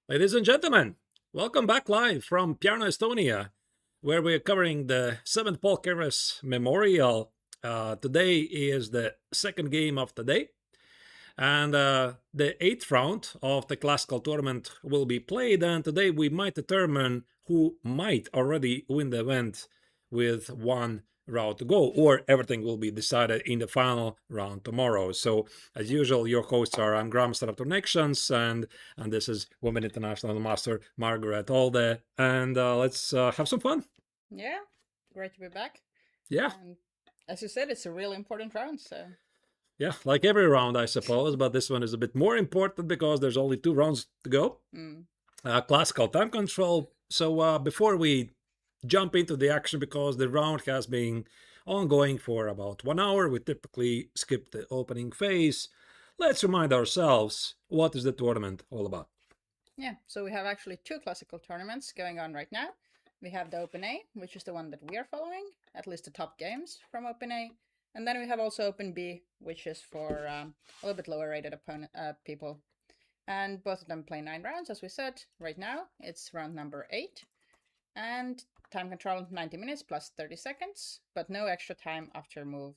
Ladies and gentlemen, welcome back live from Parnu, Estonia, where we're covering the 7th Paul Keres Memorial. Today is the second game of the day, and the 8th round of the classical tournament will be played, and today we might determine who might already win the event with one round to go, or everything will be decided in the final round tomorrow. So, as usual, your hosts are I'm Graham, Startup Connections, and this is Women International Master Margaret Alde, and let's have some fun. Yeah, great to be back. Yeah. And as you said, it's a really important round, so. Yeah, like every round, I suppose, but this one is a bit more important because there's only 2 rounds to go. Classical time control. So before we jump into the action, because the round has been ongoing for about 1 hour, we typically skip the opening phase. Let's remind ourselves, what is the tournament all about? Yeah, so we have actually 2 classical tournaments going on right now. We have the Open A, which is the one that we are following, at least the top games from Open A. And then we have also Open B, which is for a little bit lower rated people. And both of them play 9 rounds, as we said. Right now, it's round number 8. And time control 90 minutes plus 30 seconds, but no extra time after move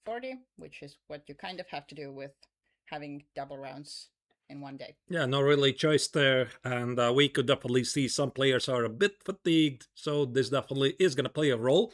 40, which is what you kind of have to do with having double rounds in one day. Yeah, no really choice there, and we could definitely see some players are a bit fatigued, so this definitely is going to play a role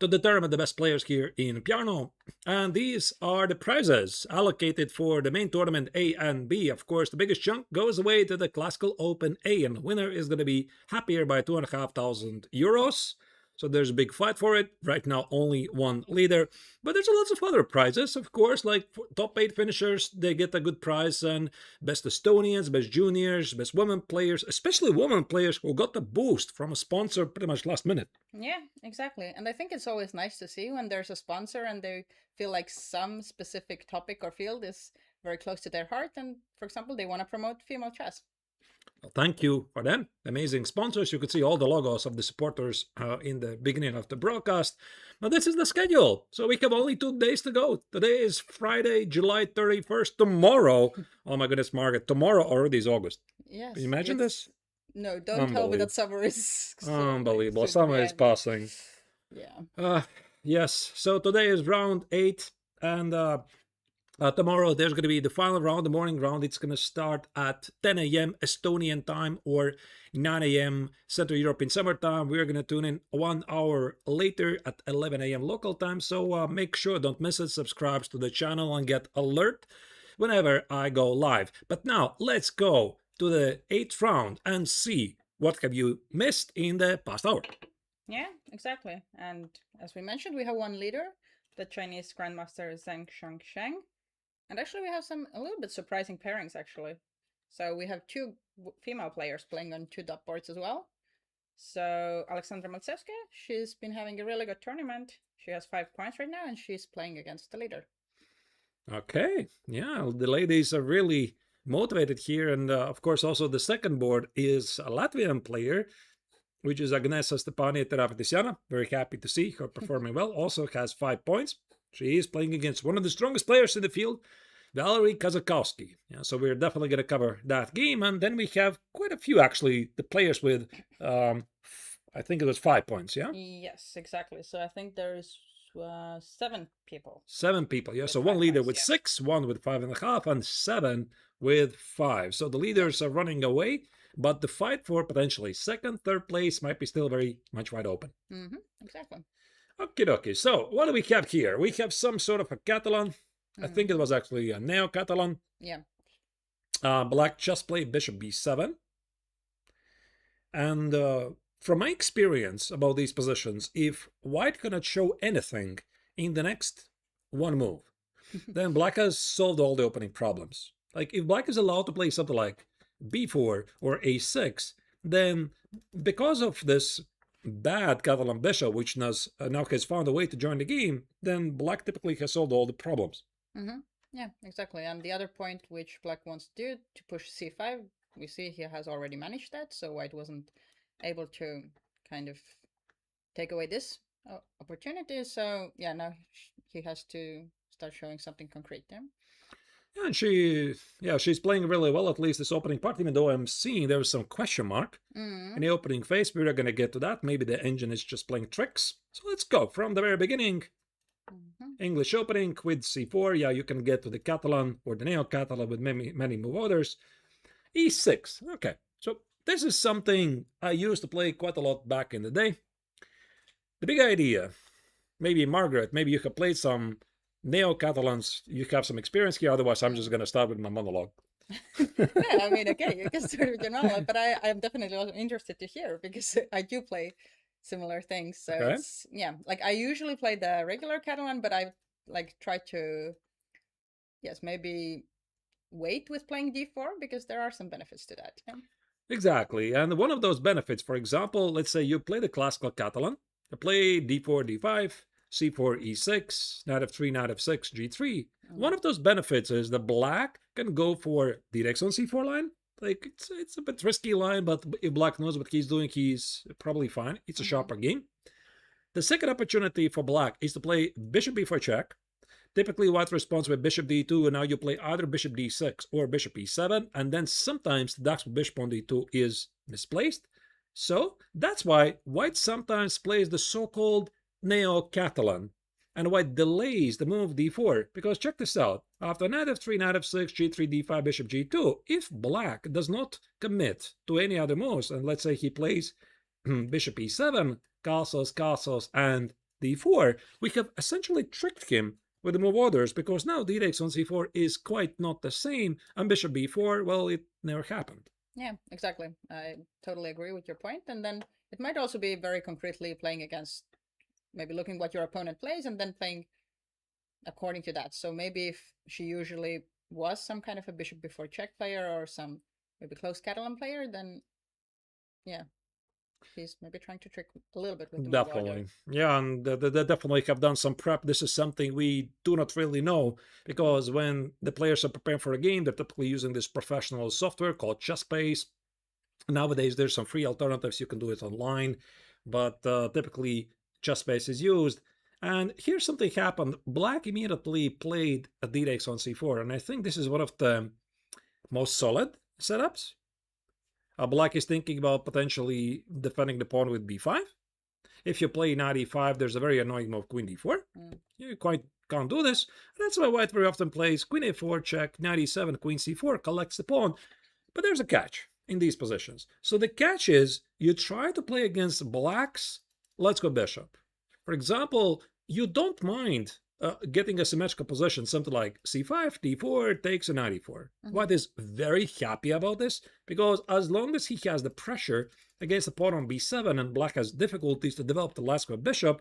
to determine the best players here in Parnu. And these are the prizes allocated for the main tournament A and B. Of course, the biggest chunk goes away to the Classical Open A, and the winner is going to be happier by €2,500. So there's a big fight for it. Right now, only one leader. But there's lots of other prizes, of course, like top 8 finishers, they get a good prize, and best Estonians, best juniors, best women players, especially women players who got the boost from a sponsor pretty much last minute. Yeah, exactly. And I think it's always nice to see when there's a sponsor and they feel like some specific topic or field is very close to their heart. And for example, they want to promote female chess. Well, thank you for them. Amazing sponsors. You could see all the logos of the supporters in the beginning of the broadcast. But this is the schedule. So we have only 2 days to go. Today is Friday, July 31st. Tomorrow, oh my goodness, Margaret, tomorrow already is August. Yes. Can you imagine this? No, don't tell me that summer is Unbelievable. soon to be Summer is ending. passing. Yeah. Yes. So today is round 8. And tomorrow there's going to be the final round, the morning round. It's going to start at 10 a.m. Estonian time or 9 a.m. Central European Summer Time. We're going to tune in 1 hour later at 11 a.m. local time. So make sure, don't miss it, subscribe to the channel and get alert whenever I go live. But now let's go to the 8th round and see what have you missed in the past hour. Yeah, exactly. And as we mentioned, we have one leader, the Chinese Grandmaster Zheng Shengsheng. And actually, we have some a little bit surprising pairings, actually. So we have 2 female players playing on 2 dot boards as well. So Alexandra Maltsevska, she's been having a really good tournament. She has 5 points right now, and she's playing against the leader. Okay, yeah, the ladies are really motivated here. And of course, also the second board is a Latvian player, which is Agnesa Stepania Terapetisiana. Very happy to see her performing well. Also has 5 points. She is playing against one of the strongest players in the field, Valerie Kazakowski. Yeah, so we're definitely going to cover that game. And then we have quite a few, actually, the players with, I think it was 5 points, yeah? Yes, exactly. So I think there's 7 people. 7 people, yeah. So one leader points, with yeah. 6, one with 5.5, and 7 with 5. So the leaders are running away, but the fight for potentially second, third place might be still very much wide open. Exactly. Okie dokie. So what do we have here? We have some sort of a Catalan. I think it was actually a Neo-Catalan. Yeah. Black chess play, bishop b7. And from my experience about these positions, if white cannot show anything in the next one move, then black has solved all the opening problems. Like if black is allowed to play something like b4 or a6, then because of this bad Catalan bishop, which now has found a way to join the game, then black typically has solved all the problems. Yeah, exactly. And the other point which black wants to do to push c5, we see he has already managed that, so white wasn't able to kind of take away this opportunity. So yeah, now he has to start showing something concrete there. Yeah, and she's playing really well, at least this opening part, even though I'm seeing there was some question mark in the opening phase. We're going to get to that. Maybe the engine is just playing tricks. So let's go from the very beginning. English opening with c4. Yeah, you can get to the Catalan or the Neo-Catalan with many move orders. e6. Okay, so this is something I used to play quite a lot back in the day. The big idea, maybe Margaret, maybe you have played some Neo-Catalans, you have some experience here, otherwise I'm just going to start with my monologue. Yeah, I mean, okay, you can start with your monologue, but I'm definitely also interested to hear because I do play similar things. So Okay. it's, yeah, like I usually play the regular Catalan, but I like try to, yes, maybe wait with playing d4 because there are some benefits to that. Yeah. Exactly. And one of those benefits, for example, let's say you play the classical Catalan, you play d4, d5, c4, e6, knight f3, knight f6, g3. One of those benefits is the black can go for direct on c4 line. Like it's a bit risky line, but if black knows what he's doing, he's probably fine. It's a sharper game. The second opportunity for black is to play bishop b4 check. Typically, white responds with bishop d2, and now you play either bishop d6 or bishop e7, and then sometimes the dax with bishop on d2 is misplaced. So that's why white sometimes plays the so-called Neo-Catalan, and white delays the move d4, because check this out. After knight f3, knight f6, g3, d5, bishop g2, if black does not commit to any other moves, and let's say he plays bishop e7, castles, and d4, we have essentially tricked him with the move orders, because now d takes on c4 is quite not the same, and bishop b4, well, it never happened. Yeah, exactly. I totally agree with your point. And then it might also be very concretely playing against, maybe looking what your opponent plays and then playing according to that. So maybe if she usually was some kind of a bishop before check player or some maybe close Catalan player, then yeah, she's maybe trying to trick a little bit with the move order. Definitely. Yeah, and they definitely have done some prep. This is something we do not really know, because when the players are preparing for a game, they're typically using this professional software called ChessBase. Nowadays, there's some free alternatives. You can do it online, but typically ChessBase is used. And here's something happened. Black immediately played a d takes on c4, and I think this is one of the most solid setups. Black is thinking about potentially defending the pawn with b5. If you play knight e5, there's a very annoying move, queen d4. You quite can't do this. That's why white very often plays queen a4 check, knight e7, queen c4, collects the pawn. But there's a catch in these positions. So the catch is you try to play against black's let's go bishop. For example, you don't mind getting a symmetrical position, something like c5, d4, takes a knight e4. White is very happy about this, because as long as he has the pressure against the pawn on b7 and black has difficulties to develop the last square bishop,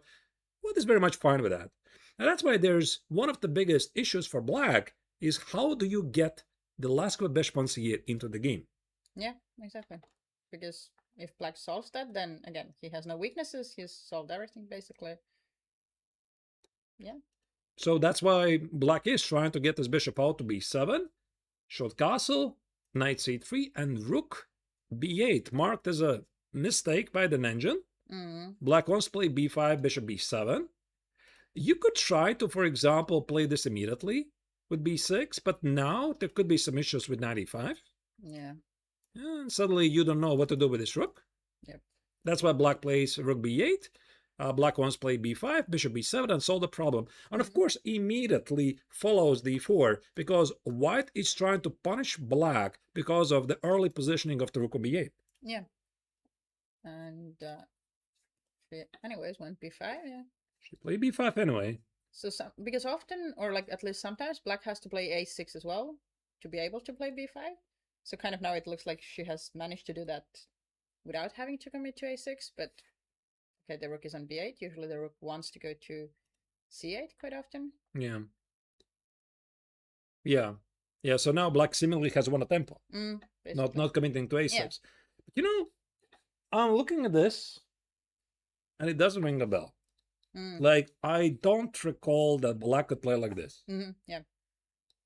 white is very much fine with that. And that's why there's one of the biggest issues for black is how do you get the last square bishop on c8 into the game? Yeah, exactly. Because if black solves that, then again, he has no weaknesses. He's solved everything basically. Yeah. So that's why black is trying to get this bishop out to b7, short castle, knight c3, and rook b8, marked as a mistake by the engine. Black wants to play b5, bishop b7. You could try to, for example, play this immediately with b6, but now there could be some issues with knight e5. Yeah. And suddenly you don't know what to do with this rook. Yep. That's why black plays rook b8. Black wants to play b5, bishop b7, and solve the problem. And of course, immediately follows d4, because white is trying to punish black because of the early positioning of the rook on b8. Yeah. And she anyways went b5, yeah. She played b5 anyway. So because often, or like at least sometimes, black has to play a6 as well to be able to play b5. So kind of now it looks like she has managed to do that without having to commit to a6, but okay, the rook is on b8. Usually the rook wants to go to c8 quite often. Yeah. Yeah, so now black seemingly has won a tempo. Not committing to a6. Yeah. But you know, I'm looking at this, and it doesn't ring a bell. Like, I don't recall that black could play like this. Yeah.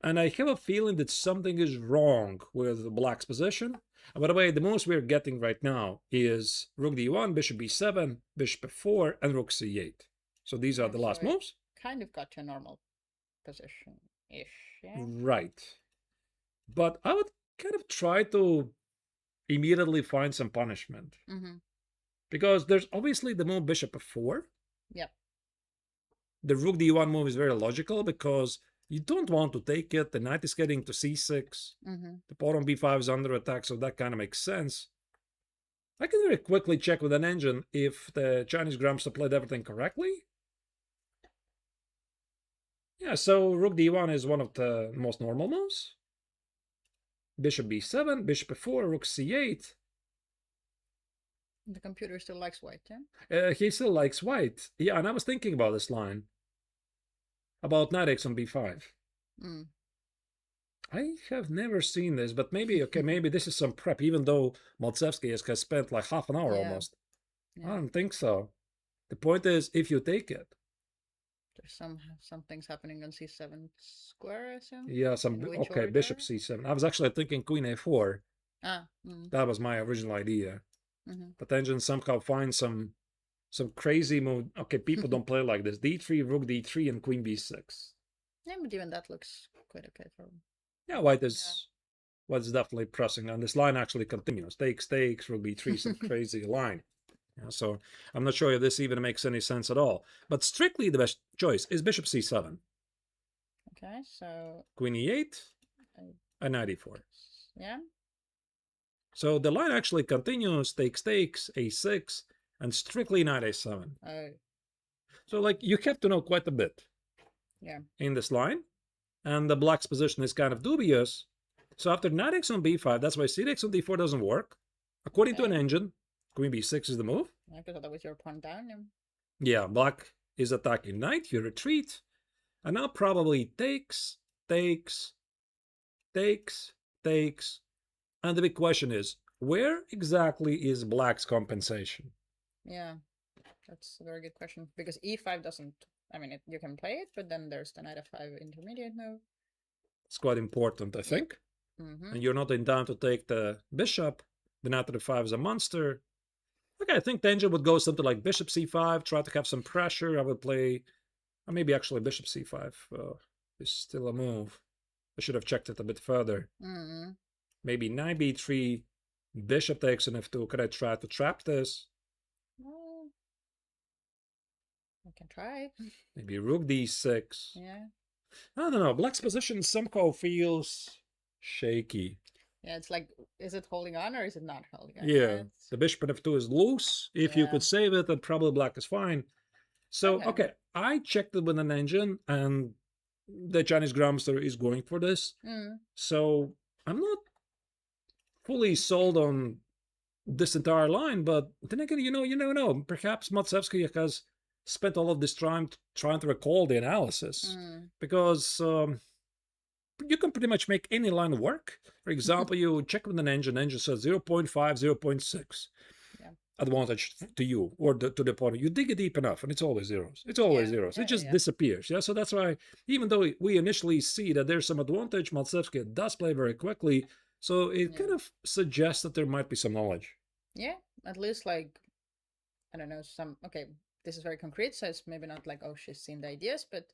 And I have a feeling that something is wrong with black's position. And by the way, the moves we're getting right now is rook d1, bishop b7, bishop f4, and rook c8. So these are the last moves. Kind of got to a normal position. Ish, yeah. Right. But I would kind of try to immediately find some punishment. Mm-hmm. Because there's obviously the move bishop f4. Yep. The rook d1 move is very logical because you don't want to take it. The knight is getting to c6. Mm-hmm. The pawn on b5 is under attack, so that kind of makes sense. I can very quickly check with an engine if the Chinese Grandmaster played everything correctly. Yeah, so rook d1 is one of the most normal moves. Bishop b7, bishop f4, rook c8. The computer still likes white, yeah? He still likes white. Yeah, and I was thinking about this line. About knight x on b5. Mm. I have never seen this, but maybe, okay, maybe this is some prep, even though Maltsevsky has spent like half an hour Yeah. almost. I Yeah. don't think so. The point is, if you take it. There's some things happening on c7 square, I assume? Yeah, some, In which okay, order? bishop c7. I was actually thinking queen a4. Ah. Mm. That was my original idea. Mm-hmm. But engine somehow finds some crazy move. Okay, people don't play like this. d3, rook d3, and queen b6. Yeah, but even that looks quite okay for him. Yeah, white is definitely pressing, and this line actually continues. Takes, rook b3, some crazy line. Yeah, so I'm not sure if this even makes any sense at all. But strictly the best choice is bishop c7. Okay, so Queen e8 and knight e4. Yeah. So the line actually continues, takes, a6, and strictly knight a7. Oh. So like you have to know quite a bit. Yeah. In this line, and the black's position is kind of dubious. So after knight x on b5, that's why c6 on d4 doesn't work. According to an engine, queen b6 is the move. I thought that was your pawn down. Yeah, black is attacking knight, you retreat, and now probably takes, and the big question is, where exactly is black's compensation? Yeah, that's a very good question, because e5 doesn't, I mean, you can play it, but then there's the knight f5 intermediate move. It's quite important, I think. Mm-hmm. And you're not in time to take the bishop. The knight to f5 is a monster. Okay, I think the engine would go something like bishop c5, try to have some pressure. I would play, or maybe actually bishop c5 is still a move. I should have checked it a bit further. Mm-hmm. Maybe knight b3, bishop takes an f2. Could I try to trap this? Well, I can try. Maybe rook d6. Yeah. I don't know. Black's position somehow feels shaky. Yeah, it's like, is it holding on or is it not holding on? Yeah, the bishop at f2 is loose. If you could save it, then probably black is fine. So, okay, I checked it with an engine, and the Chinese Grandmaster is going for this. So I'm not fully sold on this entire line, but then again, you never know. Perhaps Matsevsky has spent all of this time trying to recall the analysis, because you can pretty much make any line work. For example, you check with an engine says 0.5, 0.6 advantage to you or to the opponent. You dig it deep enough and it's always zeros. It's always zeros. It just disappears. Yeah. So that's why, even though we initially see that there's some advantage, Maltsevsky does play very quickly. So it kind of suggests that there might be some knowledge. Yeah, at least like, I don't know, okay, this is very concrete, so it's maybe not like, oh, she's seen the ideas, but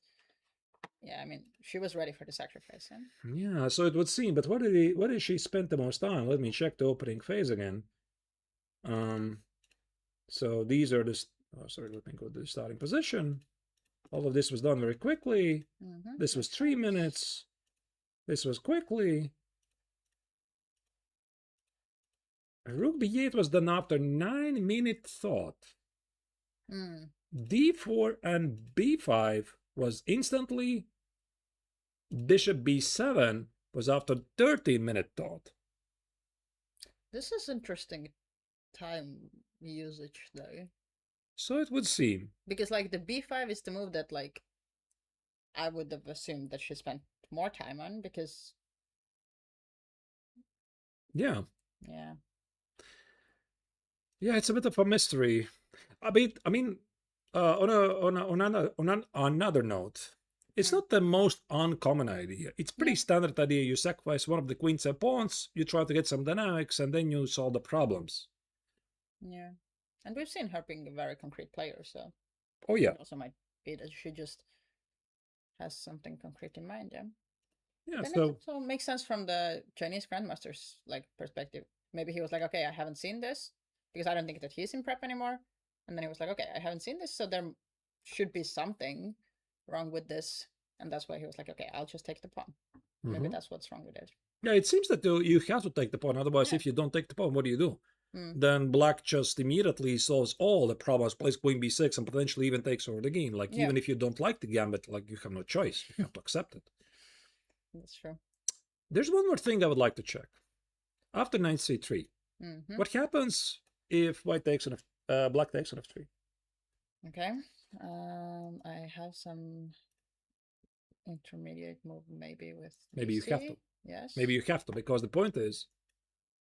yeah, I mean, she was ready for the sacrifice. Yeah, so it would seem. But where did she spend the most time? Let me check the opening phase again. So these are the, sorry, let me go to the starting position. All of this was done very quickly. This was 3 minutes. This was quickly. Rook b8 was done after 9-minute thought. d4 and b5 was instantly. Bishop b7 was after 13-minute thought. This is interesting time usage, though. So it would seem. Because, like, the b5 is the move that, like, I would have assumed that she spent more time on, because... Yeah. Yeah. Yeah, it's a bit of a mystery. I mean, on another note, it's not the most uncommon idea. It's pretty standard idea. You sacrifice one of the queens and pawns, you try to get some dynamics, and then you solve the problems. Yeah. And we've seen her being a very concrete player, so... Oh, yeah. It also might be that she just has something concrete in mind, yeah? Yeah, Then so it also makes sense from the Chinese grandmaster's like perspective. Maybe he was like, okay, I haven't seen this because I don't think that he's in prep anymore. And then he was like, okay, I haven't seen this, so there should be something wrong with this. And that's why he was like, okay, I'll just take the pawn. Maybe that's what's wrong with it. yeah, it seems that you have to take the pawn. Otherwise, Yeah. if you don't take the pawn, what do you do? Mm. Then black just immediately solves all the problems, plays queen b6, and potentially even takes over the game. Like, Yeah. even if you don't like the gambit, like, you have no choice. You have to accept it. That's true. There's one more thing I would like to check. After knight c3, what happens if white takes on black takes on f3? Okay. I have some intermediate move maybe with Maybe you have BC. to. Yes. Maybe you have to, because the point is,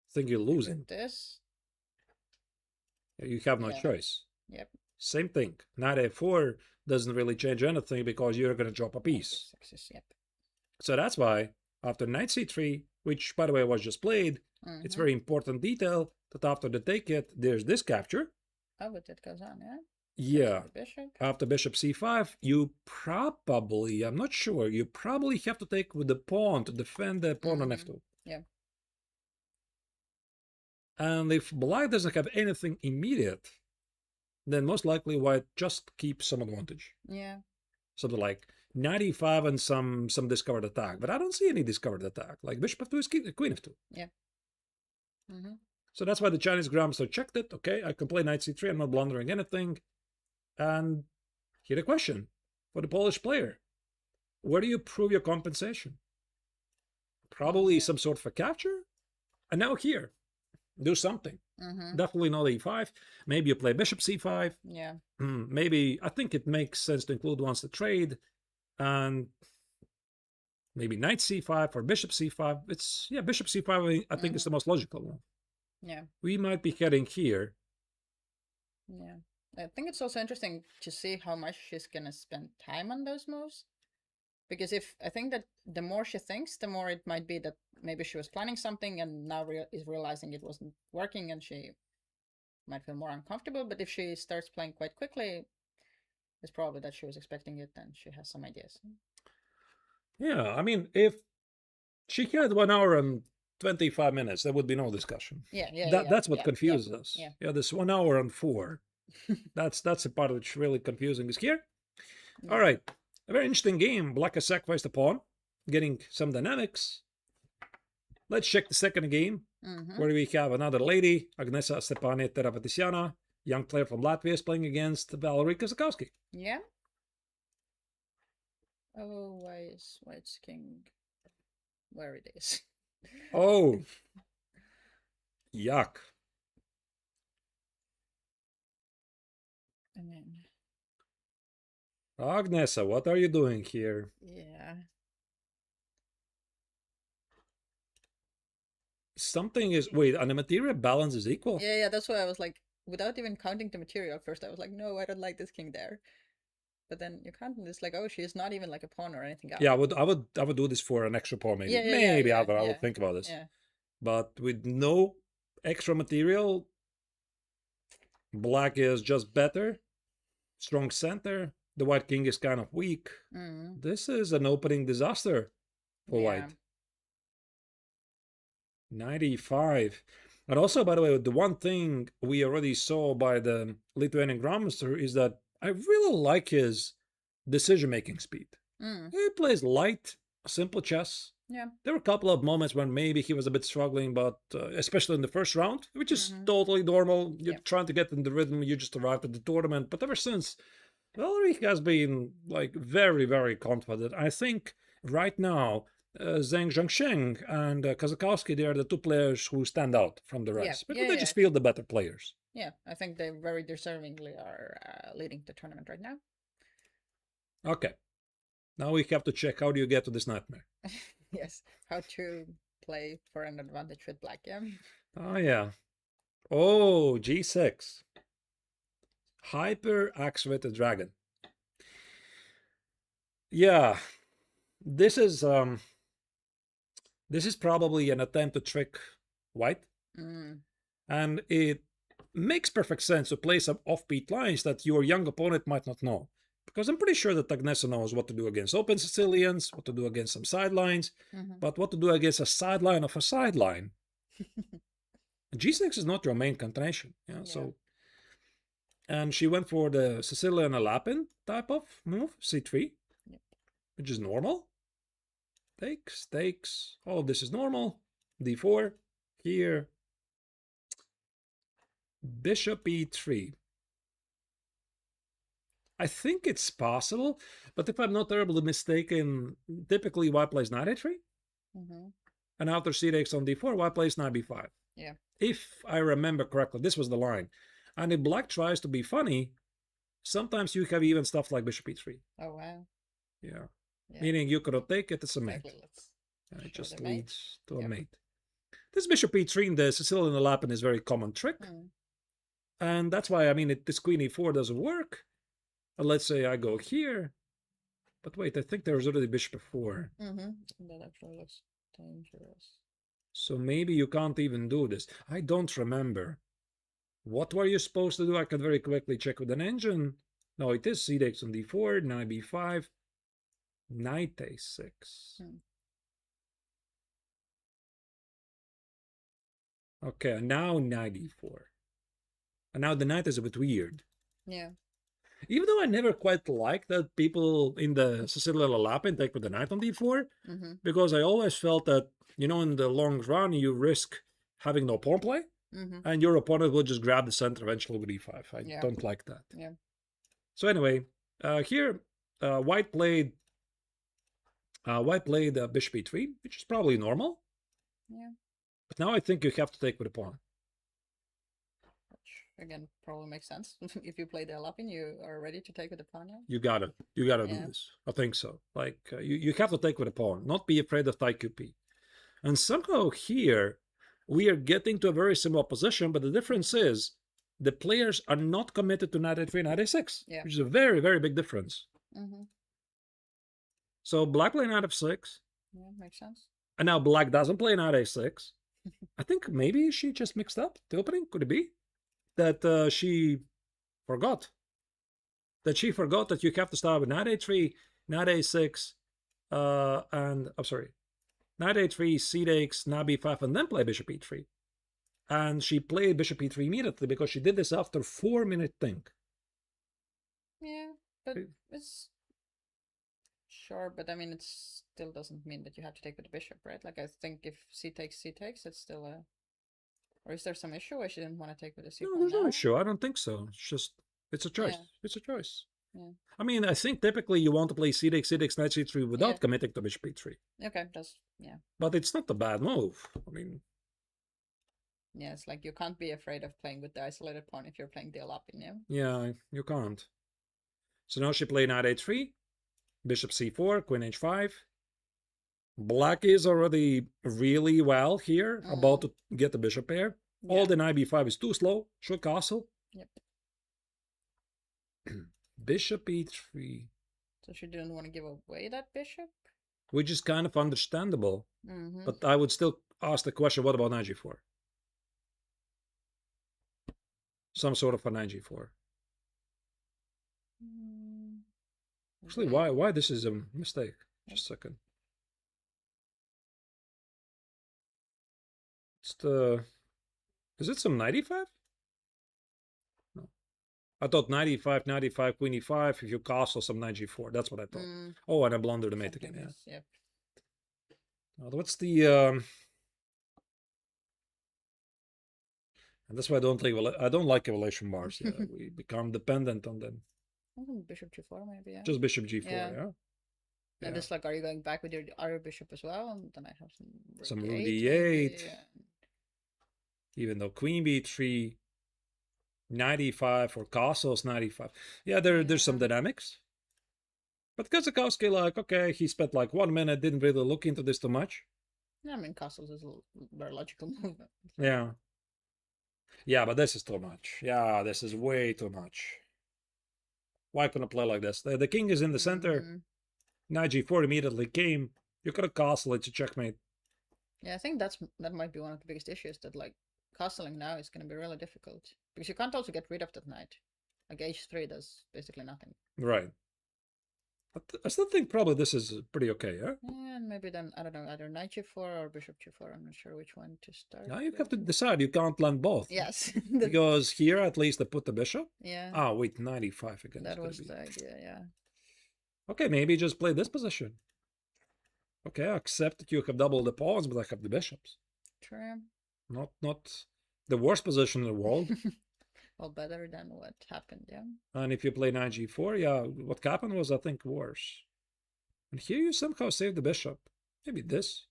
I think you're losing. With this. You have no Yeah. choice. Yep. Same thing. Knight a4 doesn't really change anything because you're going to drop a piece. Yep. So that's why after knight c3, which by the way was just played, it's very important detail that after the take it, there's this capture. Oh, but it goes on, yeah? Yeah. Bishop. After bishop c5, you probably, I'm not sure, you probably have to take with the pawn to defend the pawn on f2. Yeah. And if black doesn't have anything immediate, then most likely white just keeps some advantage. Yeah. Something like 95 and some discovered attack. But I don't see any discovered attack. Like bishop f2 is queen f2. Yeah. So that's why the Chinese grandmaster checked it. Okay, I can play knight c3. I'm not blundering anything. And here the question for the Polish player. Where do you prove your compensation? Probably some sort of a capture. And now here, do something. Definitely not e5. Maybe you play bishop c5. Yeah. Maybe, I think it makes sense to include once the trade. And maybe knight c5 or bishop c5. It's, yeah, bishop c5 I think is the most logical one. Yeah. We might be heading here. Yeah. I think it's also interesting to see how much she's gonna spend time on those moves. Because I think that the more she thinks, the more it might be that maybe she was planning something and now is realizing it wasn't working and she might feel more uncomfortable. But if she starts playing quite quickly, it's probably that she was expecting it and she has some ideas. Yeah, I mean, if she had 1 hour and 25 minutes, there would be no discussion. Yeah. That's what confuses us. Yeah, this 1 hour and 4. that's the part that's really confusing is here. All right, a very interesting game. Black has sacrificed a pawn, getting some dynamics. Let's check the second game, where we have another lady, Agnesa Stepane Teravatisiana, young player from Latvia, is playing against Valerie Kazakowski. Yeah. Oh, why is White's king where it is? Oh, yuck. I mean, Agnesa, what are you doing here? yeah. Something is, wait, and the material balance is equal? Yeah, that's why I was like, without even counting the material first, I was like, no, I don't like this king there. But then you count this like, oh, she's not even like a pawn or anything else. Yeah, I would do this for an extra pawn, maybe. Maybe I would think about this. Yeah. But with no extra material, black is just better. Strong center. The white king is kind of weak. This is an opening disaster for white. 95. And also, by the way, the one thing we already saw by the Lithuanian grandmaster is that I really like his decision-making speed. He plays light, simple chess. Yeah. There were a couple of moments when maybe he was a bit struggling, but especially in the first round, which is totally normal. You're trying to get in the rhythm. You just arrived at the tournament. But ever since, Valerie has been like very, very confident. I think right now, Zheng Zhengsheng and Kazakowski, they are the two players who stand out from the rest. Because they just feel the better players. Yeah, I think they very deservingly are leading the tournament right now. Okay. Now we have to check how do you get to this nightmare. Yes, how to play for an advantage with black, yeah? Oh, yeah. Oh, G6. Hyper-activated dragon. Yeah, this is probably an attempt to trick white. And it makes perfect sense to play some offbeat lines that your young opponent might not know. Because I'm pretty sure that Agnesa knows what to do against open Sicilians, what to do against some sidelines, but what to do against a sideline of a sideline. G6 is not your main continuation. Yeah, so. And she went for the Sicilian Alapin type of move, C3, which is normal. Takes, takes. All of this is normal. D4, here. Bishop E3. I think it's possible, but if I'm not terribly mistaken, typically white plays knight A3. And after C takes on D4, white plays knight B5. Yeah. If I remember correctly, this was the line. And if black tries to be funny, sometimes you have even stuff like bishop E3. Oh, wow. Yeah. Meaning you could take it as a mate. Exactly. It just leads to a mate. This bishop E3 in the Sicilian Alapin is a very common trick. And that's why, I mean, this queen E4 doesn't work. And let's say I go here. But wait, I think there's already bishop E4. That actually looks dangerous. So maybe you can't even do this. I don't remember. What were you supposed to do? I could very quickly check with an engine. No, it is c takes on d4, knight b5, knight a6. Okay, now knight e4. And now the knight is a bit weird. Yeah. Even though I never quite liked that people in the Sicilian Alapin take with the knight on d4, because I always felt that, you know, in the long run, you risk having no pawn play, and your opponent will just grab the center eventually with e5. I don't like that. Yeah. So anyway, here, white played bishop e3, which is probably normal. Yeah. But now I think you have to take with a pawn. Which, again, probably makes sense. If you play the Alapin, you are ready to take with the pawn now. You gotta do this. I think so. Like, you have to take with a pawn. Not be afraid of Taik QP. And somehow here, we are getting to a very similar position, but the difference is the players are not committed to knight a3, knight a6, which is a very, very big difference. So black play knight f6. Yeah, makes sense. And now black doesn't play knight a6. I think maybe she just mixed up the opening. Could it be that she forgot? That she forgot that you have to start with knight a3, knight a6, and I'm sorry, knight a3, c takes, knight b5, and then play bishop e3. And she played bishop e3 immediately because she did this after 4-minute think. Yeah, but it's sure, but I mean, it still doesn't mean that you have to take with the bishop, right? Like, I think if c takes, it's still a. Or is there some issue why she didn't want to take with the c pawn? No, there's no issue. I don't think so. It's just, it's a choice. Yeah. It's a choice. Yeah. I mean, I think typically you want to play c takes, knight c3 without committing to bishop e3. Okay, that's, yeah. But it's not a bad move. I mean. Yeah, it's like you can't be afraid of playing with the isolated pawn if you're playing the Alapin, yeah? Yeah, you can't. So now she played knight a3, bishop c4, queen h5. Black is already really well here, about to get the bishop pair. Yeah. All the knight b5 is too slow. Should castle. Yep. Bishop e3. So she didn't want to give away that bishop? Which is kind of understandable. But I would still ask the question, what about knight g4? Some sort of a knight g4. Actually, why this is a mistake? Just a second. It's the... Is it some knight e5? No. I thought knight e5, knight e5, queen e5, if you castle some knight g4. That's what I thought. Oh, and I blundered the mate again, yeah. Yep. Now, what's the... And that's why I don't like evaluation bars. Yeah, we become dependent on them. Bishop g4 maybe, yeah. Just bishop g4, yeah. And just like, are you going back with your other bishop as well? And then I have some rook d8. Even though queen b3, knight e5, or castles knight e5. Yeah, there's some dynamics. But Kazakowski, like, okay, he spent like 1 minute, didn't really look into this too much. Yeah, I mean, castles is a very logical move. Yeah. Yeah, but this is too much. Yeah, this is way too much. Why couldn't I play like this? The king is in the center. Knight g4 immediately came. You could have castle it to checkmate. Yeah, I think that might be one of the biggest issues, that like castling now is going to be really difficult. Because you can't also get rid of that knight. Like h3 does basically nothing. Right. But I still think probably this is pretty okay, yeah? And maybe then, I don't know, either knight g4 or bishop g4. I'm not sure which one to start. Now you have to decide. You can't land both. Yes. Because here, at least, they put the bishop. Yeah. Ah, wait, 95 again. That was the idea, yeah. Okay, maybe just play this position. Okay, I accept that you have double the pawns, but I have the bishops. True. Not the worst position in the world. Well, better than what happened, yeah. And if you play knight g4, yeah, what happened was, I think, worse. And here you somehow save the bishop. Maybe this.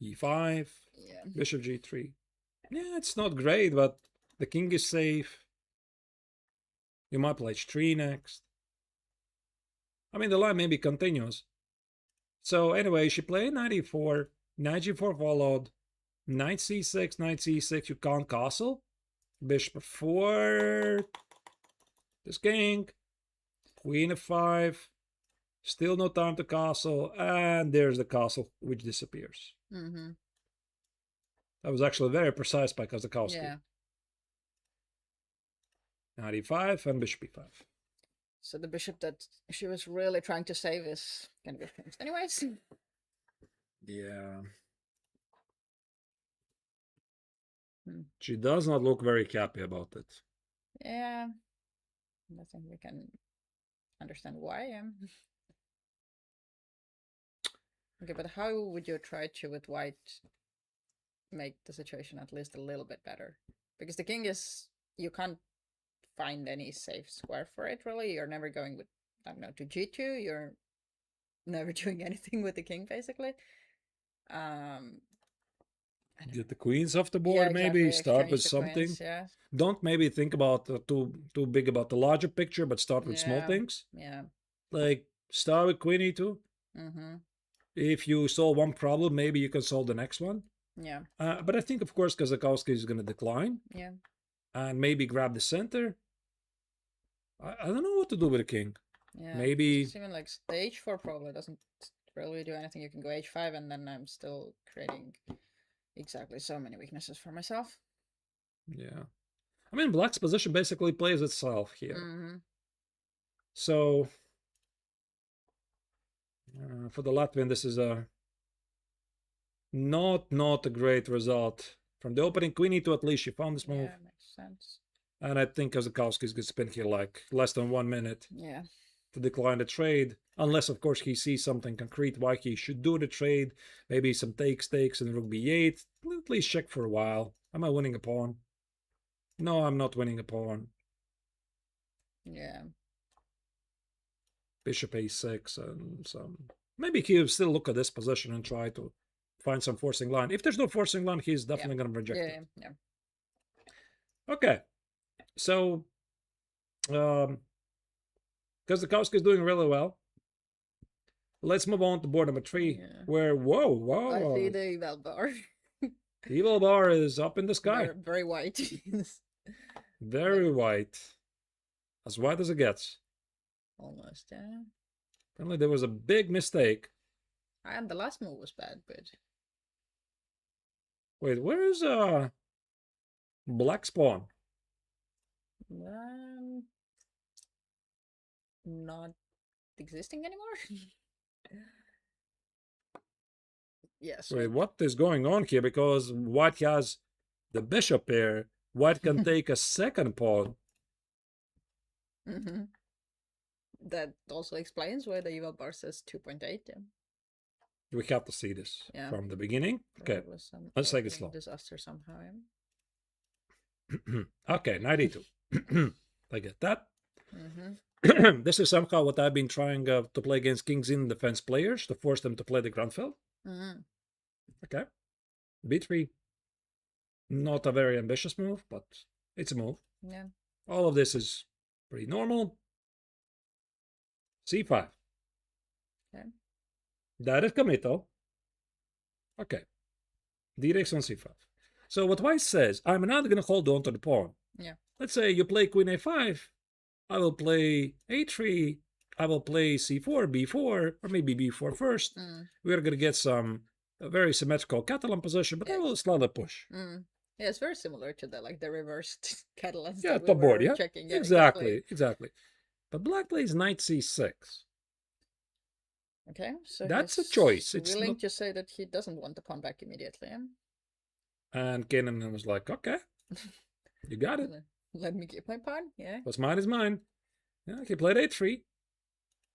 e5. Yeah. Bishop g3. Yeah, it's not great, but the king is safe. You might play h3 next. I mean, the line maybe continues. So anyway, she played knight e4, knight g4 followed, knight c6, knight c6, you can't castle. Bishop f4, this king, queen f5, still no time to castle, and there's the castle, which disappears. That was actually very precise by Kazakowski. Yeah. Knight e5 and bishop e5. So the bishop that she was really trying to save is gonna be finished anyways. Yeah. She does not look very happy about it. Yeah. I think we can understand why. Okay, but how would you try to, with white, make the situation at least a little bit better? Because the king is, you can't find any safe square for it, really. You're never going with, I don't know, to g2. You're never doing anything with the king, basically. Get the queens off the board, yeah, exactly. maybe start with Exchange the something. queens, yeah. Don't maybe think about too big about the larger picture, but start with small Yeah. things. Yeah. Like start with queen e2. If you solve one problem, maybe you can solve the next one. Yeah. But I think, of course, Kazakowski is going to decline. Yeah. And maybe grab the center. I don't know what to do with the king. Yeah. Maybe it's even like the h4 probably doesn't really do anything. You can go h5, and then I'm still creating exactly so many weaknesses for myself. Yeah. I mean, black's position basically plays itself here. So for the Latvian, this is a not a great result. From the opening queen e2, at least she found this move. Yeah, makes sense. And I think Kazakowski's going to spend here like less than 1 minute. Yeah. To decline the trade, unless of course he sees something concrete why he should do the trade. Maybe some takes and rook b8. At least check for a while. Am I winning a pawn? No, I'm not winning a pawn. Yeah. Bishop a6 and some. Maybe he'll still look at this position and try to find some forcing line. If there's no forcing line, he's definitely going to reject it. Yeah. Okay, so Kazakowski is doing really well. Let's move on to board number 3, where whoa! I see the evil bar. The evil bar is up in the sky. Very, very white. Very white. As white as it gets. Almost, yeah. Apparently there was a big mistake. And the last move was bad, but... Wait, where is black's pawn? Not existing anymore? Yes. Wait, what is going on here? Because white has the bishop here. White can take a second pawn. That also explains why the evil bar says 2.8. Yeah. We have to see this from the beginning. Okay, let's take it slow. Disaster somehow. Okay, 92. I get that. This is somehow what I've been trying to play against kings in defense players, to force them to play the Grunfeld. Okay. b3. Not a very ambitious move, but it's a move. Yeah. All of this is pretty normal. c5. Okay. That is committal. Okay. d6 on c5. So what white says, I'm not going to hold on to the pawn. Yeah. Let's say you play queen a5. I will play a3. I will play c4, b4, or maybe b4 first. We're going to get some very symmetrical Catalan position, but I will slightly push. Yeah, it's very similar to the reversed Catalans. Yeah, top board, yeah? Checking. Exactly. But black plays knight c6. Okay, so That's a he's choice. It's willing not... to say that he doesn't want the pawn back immediately. And Kenan was like, okay, you got it. Let me keep my pawn, yeah. What's mine is mine. Yeah, he played a3.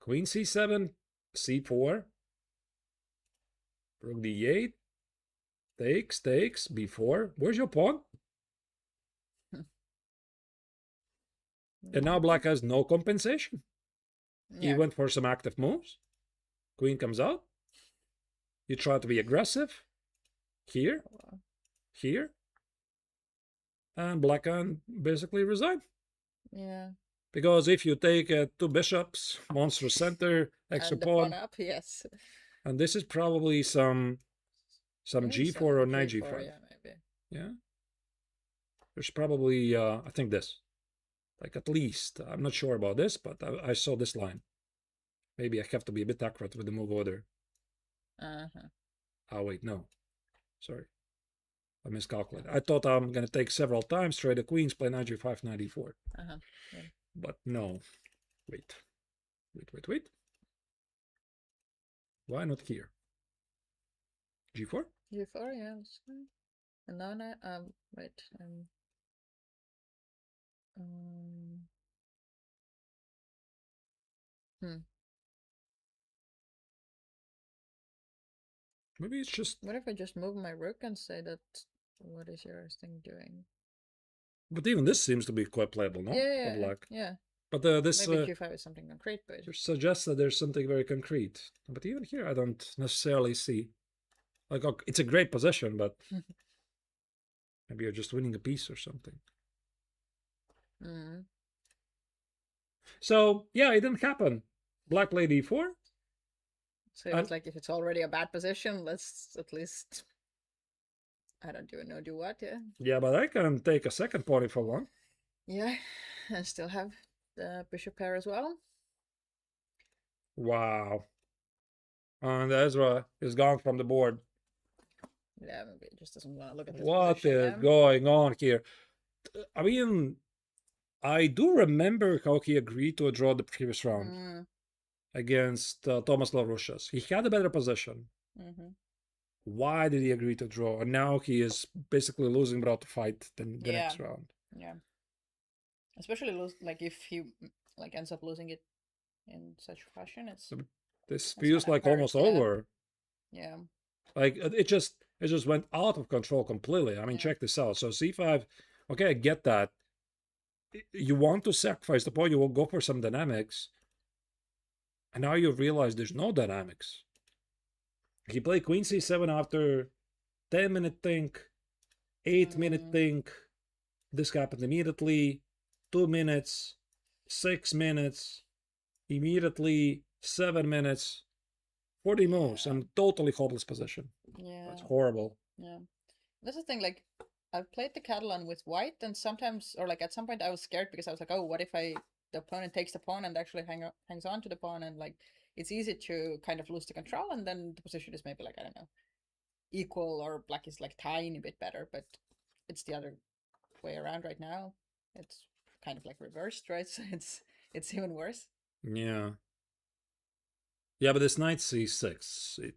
Queen c7, c4. Rook d8. Takes, b4. Where's your pawn? And now black has no compensation. He Yeah. went for some active moves. Queen comes out. You try to be aggressive. Here. Here. And black can basically resign. Yeah. Because if you take two bishops, monster center, extra And the pawn, up, yes. and this is probably some g4 or knight g5. Yeah, maybe. Yeah. There's probably, I think this. Like at least, I'm not sure about this, but I saw this line. Maybe I have to be a bit accurate with the move order. Uh-huh. Oh, wait, no. Sorry. I miscalculated. I thought I'm going to take several times, trade the queens, play knight g5, knight e4. Uh-huh. Yeah. But no. Wait. Wait. Why not here? G4? G4, yeah. And now, wait. Maybe it's just... What if I just move my rook and say that, what is your thing doing? But even this seems to be quite playable, no? Yeah. But this... Maybe Q5 is something concrete, but... suggests that there's something very concrete. But even here, I don't necessarily see... Like, okay, it's a great position, but... maybe you're just winning a piece or something. So, yeah, it didn't happen. Black played e4. So it's like, if it's already a bad position, let's at least... I don't even know do what, yeah. Yeah, but I can take a second pawn if I want. Yeah, and still have the bishop pair as well. Wow. And Ezra is gone from the board. Yeah, maybe it just doesn't want to look at this What position, is going on here? I mean, I do remember how he agreed to a draw the previous round against Thomas Larushas. He had a better position. Why did he agree to draw? And now he is basically losing without the fight the next round. Yeah. Especially like if he like ends up losing it in such fashion, this feels like almost over. Yeah. Like it just went out of control completely. I mean, check this out. So c5, okay, I get that. You want to sacrifice the pawn, you will go for some dynamics. And now you realize there's no dynamics. He played queen c7 after 10-minute think, 8-minute think. This happened immediately. 2 minutes, 6 minutes, immediately 7 minutes. 40 moves and totally hopeless position. Yeah. That's horrible. Yeah. That's the thing, like, I've played the Catalan with white, and sometimes, or like at some point I was scared because I was like, oh, what if the opponent takes the pawn and actually hangs on to the pawn, and like, it's easy to kind of lose the control, and then the position is maybe like, I don't know, equal, or black is like tiny bit better, but it's the other way around right now. It's kind of like reversed, right? So it's even worse. Yeah. Yeah, but this knight c6,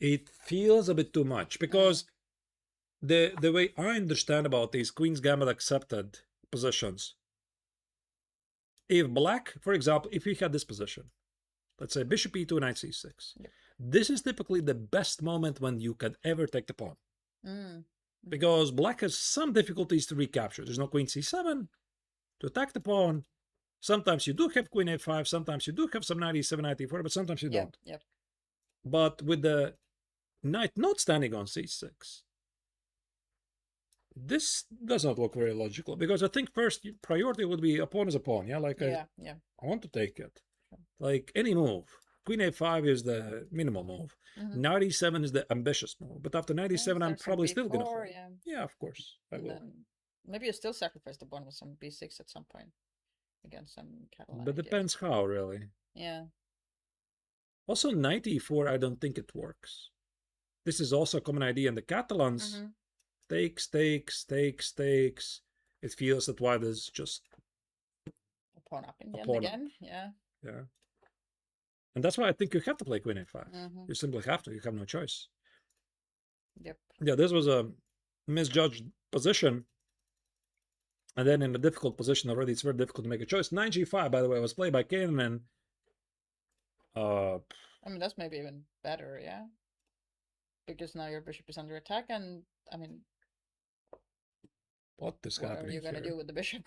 it feels a bit too much, because the way I understand about these Queen's Gambit accepted positions, if black, for example, if we had this position, let's say bishop e2, knight c6, this is typically the best moment when you can ever take the pawn. Because black has some difficulties to recapture. There's no queen c7 to attack the pawn. Sometimes you do have queen a5, sometimes you do have some knight e7, knight e4, but sometimes you don't. But with the knight not standing on c6, this does not look very logical, because I think first priority would be a pawn is a pawn, yeah? Like I want to take it. Like any move. Queen a5 is the minimal move. Knight e7 is the ambitious move. But after knight e7, I'm probably still going to fall. Yeah, of course, I will. Maybe you still sacrifice the pawn with some b6 at some point against some Catalan. But depends how, really. Yeah. Also, knight e4, I don't think it works. This is also a common idea in the Catalans. Takes. It feels that white is just pawn up in the end pawn up. again. Yeah. Yeah. And that's why I think you have to play queen a5. Mm-hmm. You simply have to. You have no choice. Yep. Yeah, this was a misjudged position. And then in a difficult position already, it's very difficult to make a choice. Knight g5, by the way, was played by Kahneman. I mean, that's maybe even better, yeah? Because now your bishop is under attack, and, I mean, what is what happening are you going to here? do with the bishop?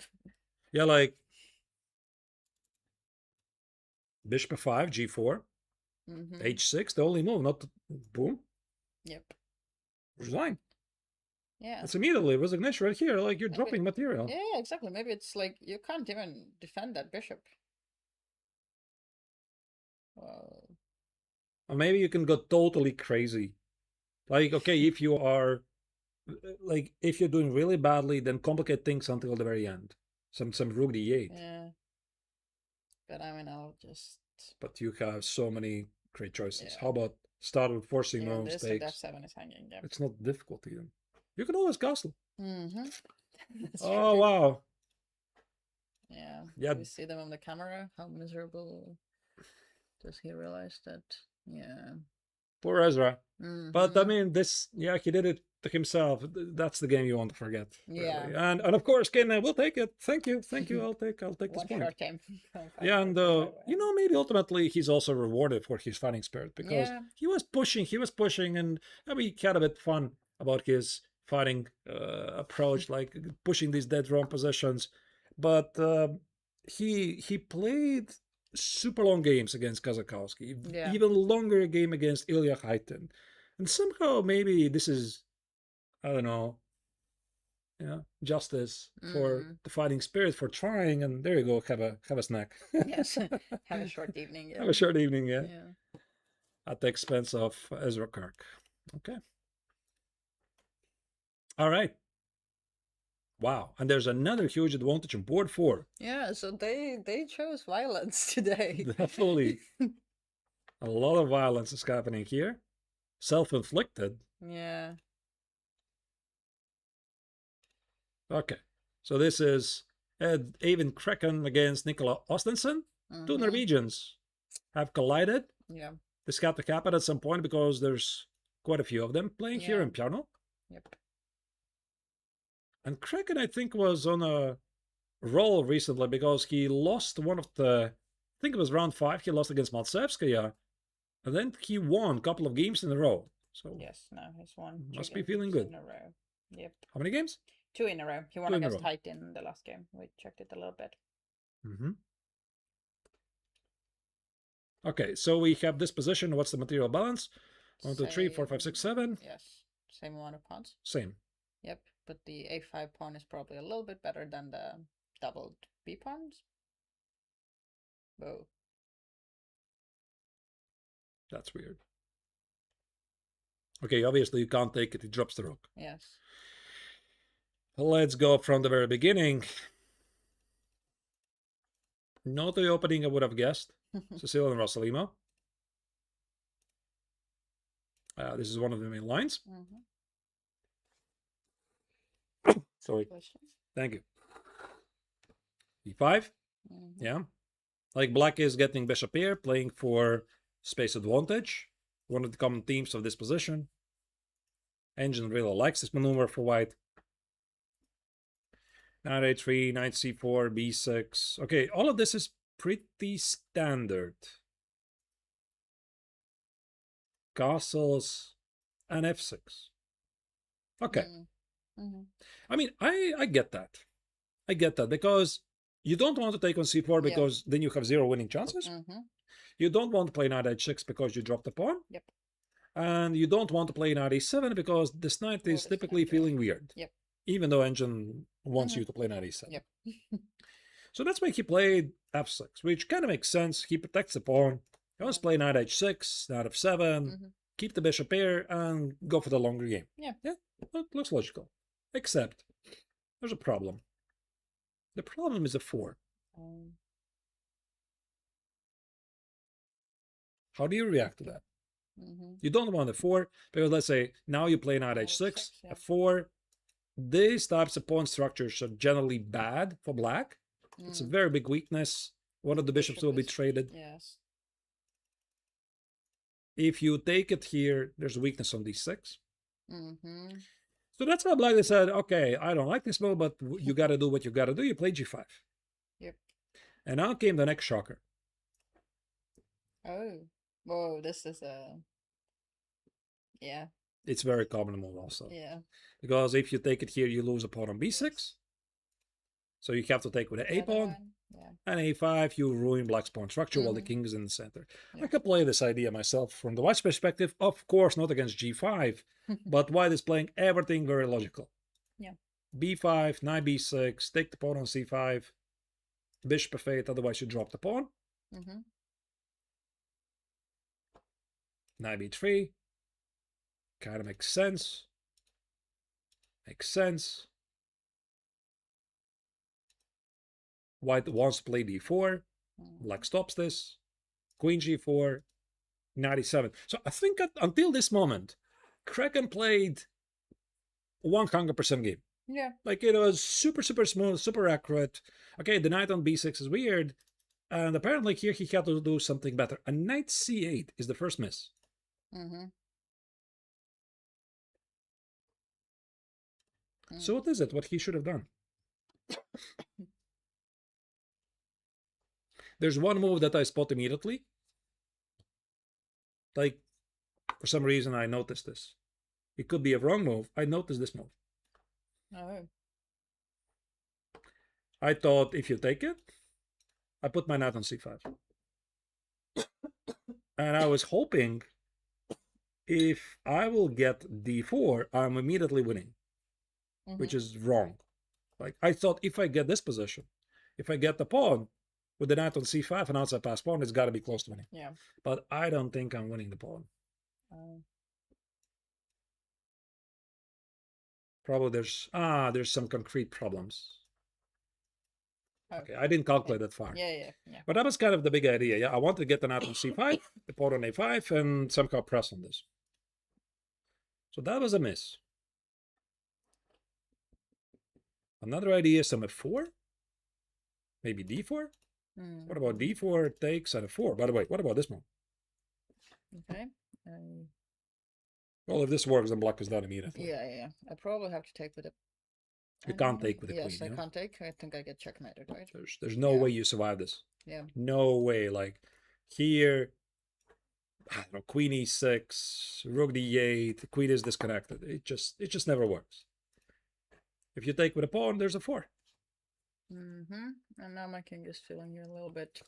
Yeah, like bishop f5, g4, Mm-hmm. h6, the only move, not boom, Yep. resign. Yeah. It's immediately resignation right here, like you're Maybe. dropping material. Yeah, exactly. Maybe it's like you can't even defend that bishop. Well, Or maybe you can go totally crazy. Like, okay, if you are, like, if you're doing really badly, then complicate things until the very end. Some rook d8. yeah. But I mean, I'll just... But you have so many great choices. Yeah. How about start with forcing Even no this mistakes? and f7 is hanging, yeah. It's not difficult even. You can always castle. Mm-hmm. Oh, wow. Yeah. Yeah. Do we see them on the camera? How miserable does he realize that? Yeah. Poor Ezra. Mm-hmm. But I mean, this, yeah, he did it to himself. That's the game you want to forget. Yeah. Really. And of course, Ken, we'll take it. Thank you. I'll take this One point. short game. Yeah, and you know, maybe ultimately he's also rewarded for his fighting spirit because Yeah. he was pushing, and we had a bit fun about his fighting approach, like pushing these dead wrong positions. But he played super long games against Kazakowski, Yeah. even longer game against Ilya Khaitin, and somehow maybe this is, I don't know, yeah, justice for the fighting spirit for trying. And there you go, have a snack. Yes. Have a short evening. Yeah. Have a short evening, yeah. Yeah. At the expense of Ezra Kirk. Okay. All right. Wow. And there's another huge advantage on board 4. Yeah, so they chose violence today. Definitely. A lot of violence is happening here. Self-inflicted. Yeah. Okay. So this is Ed Avin Krekken against Nicola Ostensen. Two Norwegians have collided. Yeah. This had to happen at some point because there's quite a few of them playing here Yeah. in Piano. Yep. And Krekken, I think, was on a roll recently because he lost one of the, I think it was round 5, he lost against Maltsevskaya, and then he won a couple of games in a row. So Yes, no, he's won. must 2 be games feeling good. in a row. Yep. How many games? 2 in a row. He won 2 in a against row. Haitin the last game. We checked it a little bit. Okay, so we have this position. What's the material balance? 1, 2, 3, 4, 5, 6, 7. Yes, same amount of pawns. Same. Yep, but the a5 pawn is probably a little bit better than the doubled b pawns. Whoa. That's weird. Okay, obviously you can't take it. He drops the rook. Yes. Let's go from the very beginning. Not the opening I would have guessed. Cecilia and Rosalimo. This is one of the main lines. Sorry. Thank you. e5. Yeah. Like black is getting bishop here, playing for space advantage. One of the common themes of this position. Engine really likes this maneuver for white. Knight a3, knight c4, b6. Okay, all of this is pretty standard. Castles and f6. Okay. I mean, I get that. I get that because you don't want to take on c4 because then you have 0 winning chances. You don't want to play knight h6 because you drop the pawn. Yep. And you don't want to play knight e7 because this knight is typically feeling weird. Yep. Even though engine wants you to play knight e7. Yep. So that's why he played f6, which kind of makes sense. He protects the pawn. He wants to play knight h6, knight f7, keep the bishop here, and go for the longer game. Yeah. Yeah, that looks logical. Except, there's a problem. The problem is a 4. How do you react to that? You don't want a 4, because let's say now you play knight h6, a 4. These types of pawn structures are generally bad for black. It's a very big weakness. One of the bishops will be is- traded. Yes. If you take it here, there's a weakness on d6. Mm-hmm. So that's how Black said, okay, I don't like this move, but you got to do what you got to do. You play g5. Yep. And now came the next shocker. Oh. Whoa, this is a... Yeah. It's very common move also. Yeah. Because if you take it here, you lose a pawn on b6. So you have to take with an a pawn. Yeah. And a5, you ruin Black's pawn structure while the king is in the center. Yeah. I could play this idea myself from the white's perspective. Of course, not against g5, but white is playing everything very logical. Yeah. b5, knight b6, take the pawn on c5, bishop f8, otherwise you drop the pawn. Mm-hmm. Knight b3. Kind of makes sense. Makes sense. White wants to play d4. Black stops this. Queen g4. Knight e7. So I think until this moment, Kraken played 100% game. Yeah. Like it was super, super smooth, super accurate. Okay, the knight on b6 is weird. And apparently here he had to do something better. A knight c8 is the first miss. Mm-hmm. So what is it? What he should have done? There's one move that I spot immediately. Like, for some reason, I noticed this. It could be a wrong move. I noticed this move. Oh. I thought if you take it, I put my knight on c5. And I was hoping if I will get d4, I'm immediately winning, which is wrong. Like, I thought if I get this position, if I get the pawn with the knight on c5 and outside pass pawn, it's got to be close to winning. Yeah. But I don't think I'm winning the pawn. Probably there's some concrete problems. Oh. Okay, I didn't calculate that far. Yeah. But that was kind of the big idea. Yeah, I wanted to get the knight on c5, the pawn on a5, and somehow press on this. So that was a miss. Another idea is some f4. Maybe d4. What about d4 takes and a 4? By the way, what about this one? Okay. Well, if this works, then black is done immediately. Yeah. I probably have to take with it. You can't take with the queen. Yes, I can't take. I think I get checkmated, right? There's no way you survive this. Yeah. No way. Like here, I don't know, queen e6, rook d8, queen is disconnected. It just never works. If you take with a pawn, there's a 4. And now my king is feeling a little bit,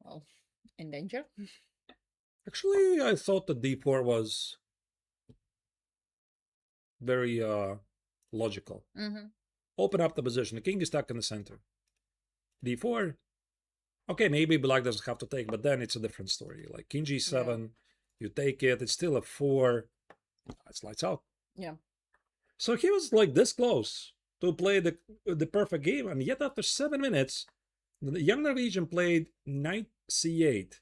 well, in danger. Actually, I thought the d4 was very logical. Open up the position. The king is stuck in the center. d4. Okay, maybe black doesn't have to take, but then it's a different story. Like king g7, you take it. It's still a 4. It's lights out. Yeah. So he was like this close to play the perfect game, and yet after 7 minutes, the young Norwegian played knight c8,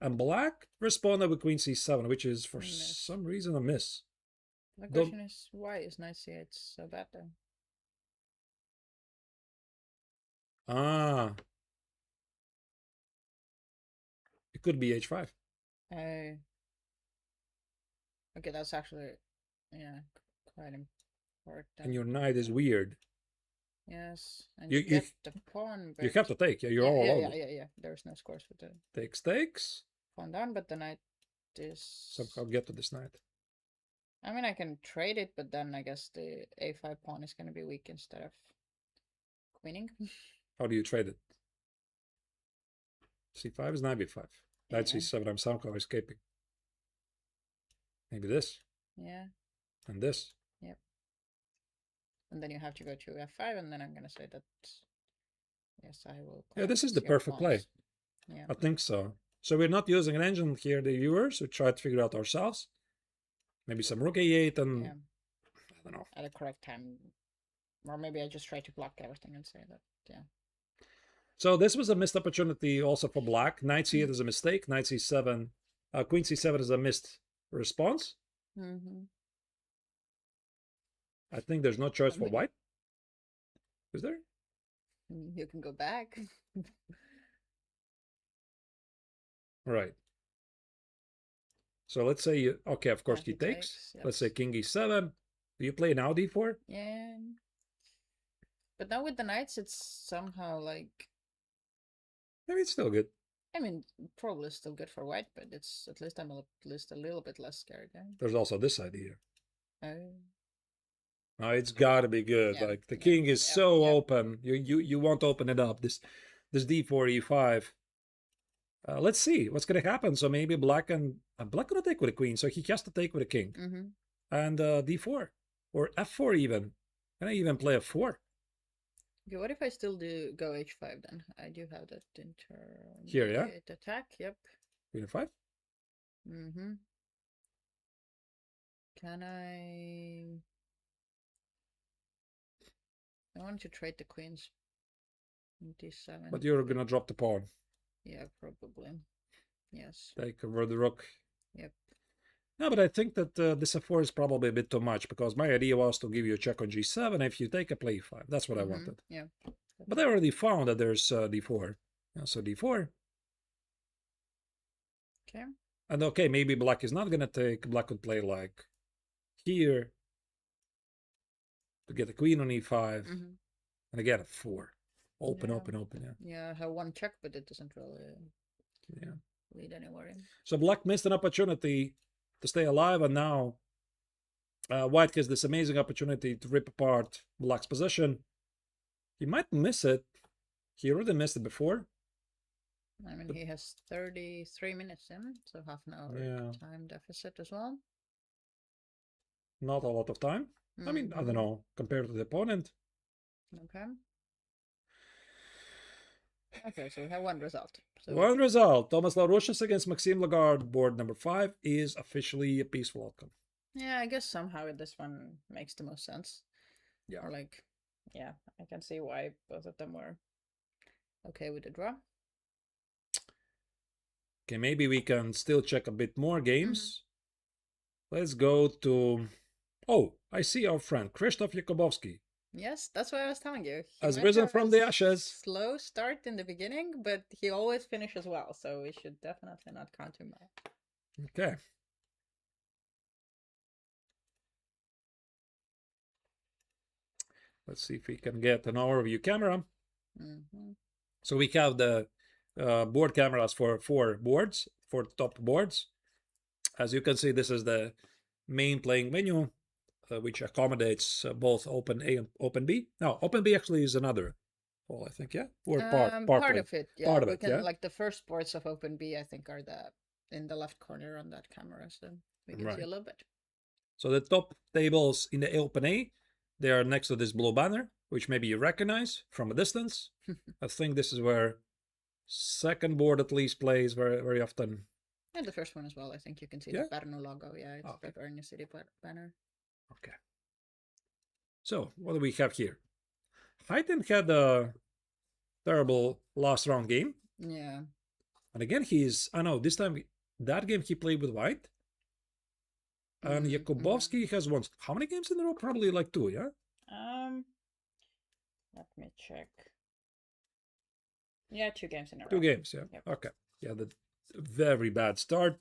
and black responded with queen c7, which is for some reason a miss. The question is, why is knight c8 so bad then? It could be h5. Okay, that's actually, quite important. And your knight is weird. Yes, and you get the pawn. You have to take. Yeah, you're all alone. Yeah. There's no scores for the takes. Pawn down, but the knight is somehow get to this knight. I mean, I can trade it, but then I guess the a5 pawn is going to be weak instead of queening. How do you trade it? c5 is knight b5. Knight c7. I'm somehow escaping. Maybe this. Yeah. And this. Yep. And then you have to go to f5, and then I'm going to say that, yes, I will. Yeah, this is the perfect play. Yeah. I think so. So we're not using an engine here, the viewers. We try to figure it out ourselves. Maybe some rook a8 and I don't know. At the correct time. Or maybe I just try to block everything and say that, So this was a missed opportunity also for black. Knight c8 is a mistake. Knight c7, queen c7 is a missed response. I think there's no choice for white. Is there? You can go back. Right. So let's say you, okay, of course Yeah, he he takes. takes, Let's say yes. king e7. Do you play now d4? Yeah. But now with the knights, it's somehow like, Maybe it's still good. I mean, probably still good for white, but it's at least I'm at least a little bit less scared. Yeah. There's also this idea. Oh. It's gotta be good. Yeah, Like the yeah, king is yeah, so yeah. open. You won't open it up. This d4 e5. Let's see what's gonna happen. So maybe black gonna take with a queen. So he has to take with a king. Mm-hmm. And d4 or f4 even. Can I even play f4? Okay, what if I still do go h5 then? I do have that Here, yeah? intermediate attack. Yep. Queen f5? Mm-hmm. Can I want to trade the queens. D7. But you're gonna drop the pawn. Yeah, probably. Yes. Take over the rook. Yep. No, but I think that this f4 is probably a bit too much because my idea was to give you a check on g7. If you take a play e5, that's what I wanted. Yeah. But I already found that there's d4. Yeah, so d4. Okay. And okay, maybe black is not gonna take. Black could play like here to get the queen on e5, and again a 4. Open, Yeah. open, open. Yeah. Yeah, I have one check, but it doesn't really Yeah. lead anywhere. So black missed an opportunity to stay alive, and now white has this amazing opportunity to rip apart black's position. He might miss it. He already missed it before. I mean, he has 33 minutes in, so half an hour time deficit as well. Not a lot of time. I mean, I don't know, compared to the opponent. Okay. Okay, so we have one result. So one result. Thomas Larouches against Maxime Lagarde, board number 5, is officially a peaceful outcome. Yeah, I guess somehow this one makes the most sense. Yeah. Or like, yeah, I can see why both of them were okay with the draw. Okay, maybe we can still check a bit more games. Let's go to... Oh, I see our friend, Krzysztof Jakubowski. Yes, that's what I was telling you. He has risen from the ashes. Slow start in the beginning, but he always finishes well, so we should definitely not count him out. Okay. Let's see if we can get an overview camera. So we have the board cameras for 4 boards, 4 top boards. As you can see, this is the main playing menu, which accommodates both Open A and Open B. Now, Open B actually is another hole, I think, yeah? Or part of it, yeah. Part of we it, can, yeah? like the first boards of Open B, I think, are in the left corner on that camera, so we can see a little bit. So the top tables in the Open A, they are next to this blue banner, which maybe you recognize from a distance. I think this is where second board at least plays very, very often. And the first one as well. I think you can see the Parnu logo. Yeah, it's the Parnu City banner. Okay. So what do we have here? Haydn had a terrible last round game. Yeah. And again, I know this time, that game he played with white. And Jakubowski has won how many games in a row? Probably like 2, yeah? Let me check. Yeah, 2 games in a row. 2 games, yeah. Yep. Okay. Yeah, the very bad start.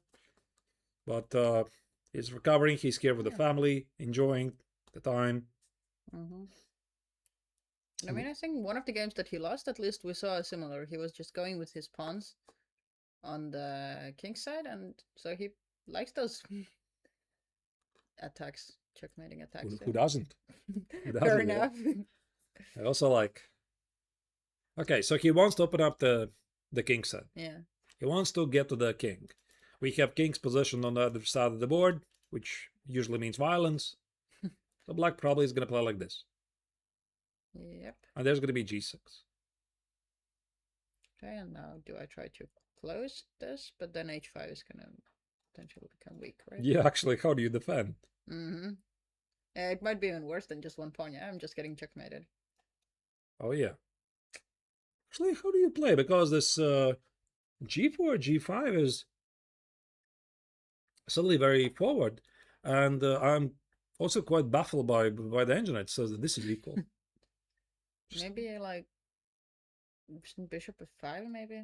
But he's recovering. He's here with the family, enjoying the time. I mean, I think one of the games that he lost, at least we saw a similar. He was just going with his pawns on the king side, and so he likes those attacks, checkmating attacks. Who doesn't? Fair enough. I also like... Okay, so he wants to open up the king side. Yeah. He wants to get to the king. We have king's position on the other side of the board, which usually means violence. So black probably is going to play like this. Yep. And there's going to be g6. Okay, and now do I try to close this? But then h5 is going to potentially become weak, right? Yeah, actually, how do you defend? It might be even worse than just one pawn. Yeah, I'm just getting checkmated. Oh, yeah. Actually, how do you play? Because this g4, g5 is suddenly very forward. And I'm also quite baffled by the engine. It says that this is equal. Maybe like Bishop f5 maybe?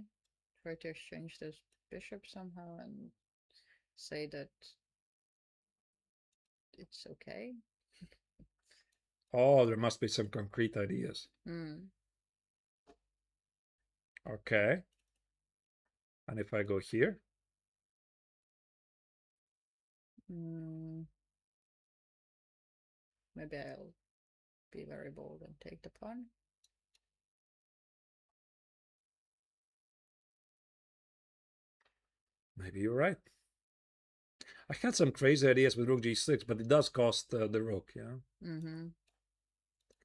Try to exchange those bishops somehow and say that it's okay. Oh, there must be some concrete ideas. Hmm. Okay. And if I go here? Maybe I'll be very bold and take the pawn. Maybe you're right. I had some crazy ideas with rook g6, but it does cost the rook, yeah? Mm-hmm.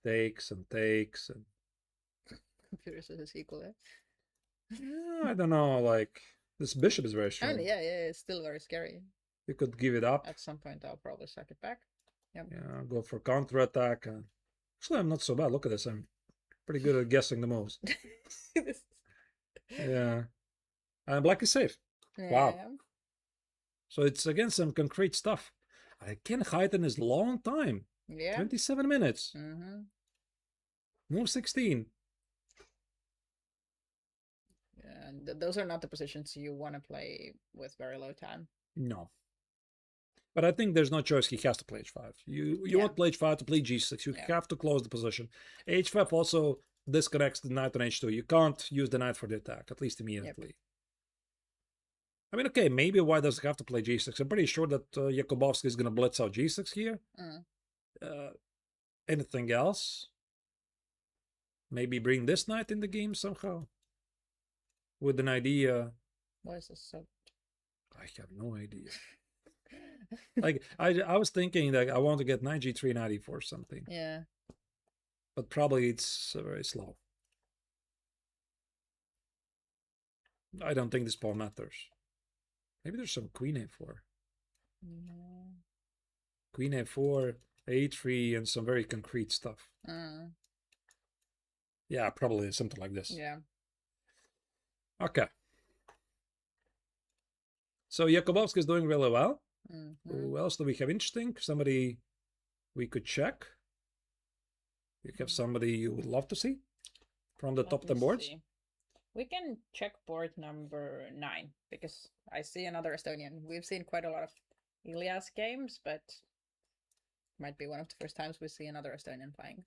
Takes and takes and... Furious is equal, eh? Yeah, I don't know, like, this bishop is very I strong. mean, yeah, it's still very scary. You could give it up. At some point, I'll probably sack it back. Yep. Yeah, go for counterattack. Actually, I'm not so bad. Look at this. I'm pretty good at guessing the moves. Yeah. And black is safe. Yeah. Wow. So it's against some concrete stuff. I can't hide in this long time. Yeah. 27 minutes. Mm-hmm. Move 16. And those are not the positions you want to play with very low time. No. But I think there's no choice. He has to play h5. You won't play h5 to play g6. You have to close the position. h5 also disconnects the knight on h2. You can't use the knight for the attack, at least immediately. Yep. I mean, okay, maybe why does he have to play g6? I'm pretty sure that Jakubowski is going to blitz out g6 here. Anything else? Maybe bring this knight in the game somehow? With an idea. Why is this so? I have no idea. Like, I was thinking that I want to get knight g3, knight e4 something. Yeah. But probably it's very slow. I don't think this pawn matters. Maybe there's some queen a4. No. Queen a4, a3, and some very concrete stuff. Yeah, probably something like this. Yeah. Okay. So Jakubowski is doing really well. Who else do we have interesting? Somebody we could check. You have somebody you would love to see from the top 10 boards? See. We can check board number 9 because I see another Estonian. We've seen quite a lot of Ilias games, but might be one of the first times we see another Estonian playing.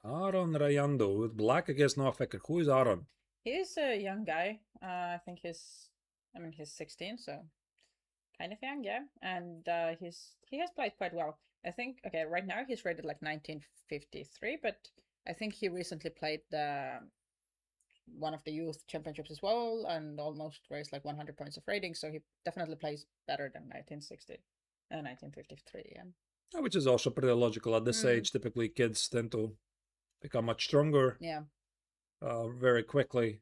Aaron Rajando with black against Novak. Who is Aaron? He's a young guy. I think he's 16, so kind of young, yeah. And he has played quite well. I think, okay, right now he's rated like 1953, but I think he recently played one of the youth championships as well and almost raised like 100 points of rating, so he definitely plays better than 1953, yeah. Which is also pretty logical. At this age, typically kids tend to become much stronger. Yeah. Very quickly.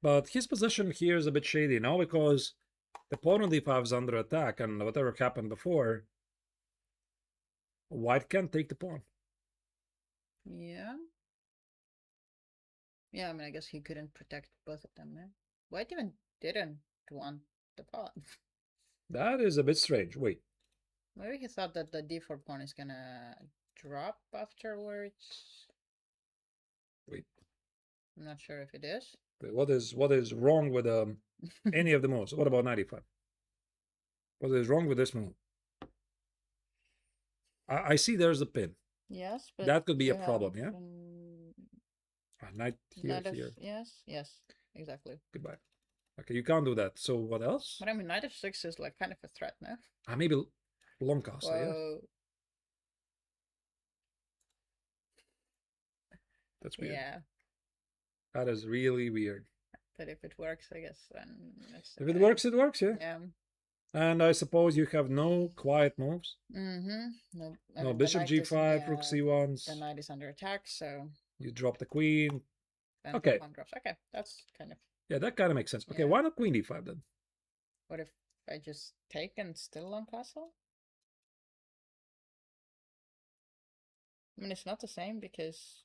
But his position here is a bit shady now because the pawn on d5 is under attack, and whatever happened before, white can't take the pawn. Yeah. Yeah, I mean, I guess he couldn't protect both of them, man. White even didn't want the pawn. That is a bit strange. Wait. Maybe he thought that the d4 pawn is gonna drop afterwards. Wait. I'm not sure if it is. Wait, what is wrong with any of the moves? What about 95? What is wrong with this move? I see there's a pin. Yes, but that could be a problem, yeah? Knight here, here. Yes, exactly. Goodbye. Okay, you can't do that. So what else? But I mean, knight f6 is like kind of a threat, no? Maybe long castle, yes. That's weird. Yeah. That is really weird. But if it works, I guess then it's okay. If it works, it works, yeah. Yeah. And I suppose you have no quiet moves. No, bishop g5, rook c1. The knight is under attack, so you drop the queen. Okay. Okay, that's kind of... Yeah, that kind of makes sense. Okay, why not queen d5 then? What if I just take and still long castle? I mean, it's not the same because...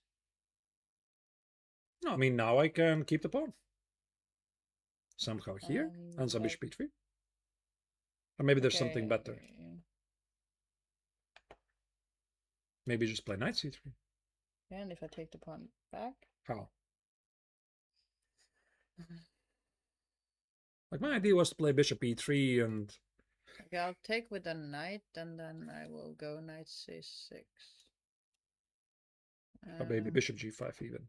No, I mean, now I can keep the pawn. Somehow here, and some bishop e3. Or maybe there's something better. Maybe just play knight c3. And if I take the pawn back? How? Like, my idea was to play bishop e3 and... Okay, I'll take with the knight, and then I will go knight c6. Or maybe bishop g5 even.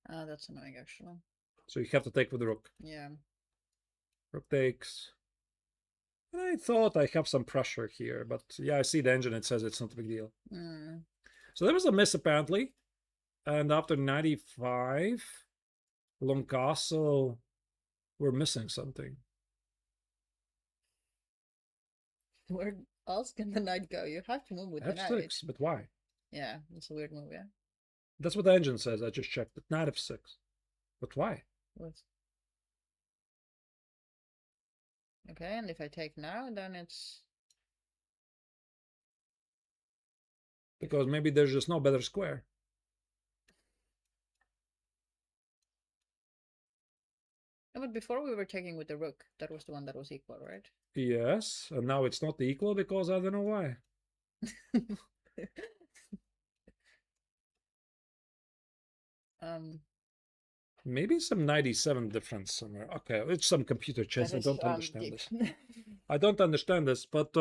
That's annoying, actually. So you have to take with the rook. Yeah. Rook takes. And I thought I have some pressure here, but yeah, I see the engine, it says it's not a big deal. So there was a miss apparently. And after 95, long castle, we're missing something. Where else can the knight go? You have to move with the knight. F6, but why? Yeah, it's a weird move, yeah. That's what the engine says, I just checked it. Knight F6. But why? What? Okay, and if I take now, then it's... Because maybe there's just no better square. No, but before we were taking with the rook. That was the one that was equal, right? Yes, and now it's not equal because I don't know why. Maybe some 97 difference somewhere. Okay, it's some computer chess. I don't understand this. I don't understand this, but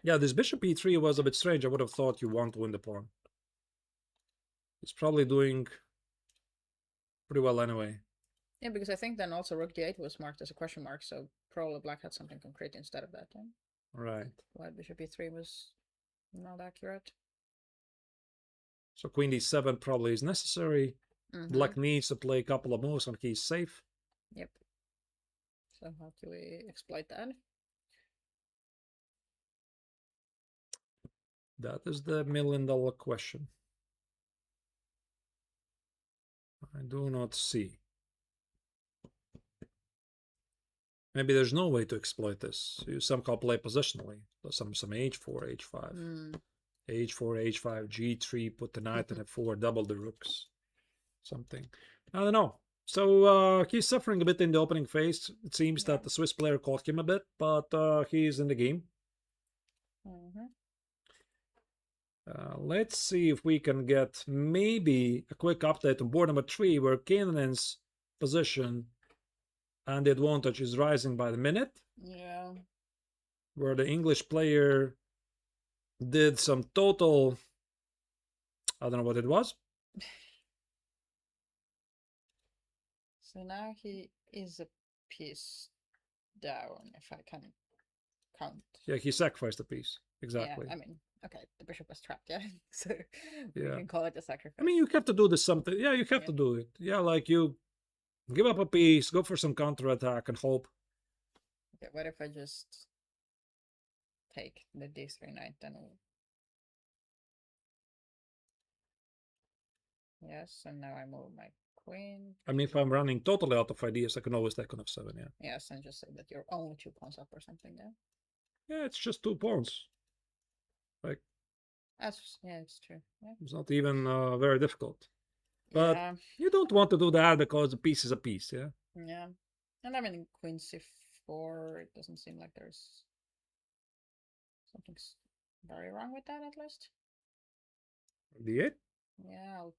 yeah, this bishop e3 was a bit strange. I would have thought you want to win the pawn. It's probably doing pretty well anyway. Yeah, because I think then also rook d8 was marked as a question mark, so probably black had something concrete instead of that. Yeah? Right. White bishop e3 was not accurate. So queen d7 probably is necessary. Black needs to play a couple of moves and he's safe. Yep. So how do we exploit that? That is the $1,000,000 question. I do not see. Maybe there's no way to exploit this. You somehow play positionally. Some h4, h5. H4, h5, g3, put the knight in f4, double the rooks. Something. I don't know. So he's suffering a bit in the opening phase. It seems that the Swiss player caught him a bit, but he's in the game. Let's see if we can get maybe a quick update on board number 3, where Kananen's position and the advantage is rising by the minute. Yeah. Where the English player did some total... I don't know what it was. So now he is a piece down, if I can count. Yeah, he sacrificed a piece. Exactly. Yeah, I mean, okay, the bishop was trapped, yeah. So we can call it a sacrifice. I mean, you have to do this something. Yeah, you have to do it. Yeah, like you give up a piece, go for some counterattack and hope. Okay, what if I just take the d3 knight then? Yes, and now I move my queen. I mean, if I'm running totally out of ideas, I can always take on f7, yeah. Yes, and just say that you're only 2 pawns up or something, yeah? Yeah, it's just 2 pawns. Like... yeah, it's true. Yeah. It's not even very difficult. But you don't want to do that because a piece is a piece, yeah? Yeah. And I mean, queen c4, it doesn't seem like there's something very wrong with that, at least. d8? Yeah,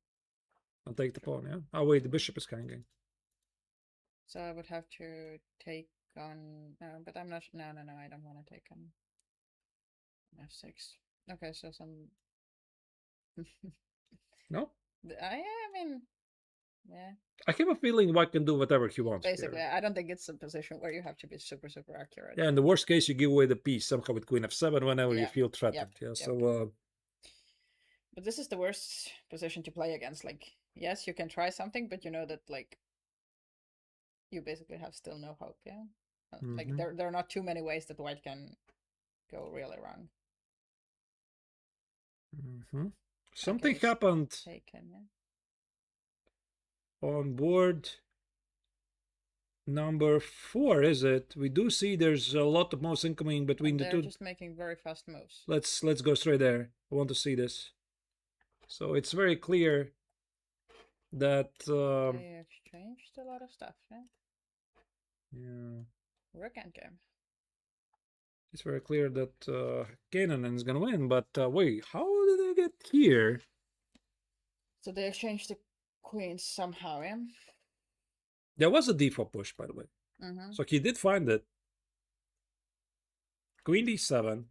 I'll take the pawn, yeah? Oh, wait, the bishop is hanging. So I would have to take on... No, but I'm not... No, I don't want to take on f6. Okay, so some... No? I mean... Yeah. I have a feeling White can do whatever he wants. Basically, I don't think it's a position where you have to be super, super accurate. Yeah, in the worst case, you give away the piece somehow with queen f7 whenever you feel threatened. So... But this is the worst position to play against. Like, yes, you can try something, but you know that, like, you basically have still no hope, yeah? Like, there are not too many ways that White can go really wrong. Something happened on board number 4, is it? We do see there's a lot of moves incoming between the two. They're just making very fast moves. Let's go straight there. I want to see this. So it's very clear that... they exchanged a lot of stuff, yeah? Yeah. Rook endgame. It's very clear that Kananen is going to win, but wait, how did they get here? So they exchanged the queens somehow, yeah? There was a d4 push, by the way. So he did find it. Queen d7.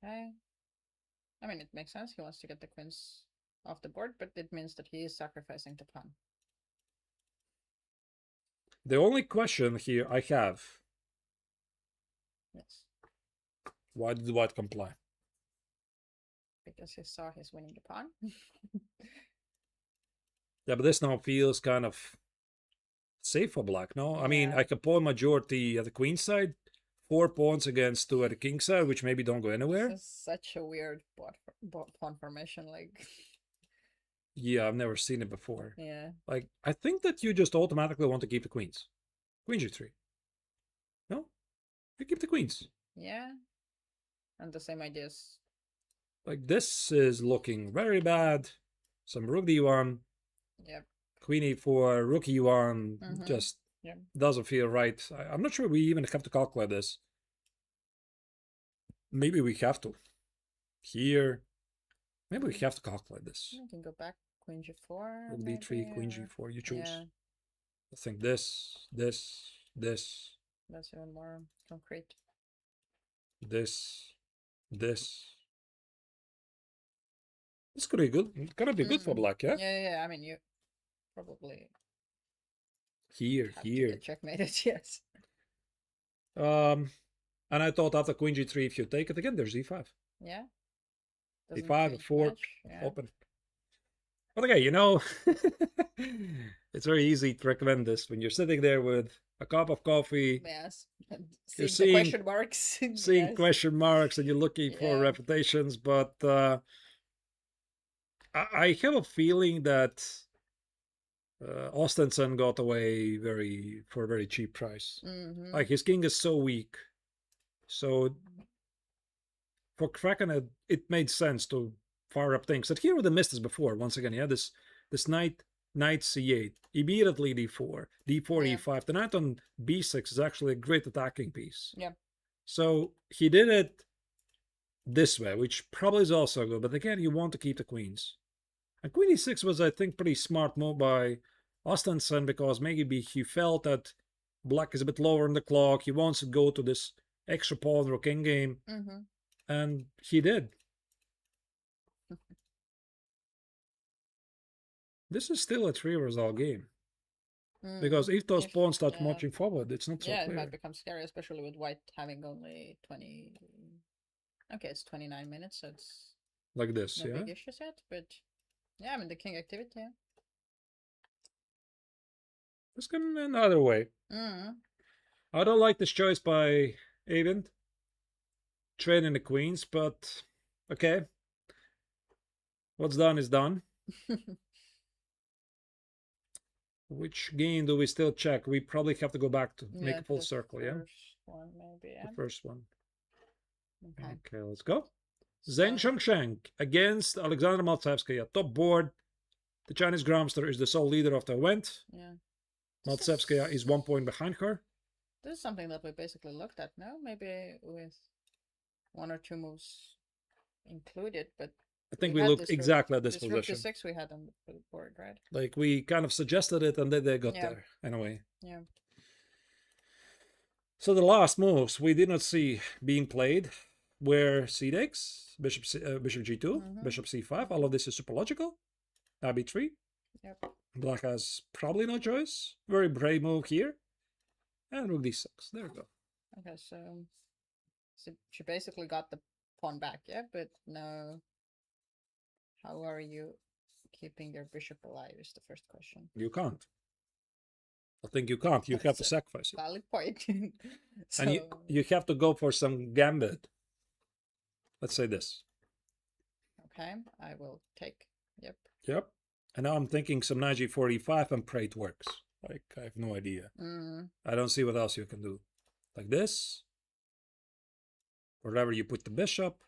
Okay. I mean, it makes sense. He wants to get the queens off the board, but it means that he is sacrificing the pawn. The only question here I have, Yes. why did white comply? Because he saw he's winning the pawn. Yeah, but this now feels kind of safe for black, no? I mean, Yeah. I can pawn majority at the queen side, 4 pawns against 2 at the king side, which maybe don't go anywhere. This is such a weird pawn formation. Like, Yeah, I've never seen it before. yeah. Like, I think that you just automatically want to keep the queens. Queen g3. No? You keep the queens. Yeah. And the same ideas. Like, this is looking very bad. Some rook d1. Yep. Queen e4, rook e1. Just Yep. doesn't feel right. I'm not sure we even have to calculate this. Maybe we have to. Here. Maybe we have to calculate this. You can go back. Queen g4. Rook maybe, d3, queen or... g4. You choose. Yeah. I think this. That's even more concrete. This. This could be good. Gonna be good for black, yeah? Yeah. I mean, you probably Here. have to get checkmated. Yes. And I thought after queen g3, if you take it again, there's e5. Yeah. e5, fork, Yeah. open. But okay, you know, it's very easy to recommend this when you're sitting there with a cup of coffee. Yes. And You're seeing the question marks. seeing Yes. question marks, and you're looking for Yeah. reputations. But I have a feeling that Austenson got away for a very cheap price. Like, his king is so weak. So for Kraken, it made sense to fire up things. That here would have missed this before. Once again, yeah, this knight c8, immediately d4, d4, Yeah. e5. The knight on b6 is actually a great attacking piece. Yeah. So he did it this way, which probably is also good. But again, you want to keep the queens. And queen e6 was, I think, pretty smart move by Austenson, because maybe he felt that black is a bit lower in the clock. He wants to go to this extra pawn or king game. And he did. This is still a 3-result game. Because if those pawns start marching forward, it's not so clear. Yeah, it might become scary, especially with white having only 20... Okay, it's 29 minutes, so it's... Like this, no yeah? big issues yet, but... Yeah, I mean, the king activity, yeah. This can another way. I don't like this choice by Avind. Trading the queens, but... Okay. What's done is done. Which game do we still check? We probably have to go back to make a full circle, yeah? One, maybe, yeah. The first one. Okay. Okay, let's go. Zheng Shengsheng against Alexander Maltsevskaya. Top board. The Chinese Grandmaster is the sole leader of the event. Yeah. Maltsevskaya is 1 point behind her. This is something that we basically looked at, no? Maybe with 1 or 2 moves included, but... I think we looked exactly at this position. Rook d6 we had on the board, right? Like, we kind of suggested it, and then they got there anyway. Yeah. So the last moves we did not see being played were c takes, bishop g2, bishop c5. All of this is super logical. Now b3. Yep. Black has probably no choice. Very brave move here. And rook d6. There we go. Okay, so she basically got the pawn back, yeah? But no... How are you keeping your bishop alive is the first question. You can't. I think you can't. You have to sacrifice it. Valid point. So... And you have to go for some gambit. Let's say this. Okay, I will take. Yep. Yep. And now I'm thinking some knight g4, e5, and pray it works. Like, I have no idea. I don't see what else you can do. Like this. Wherever you put the bishop.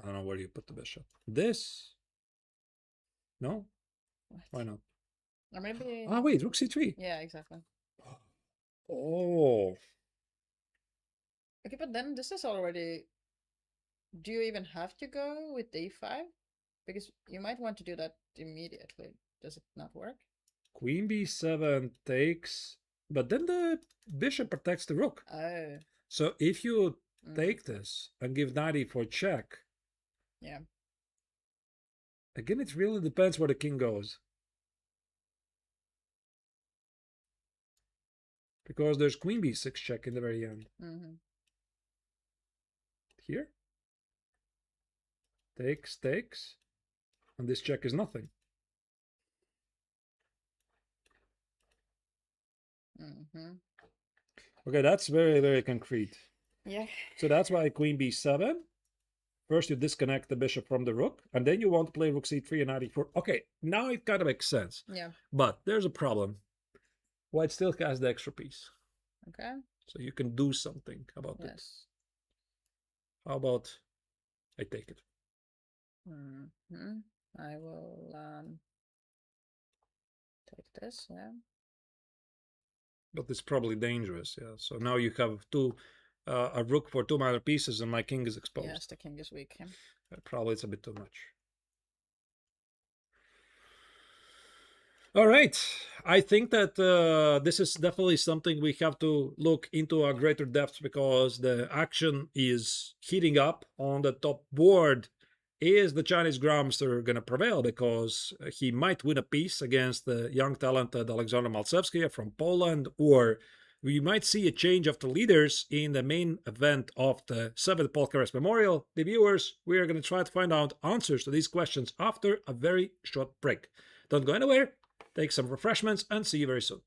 I don't know where you put the bishop. This? No? What? Why not? Or maybe... Ah, wait, rook c3. Yeah, exactly. Oh. Okay, but then this is already... Do you even have to go with d5? Because you might want to do that immediately. Does it not work? Queen b7 takes, but then the bishop protects the rook. Oh. So if you take this and give knight e4 check, yeah. Again, it really depends where the king goes. Because there's queen b6 check in the very end. Here. Takes, takes. And this check is nothing. Okay, that's very, very concrete. Yeah. So that's why queen b7. First you disconnect the bishop from the rook, and then you want to play rook c3 and knight e4. Okay, now it kind of makes sense. Yeah. But there's a problem. White still has the extra piece. Okay. So you can do something about it. How about I take it? I will take this, yeah. But it's probably dangerous, yeah. So now you have a rook for 2 minor pieces and my king is exposed. Yes, the king is weak. Probably it's a bit too much. All right. I think that this is definitely something we have to look into a greater depth because the action is heating up on the top board. Is the Chinese Grandmaster going to prevail? Because he might win a piece against the young talented Alexander Maltsevsky from Poland, or we might see a change of the leaders in the main event of the 7th Paul Keres Memorial. The viewers, we are going to try to find out answers to these questions after a very short break. Don't go anywhere. Take some refreshments and see you very soon.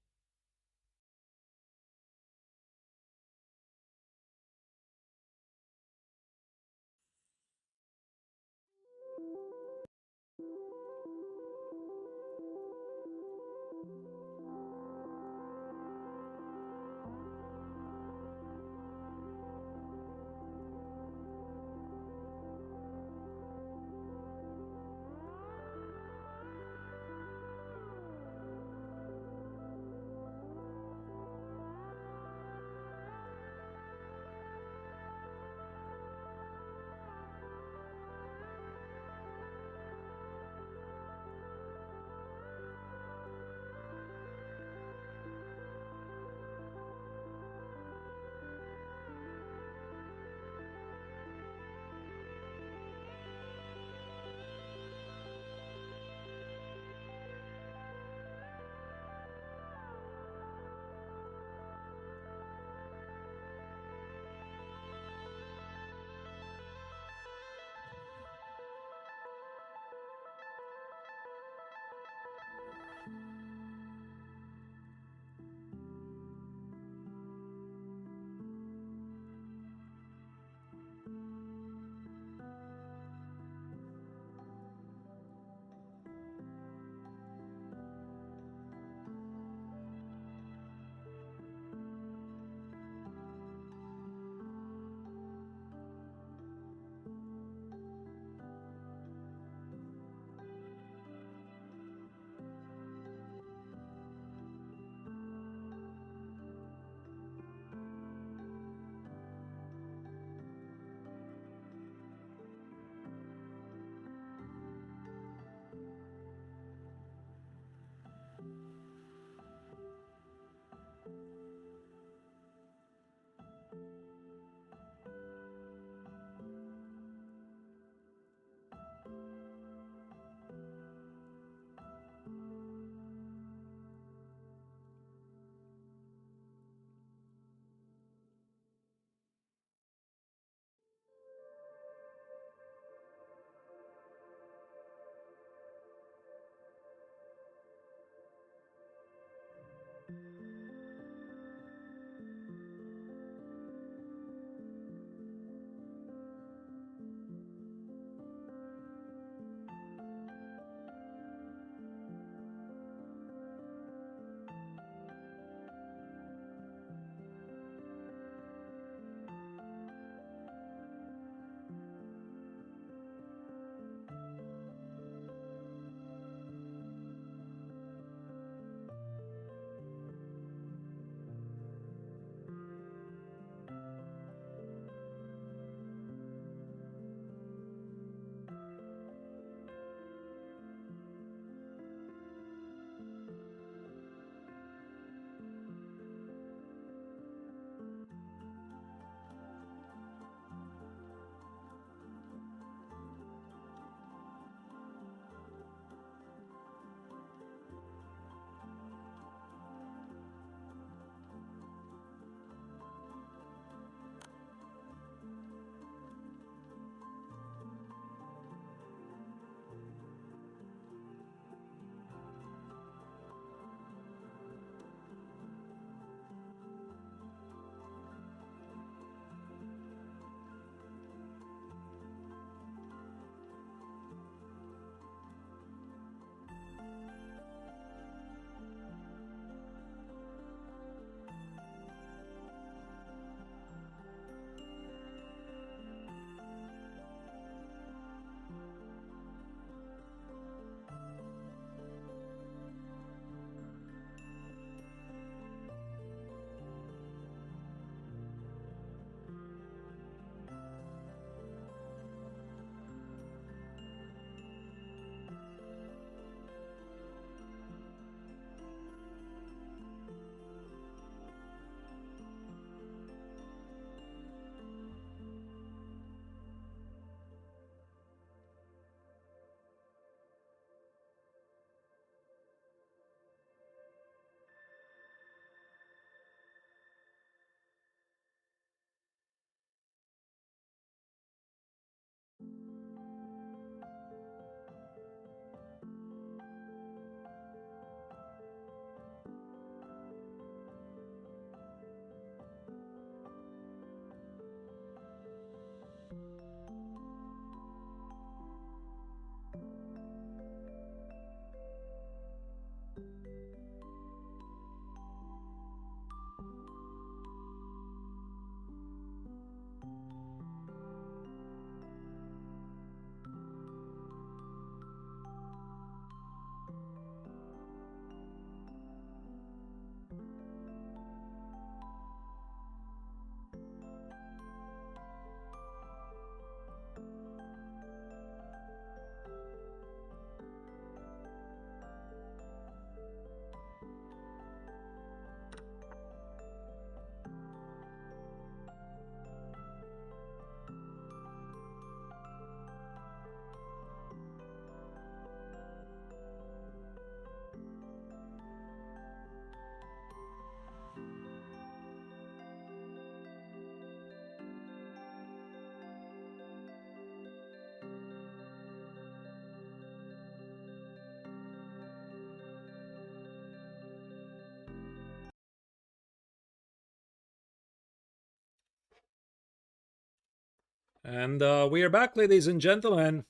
And we are back, ladies and gentlemen,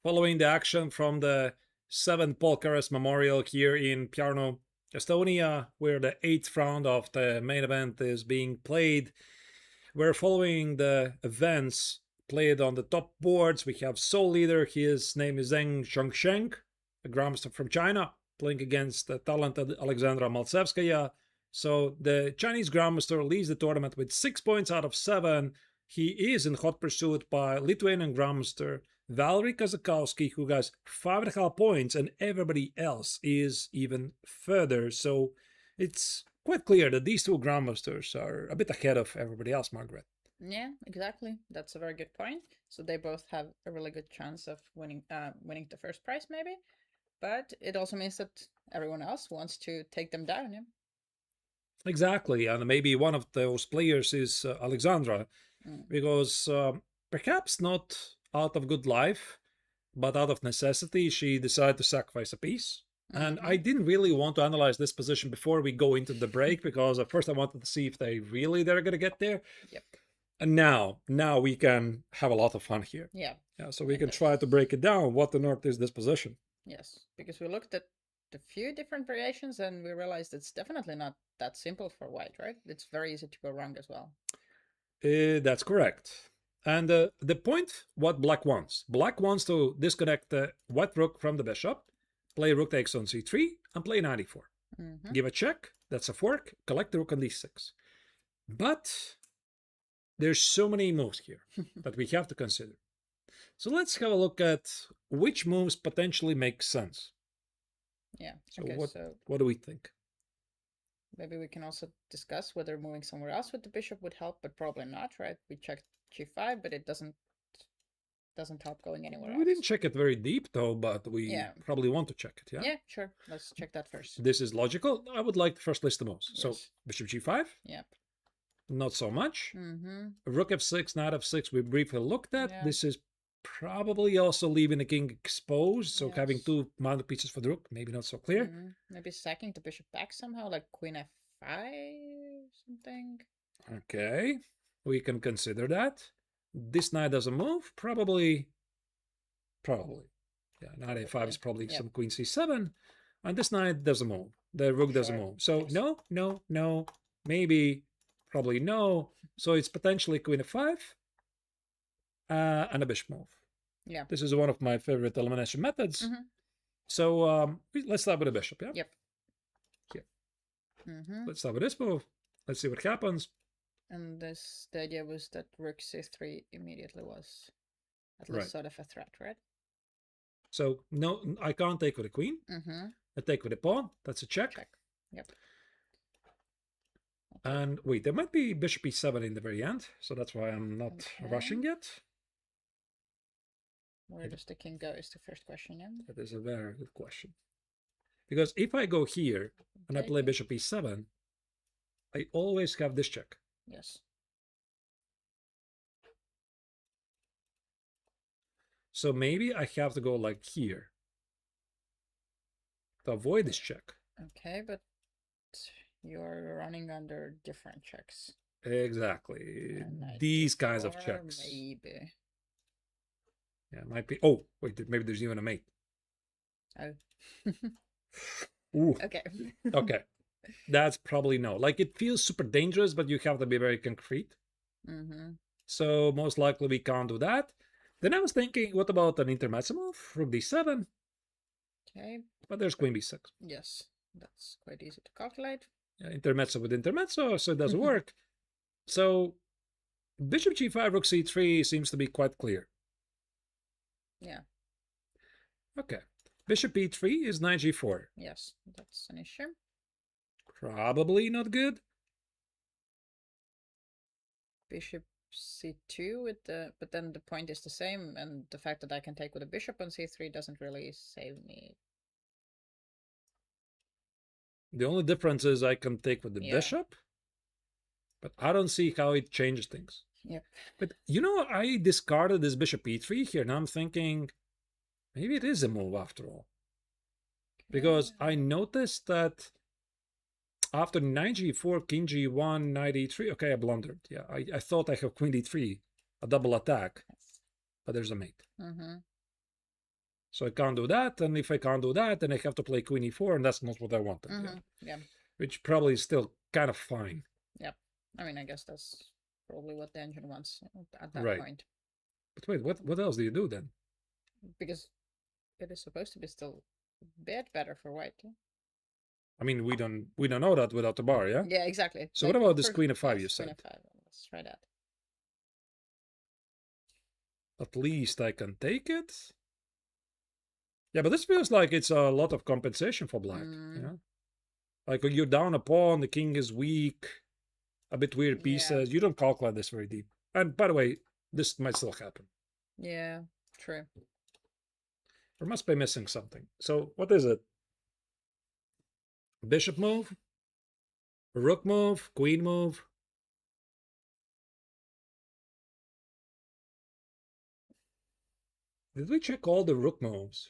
following the action from the 7th Paul Keres Memorial here in Parnu, Estonia, where the 8th round of the main event is being played. We're following the events played on the top boards. We have Soul Leader, his name is Zheng Zhongsheng, a grandmaster from China, playing against the talented Alexandra Maltsevskaya. So the Chinese grandmaster leads the tournament with 6 points out of 7. He is in hot pursuit by Lithuanian grandmaster Valery Kazakowski, who has 5.5 points, and everybody else is even further. So it's quite clear that these two grandmasters are a bit ahead of everybody else, Margaret. Yeah, exactly. That's a very good point. So they both have a really good chance of winning the first prize, maybe. But it also means that everyone else wants to take them down. Yeah? Exactly, and maybe one of those players is Alexandra, because perhaps not out of good life, but out of necessity, she decided to sacrifice a piece. And I didn't really want to analyze this position before we go into the break, because at first I wanted to see if they're going to get there. Yep. And now we can have a lot of fun here. Yeah. So we can try to break it down. What on earth is this position? Yes, because we looked at a few different variations and we realized it's definitely not that simple for white, right? It's very easy to go wrong as well. That's correct. And the point, what black wants. Black wants to disconnect the white rook from the bishop, play rook takes on c3, and play knight e4. Give a check, that's a fork, collect the rook on d6. But there's so many moves here that we have to consider. So let's have a look at which moves potentially make sense. Yeah. So okay, what do we think? Maybe we can also discuss whether moving somewhere else with the bishop would help, but probably not, right? We checked g5, but it doesn't help going anywhere else. We didn't check it very deep though, but we probably want to check it, yeah? Yeah, sure. Let's check that first. This is logical. I would like to first list the moves. Yes. So bishop g5. Yep. Not so much. Rook f6, knight f6, we briefly looked at. Yeah. This is probably also leaving the king exposed, so having two mounted pieces for the rook, maybe not so clear. Maybe sacking the bishop back somehow, like queen f5 something. Okay, we can consider that. This knight doesn't move, probably. Yeah, knight a5 is probably some queen c7, and this knight doesn't move. The rook doesn't move. So no, maybe, probably no. So it's potentially queen f5. And a bishop move. Yeah. This is one of my favorite elimination methods. So let's start with a bishop, yeah? Yep. Here. Let's start with this move. Let's see what happens. And the idea was that rook c3 immediately was at least sort of a threat, right? So no, I can't take with a queen. I take with a pawn. That's a check. Yep. And wait, there might be bishop e7 in the very end, so that's why I'm not rushing yet. Where does the king go is the first question, yeah? That is a very good question. Because if I go here and I play bishop e7, I always have this check. Yes. So maybe I have to go like here to avoid this check. Okay, but you're running under different checks. Exactly. These kinds of checks. Maybe. Yeah, it might be. Oh, wait, maybe there's even a mate. Oh. Ooh. Okay. Okay. That's probably no. Like, it feels super dangerous, but you have to be very concrete. So most likely we can't do that. Then I was thinking, what about an intermezzo move? Rook d7. Okay. But there's queen b6. Yes, that's quite easy to calculate. Yeah, intermezzo with intermezzo, so it doesn't work. So bishop g5, rook c3 seems to be quite clear. Yeah. Okay. Bishop e3 is knight g4. Yes, that's an issue. Probably not good. Bishop c2 with but then the point is the same, and the fact that I can take with a bishop on c3 doesn't really save me. The only difference is I can take with the bishop, but I don't see how it changes things. Yep. But you know, I discarded this bishop e3 here. Now I'm thinking maybe it is a move after all. Because I noticed that after knight g4, king g1, knight e3. Okay, I blundered. Yeah, I thought I have queen d3. a double attack, but there's a mate. So I can't do that, and if I can't do that, then I have to play queen e4, and that's not what I wanted. Yeah. Which probably is still kind of fine. Yep. I mean, I guess that's probably what the engine wants at that Right. point. But wait, what else do you do then? Because it is supposed to be still a bit better for white. I mean, we don't know that without the bar, yeah? Yeah, exactly. So like, what about this queen f5 you said? Queen f5. Let's try that. At least I can take it. Yeah, but this feels like it's a lot of compensation for black. Yeah, like you're down a pawn, the king is weak, a bit weird pieces. You don't calculate this very deep. And by the way, this might still happen. Yeah, true. We must be missing something. So what is it? Bishop move, rook move, queen move. Did we check all the rook moves?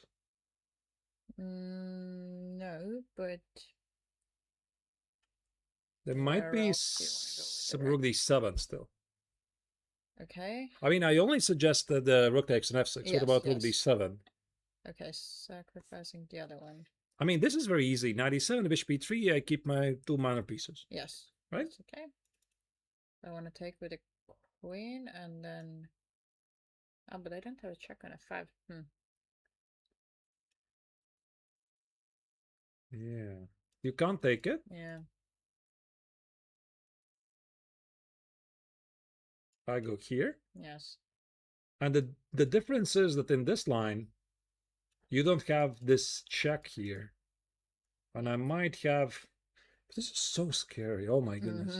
No, but there might be some rook d7 still. Okay. I mean, I only suggested the rook takes an f6. What about rook d7? Okay, sacrificing the other one. I mean, this is very easy. Knight e7, bishop e3, I keep my two minor pieces. Yes. Right? That's okay. I want to take with a queen and then... Oh, but I don't have a check on f5. Yeah. You can't take it? Yeah. I go here? Yes. And the difference is that in this line, you don't have this check here. And I might have... This is so scary. Oh my goodness.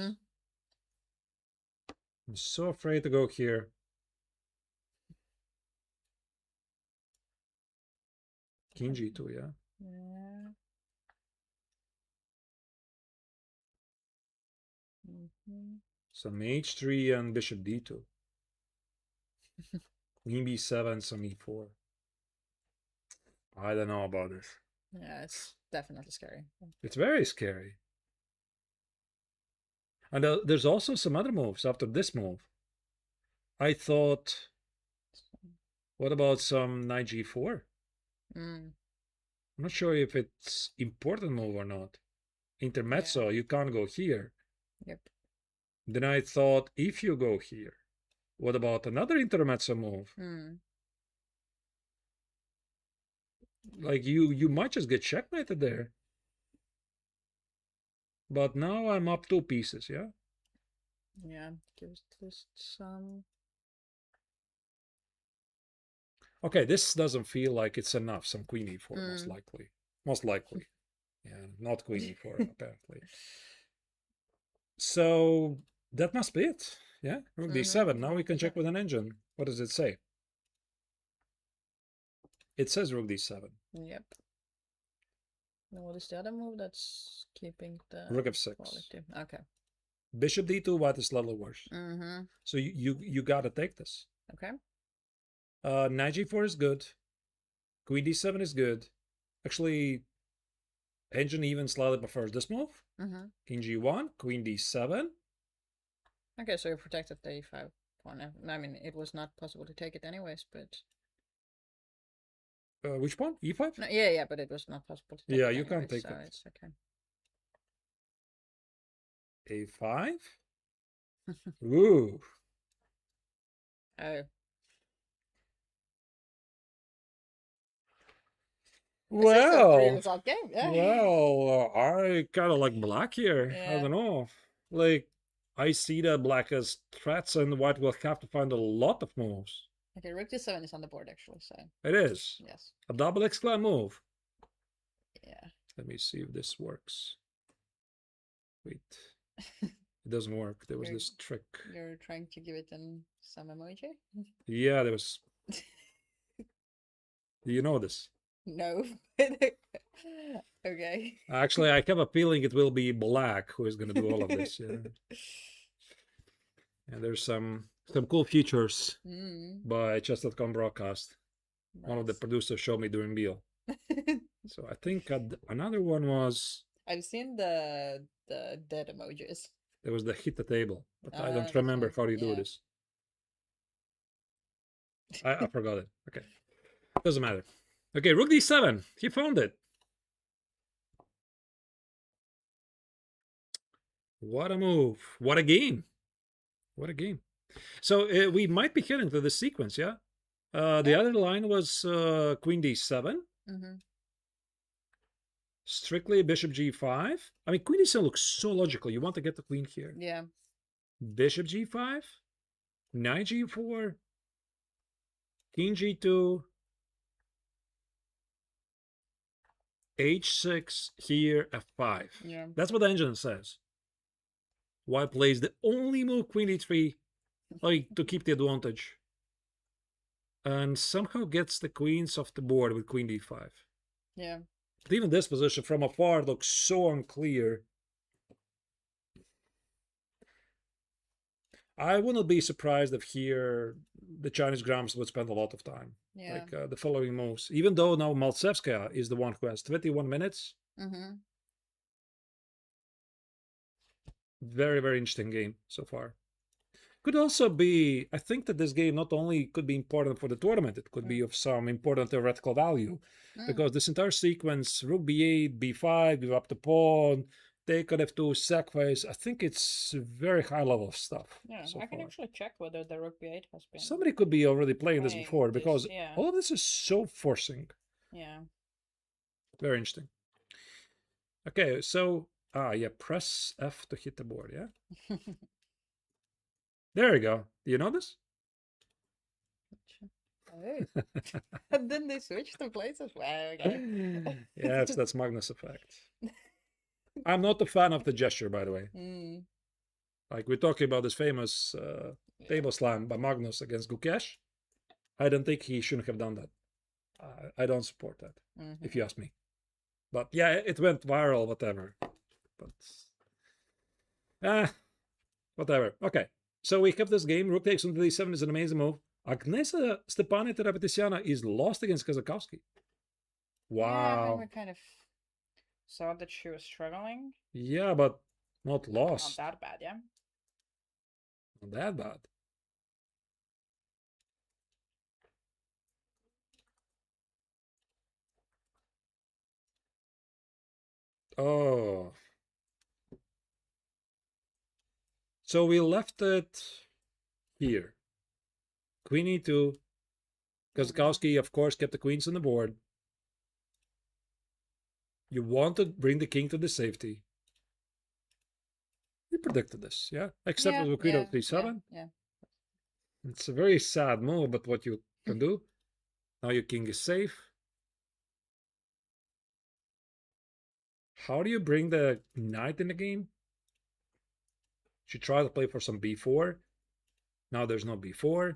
I'm so afraid to go here. King g2, yeah? Yeah. Some h3 and bishop d2. Queen b7, some e4. I don't know about this. Yeah, it's definitely scary. It's very scary. And there's also some other moves after this move. I thought, what about some knight g4? I'm not sure if it's important move or not. Intermezzo, you can't go here. Yep. Then I thought, if you go here, what about another intermezzo move? Like you might just get checkmated there. But now I'm up 2 pieces, yeah? Yeah, give just some... Okay, this doesn't feel like it's enough. Some queen e4, most likely. Most likely. Yeah, not queen e4, apparently. So that must be it. Yeah, rook d7. Now we can check with an engine. What does it say? It says rook d7. Yep. Now what is the other move that's keeping the rook f6 quality? Okay. Bishop d2, white is slightly worse. So you gotta take this. Okay. Knight g4 is good. Queen d7 is good. Actually, engine even slightly prefers this move. King g1, queen d7. Okay, so you protected the e5 pawn. I mean, it was not possible to take it anyways, but... which pawn? e5? No, yeah, but it was not possible to take it you can't take so it. It's okay. a5? Ooh. Oh. Well, game. Yeah. well, I kind of like black here. Yeah. I don't know. Like, I see that black has threats and white will have to find a lot of moves. Okay, rook d7 is on the board actually, so... It is. Yes. A double exclam move. Yeah. Let me see if this works. Wait. It doesn't work. There was this trick. You're trying to give it some emoji? Yeah, there was... Do you know this? No. Okay. Actually, I have a feeling it will be black who is going to do all of this. Yeah. And there's some cool features by Chess.com broadcast. Nice. One of the producers showed me during meal. So I think another one was... I've seen the dead emojis. There was the hit the table, but I don't remember how you do this. I forgot it. Okay. Doesn't matter. Okay, rook d7. He found it. What a move. What a game. What a game. So we might be heading to the sequence, yeah? The other line was queen d7. Mm-hmm. Strictly bishop g5. I mean, queen d7 looks so logical. You want to get the queen here. Yeah. Bishop g5. Knight g4. King g2. h6 here, f5. Yeah. That's what the engine says. White plays the only move, queen d3, like to keep the advantage, and somehow gets the queens off the board with queen d5. Yeah. But even this position from afar looks so unclear. I wouldn't be surprised if here the Chinese Grams would spend a lot of time. Yeah. Like the following moves. Even though now Maltsevskaya is the one who has 21 minutes. Mm-hmm. Very, very interesting game so far. Could also be, I think that this game not only could be important for the tournament, it could be of some important theoretical value. Because this entire sequence, rook b8, b5, give up the pawn, take on f2, sacrifice, I think it's very high level stuff. Yeah, so I can far. actually check whether the rook b8 has been. Somebody could be already playing this before, this, because yeah. all of this is so forcing. Yeah. Very interesting. Okay, so, yeah, press F to hit the board, yeah? There you go. Do you know this? Oh. Then they switched the places. Wow, okay. Yes, that's Magnus effect. I'm not a fan of the gesture, by the way. Mm. Like we're talking about this famous table slam by Magnus against Gukesh. I don't think he shouldn't have done that. I don't support that, if you ask me. But yeah, it went viral, whatever. But whatever. Okay, so we kept this game. Rook takes on d7 is an amazing move. Agnesa Stepanita Repeticiana is lost against Kazakowski. Wow. Yeah, I think we kind of saw that she was struggling. Yeah, but not lost. Not that bad, yeah. Not that bad. Oh. So we left it here. Queen e2. Kazakowski, of course, kept the queens on the board. You want to bring the king to the safety. We predicted this, yeah? Except with the queen of d7. Yeah. It's a very sad move, but what you can do. Now your king is safe. How do you bring the knight in the game? She tried to play for some b4. Now there's no b4.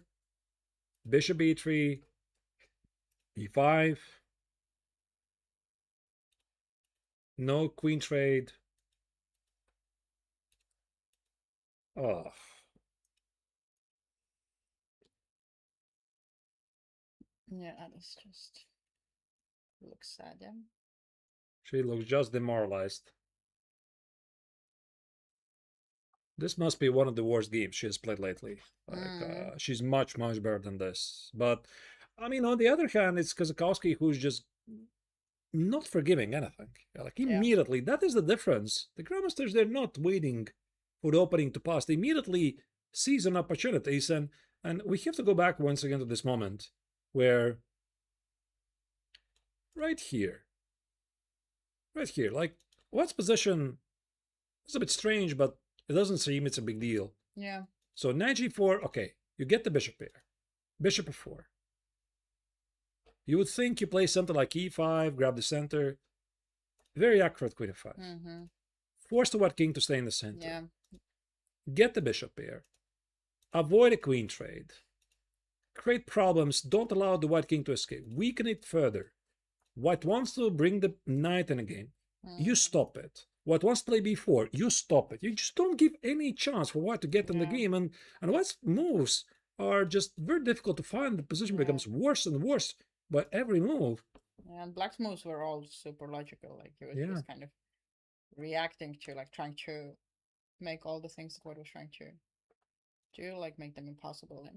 Bishop e3. e5. No queen trade. Oh. Yeah, Alice just looks sad, yeah. She looks just demoralized. This must be one of the worst games she has played lately. Like, she's much, much better than this. But, I mean, on the other hand, it's Kazakowski who's just not forgiving anything. Like, immediately, that is the difference. The Grandmasters, they're not waiting for the opening to pass. They immediately seize on opportunities. And we have to go back once again to this moment where right here, like, White's position is a bit strange, but it doesn't seem it's a big deal. Yeah. So knight g4, okay, you get the bishop here. Bishop f4. You would think you play something like e5, grab the center. Very accurate queen f5. Force the white king to stay in the center. Yeah. Get the bishop here. Avoid a queen trade. Create problems. Don't allow the white king to escape. Weaken it further. White wants to bring the knight in again. You stop it. White wants to play b4. You stop it. You just don't give any chance for white to get in the game. And white's moves are just very difficult to find. The position becomes worse and worse by every move. Yeah, and black's moves were all super logical. Like he was just kind of reacting to, like, trying to make all the things that white was trying to do, like make them impossible.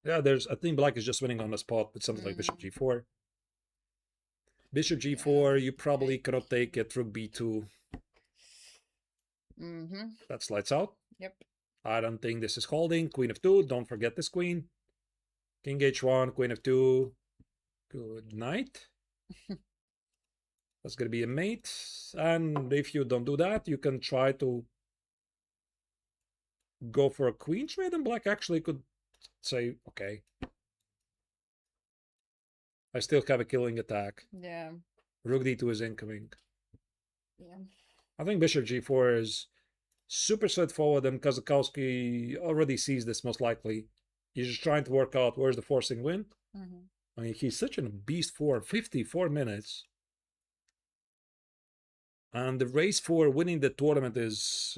Yeah, I think black is just winning on the spot with something like bishop g4. Bishop g4, you probably cannot take it. Rook b2. That's lights out. Yep. I don't think this is holding. Queen of 2, don't forget this queen. King h1, queen of 2. Good night. That's going to be a mate. And if you don't do that, you can try to go for a queen trade, and black actually could say, okay, I still have a killing attack. Yeah. Rook d2 is incoming. Yeah. I think bishop g4 is super straightforward, and Kazakowski already sees this most likely. He's just trying to work out where's the forcing win. I mean, he's such a beast for 54 minutes. And the race for winning the tournament is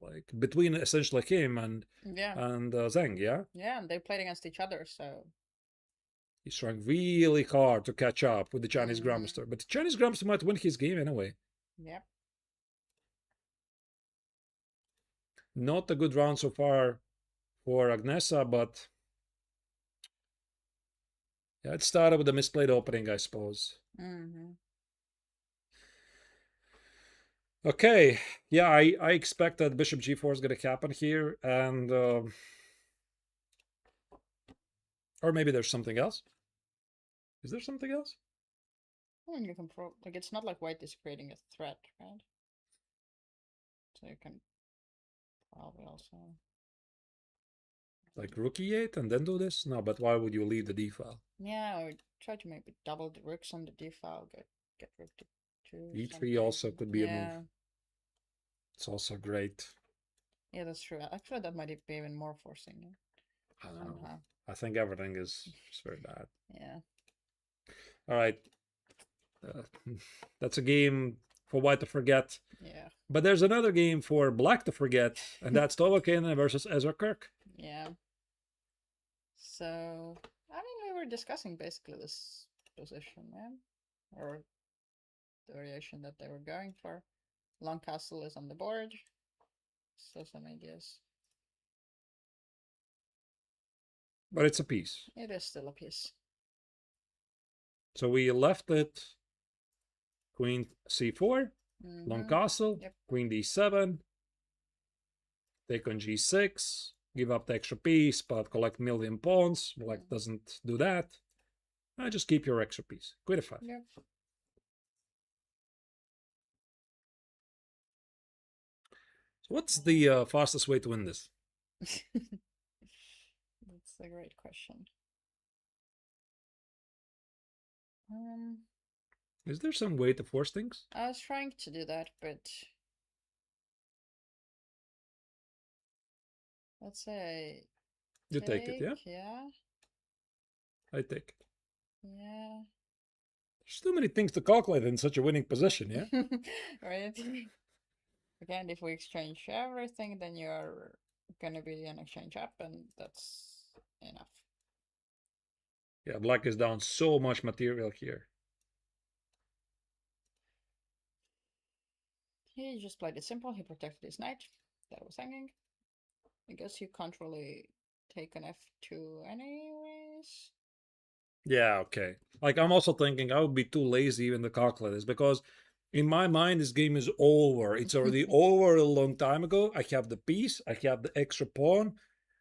like between essentially him and Zheng, yeah? Yeah, and they played against each other, so... He's trying really hard to catch up with the Chinese Grandmaster. But the Chinese Grandmaster might win his game anyway. Yep. Not a good round so far for Agnesa, but... yeah, it started with a misplayed opening, I suppose. Okay, yeah, I expect that bishop g4 is going to happen here, and... or maybe there's something else. Is there something else? I mean, you can like, it's not like white is creating a threat, right? So you can probably also... like rook e8 and then do this? No, but why would you leave the d file? Yeah, or try to maybe double the rooks on the d file, get rook to 2. e3 also could be a move. It's also great. Yeah, that's true. Actually, that might be even more forcing. I don't know. I think everything is just very bad. Yeah. All right. That's a game for white to forget. Yeah. But there's another game for black to forget, and that's Tovakin versus Ezra Kirk. Yeah. So, I mean, we were discussing basically this position, yeah? Or the variation that they were going for. Long castle is on the board. So some ideas. But it's a piece. It is still a piece. So we left it queen c4, long castle, queen d7, take on g6, give up the extra piece, but collect million pawns. Black doesn't do that. Just keep your extra piece. Queen f5. Yep. So what's the fastest way to win this? That's a great question. Is there some way to force things? I was trying to do that, but let's say you take it, yeah? Yeah. I take it. Yeah. There's too many things to calculate in such a winning position, yeah? Right. Again, if we exchange everything, then you're gonna be an exchange up, and that's enough. Yeah, black is down so much material here. He just played it simple. He protected his knight that was hanging. I guess you can't really take an f2 anyways. Yeah, okay. Like, I'm also thinking I would be too lazy even to calculate this, because in my mind, this game is over. It's already over a long time ago. I have the piece. I have the extra pawn.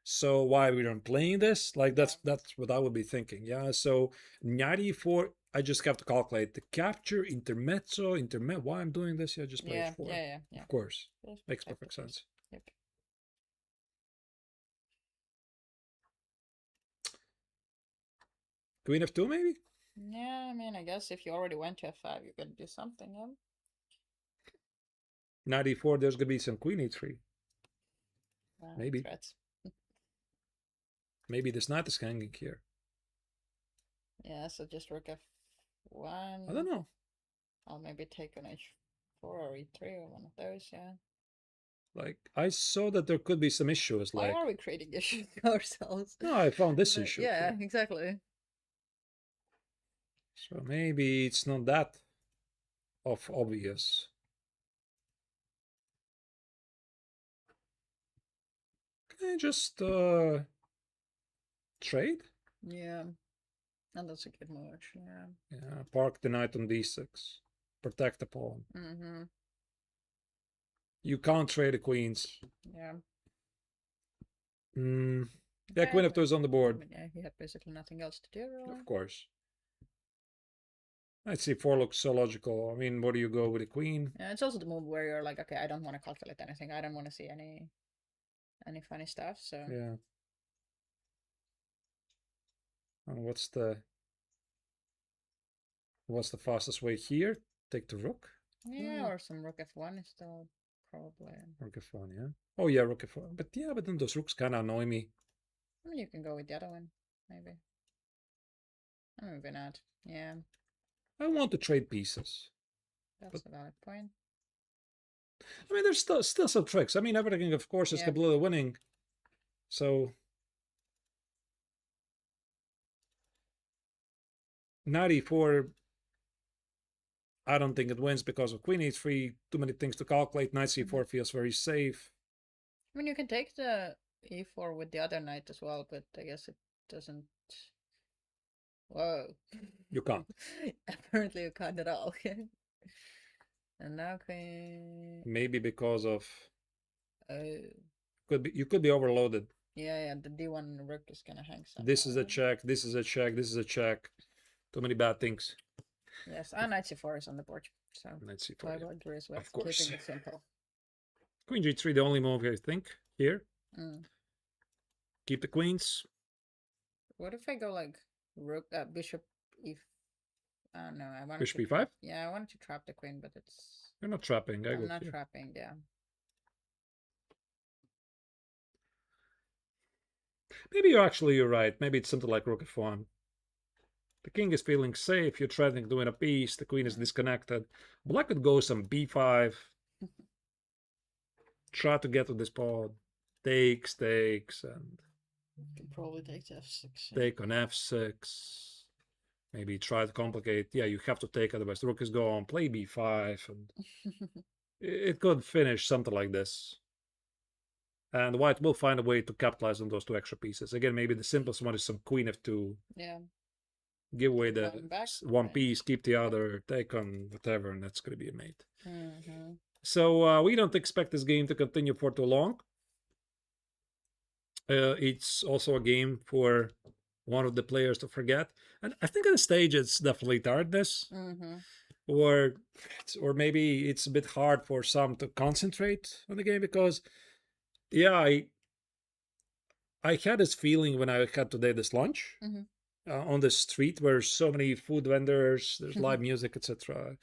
So why we aren't playing this? Like, that's what I would be thinking. Yeah, so knight e4, I just have to calculate the capture, intermezzo, why I'm doing this? Yeah, just play h4. Yeah. Of course. Makes perfect sense. Yep. Queen f2, maybe? Yeah, I mean, I guess if you already went to f5, you could do something, yeah? Knight e4, there's going to be some queen e3. Maybe. Threats. Maybe this knight is hanging here. Yeah, so just rook f1. I don't know. I'll maybe take an h4 or e3 or one of those, yeah. Like, I saw that there could be some issues. Why like, are we creating issues ourselves? No, I found this issue. Yeah, here. exactly. So maybe it's not that obvious. Can I just Trade? Yeah. And that's a good move, actually. Yeah, park the knight on d6. Protect the pawn. Mm-hmm. You can't trade the queens. Yeah. Yeah, queen Okay. f2 is on the board. But yeah, he had basically nothing else to do, really. Of course. Knight c4 looks so logical. I mean, where do you go with the queen? Yeah, it's also the move where you're like, okay, I don't want to calculate anything. I don't want to see any funny stuff. So Yeah. And what's the fastest way here? Take the rook? yeah, or some rook f1 is still probably. Rook f1, yeah. Oh yeah, rook f1. But yeah, but then those rooks kind of annoy me. I mean, you can go with the other one, maybe. Or maybe not. Yeah, I want to trade pieces. that's a valid point. I mean, there's still some tricks. I mean, everything, of course, is Yeah. completely winning. So 94, I don't think it wins because of queen e3. Too many things to calculate. Knight c4 feels very safe. I mean, you can take the e4 with the other knight as well, but I guess it doesn't. Whoa. You can't. Apparently, you can't at all. And now queen. Maybe because of Oh. you could be overloaded. Yeah, the d1 rook is gonna hang somehow. This is a check. This is a check. This is a check. Too many bad things. Yes, and knight c4 is on the board, so Knight c4. I Yeah. would agree with Of course. keeping it simple. Queen g3, the only move I think here. Mm. Keep the queens. What if I go like rook, bishop e? I don't know. I wanted Bishop to e5. Yeah, I wanted to trap the queen, but it's. You're not trapping. I'm go not here. trapping. Yeah. Maybe you're right. Maybe it's something like rook f1. The king is feeling safe. You're threatening to win a piece. The queen is disconnected. Black could go some b5. Try to get to this pawn. Takes, and Can probably take to f6. take on f6. Maybe try to complicate. Yeah, you have to take, otherwise the rook is gone. Play b5, and it could finish something like this. And white will find a way to capitalize on those two extra pieces. Again, maybe the simplest one is some queen f2. Yeah. Give away the Back, one right. piece, keep the other, take on whatever, and that's going to be a mate. Mm-hmm. So we don't expect this game to continue for too long. It's also a game for one of the players to forget. And I think at the stage it's definitely tiredness. Mm-hmm. Or maybe it's a bit hard for some to concentrate on the game because, yeah, I had this feeling when I had today this lunch. Mm-hmm. On the street where so many food vendors, there's live music, etc.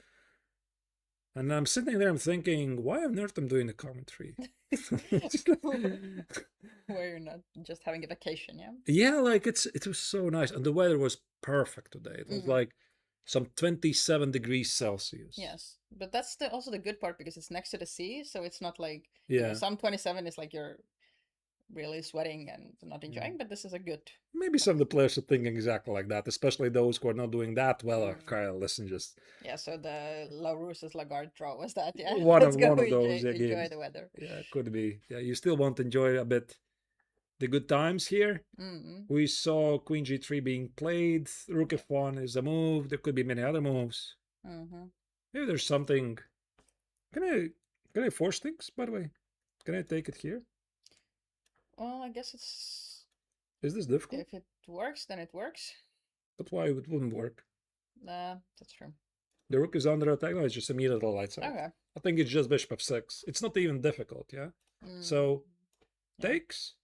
And I'm sitting there, I'm thinking, why on earth I'm doing the commentary? Where you're not just having a vacation, yeah? Yeah, like it was so nice. And the weather was perfect today. It was like some 27 degrees Celsius. Yes, but that's also the good part because it's next to the sea, so it's not like some 27 is like you're really sweating and not enjoying, but this is a good. Maybe some of the players are thinking exactly like that, especially those who are not doing that well. Kyle, listen, just so the La Rousse's Lagarde draw was that, yeah. One of those enjoy games. the weather. Yeah, it could be. Yeah, you still want to enjoy a bit the good times here. We saw Queen G3 being played. Rook F1 is a move. There could be many other moves. Maybe there's something. Can I force things? By the way, can I take it here? Well, I guess it's. Is this difficult? If it works, then it works. But why it wouldn't work? That's true. The rook is under attack. No, it's just immediately lights out. Okay. I think it's just bishop f6. It's not even difficult, yeah? So, takes.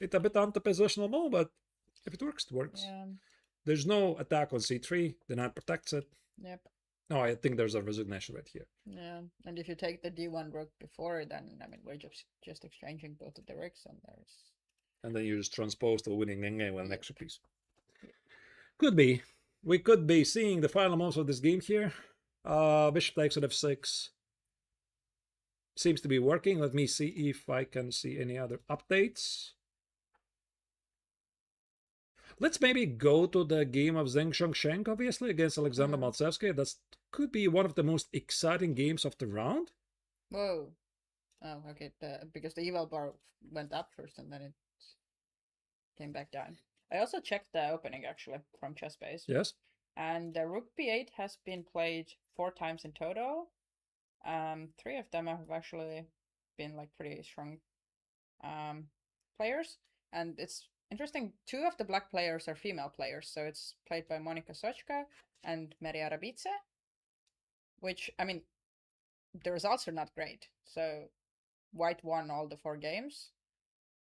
It's a bit anti-positional move, but if it works, it works. Yeah. There's no attack on c3. The knight protects it. Yep. No, I think there's a resignation right here. Yeah, and if you take the d1 rook before, then I mean we're just exchanging both of the rooks, and then you just transpose to winning endgame with an extra piece. Could be. We could be seeing the final moves of this game here. Bishop takes at f6. Seems to be working. Let me see if I can see any other updates. Let's maybe go to the game of Zheng Shengsheng, obviously, against Alexander Maltsevsky. That could be one of the most exciting games of the round. Whoa. Oh, okay. Because the eval bar went up first and then it came back down. I also checked the opening actually from ChessBase. Yes. And Rook b8 has been played 4 times in total. 3 of them have actually been like pretty strong players. And it's interesting, 2 of the black players are female players. So it's played by Monika Sochka and Maria Rabice. Which, I mean, the results are not great. So white won all the 4 games.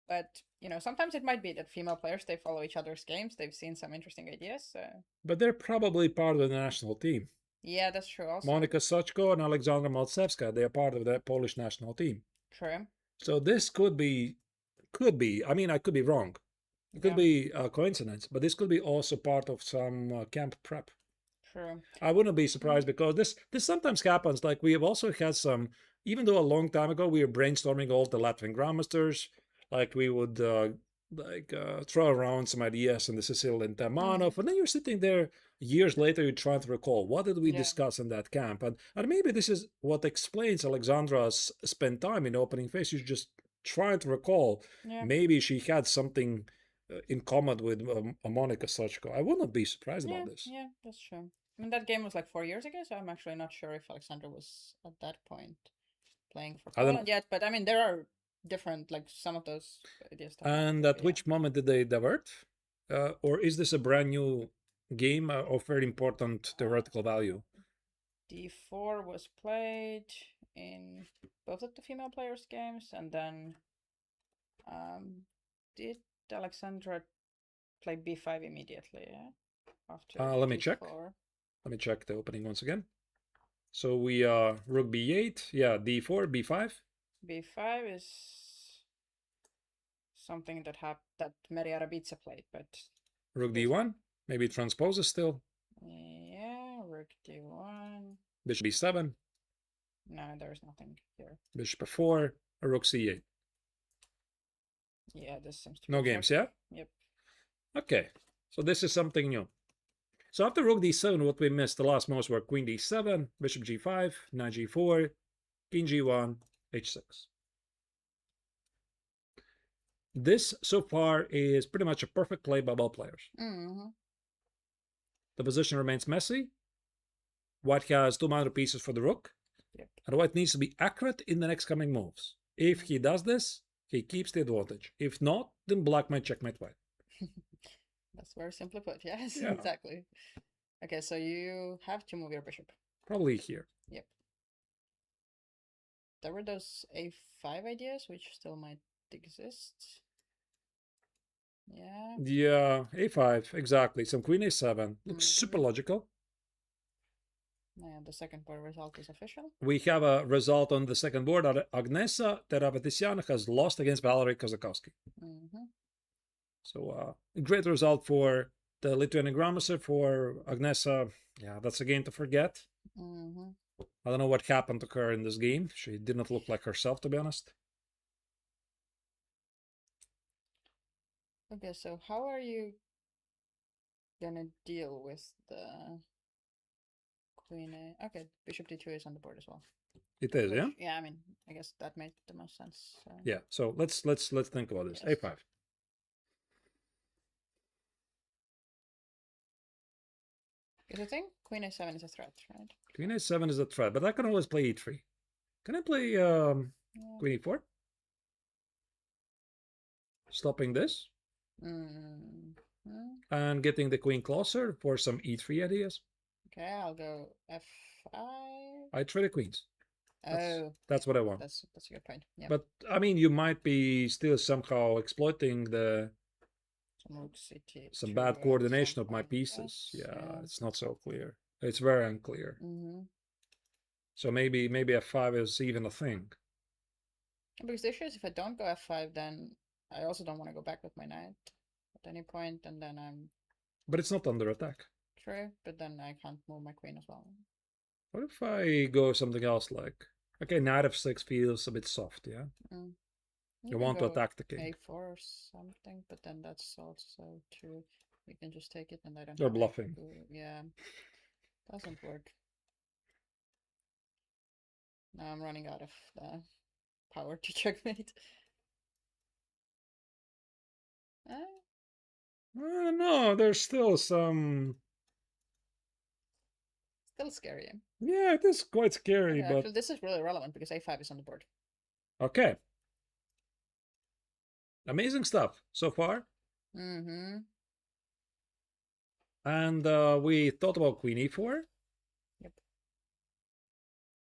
But, you know, sometimes it might be that female players, they follow each other's games. They've seen some interesting ideas. So. But they're probably part of the national team. Yeah, that's true also. Monika Sochko and Alexandra Maltsevska, they are part of the Polish national team. True. So this could be, I mean, I could be wrong. It could be a coincidence, but this could be also part of some camp prep. True. I wouldn't be surprised because this sometimes happens. Like we have also had some, even though a long time ago we were brainstorming all the Latvian grandmasters, like we would throw around some ideas in the Cecil and Tamanov, and then you're sitting there years later, you're trying to recall what did we discuss in that camp, and maybe this is what explains Alexandra's spent time in opening phase. She's just trying to recall. Maybe she had something in common with Monika Sochko. I wouldn't be surprised about this. Yeah, that's true. I mean, that game was like 4 years ago, so I'm actually not sure if Alexandra was at that point playing for Poland yet. But I mean, there are different, like some of those ideas. And at which moment did they divert? Or is this a brand new game of very important theoretical value? D4 was played in both of the female players' games, and then did Alexandra play B5 immediately? Yeah? After let me D4. check. Let me check the opening once again. So we rook b8, yeah, d4, b5. B5 is something that Maria Rabica played, but rook d1, maybe transposes still. Yeah, rook d1. Bishop b7. No, there's nothing here. Bishop f4, rook c8. Yeah, this seems to be no games, yeah? Yep. Okay, so this is something new. So after rook d7, what we missed the last moves were queen d7, bishop g5, knight g4, king g1, h6. This, so far, is pretty much a perfect play by both players. The position remains messy. White has 2 minor pieces for the rook. Yep. And white needs to be accurate in the next coming moves. If he does this, he keeps the advantage. If not, then black might checkmate white. That's very simply put, yes, yeah. Exactly. Okay, so you have to move your bishop. Probably here. Yep. There were those a5 ideas, which still might exist. Yeah. Yeah, a5, exactly. Some queen a7. Looks super logical. Yeah, the second board result is official. We have a result on the second board. Agnesa Teravatisian has lost against Valery Kozakowski. So great result for the Lithuanian grandmaster. For Agnesa, yeah, that's a game to forget. I don't know what happened to her in this game. She did not look like herself, to be honest. Okay, so how are you gonna deal with the queen a? Okay, bishop d2 is on the board as well. It is, yeah? Yeah, I mean, I guess that made the most sense. So. Yeah, so let's think about this. Yes. a5. Is the thing? Queen a7 is a threat, right? Queen a7 is a threat, but I can always play e3. Can I play queen e4? Stopping this. And getting the queen closer for some e3 ideas. Okay, I'll go f5. I try the queens. That's what I want. That's a good point. Yeah. But I mean, you might be still somehow exploiting the some bad coordination of my pieces. Yeah, it's not so clear. It's very unclear. So maybe f5 is even a thing. Because the issue is if I don't go f5, then I also don't want to go back with my knight at any point, and then I'm. But it's not under attack. True, but then I can't move my queen as well. What if I go something else like, okay, knight f6 feels a bit soft, yeah? You want to attack the king. a4 or something, but then that's also true. You can just take it and I don't. You're bluffing. Yeah, doesn't work. Now I'm running out of the power to checkmate. I don't know. There's still some. Still scary. Yeah, it is quite scary, Okay, but actually, this is really relevant because a5 is on the board. okay. Amazing stuff so far. Mm-hmm. And we thought about queen e4. Yep.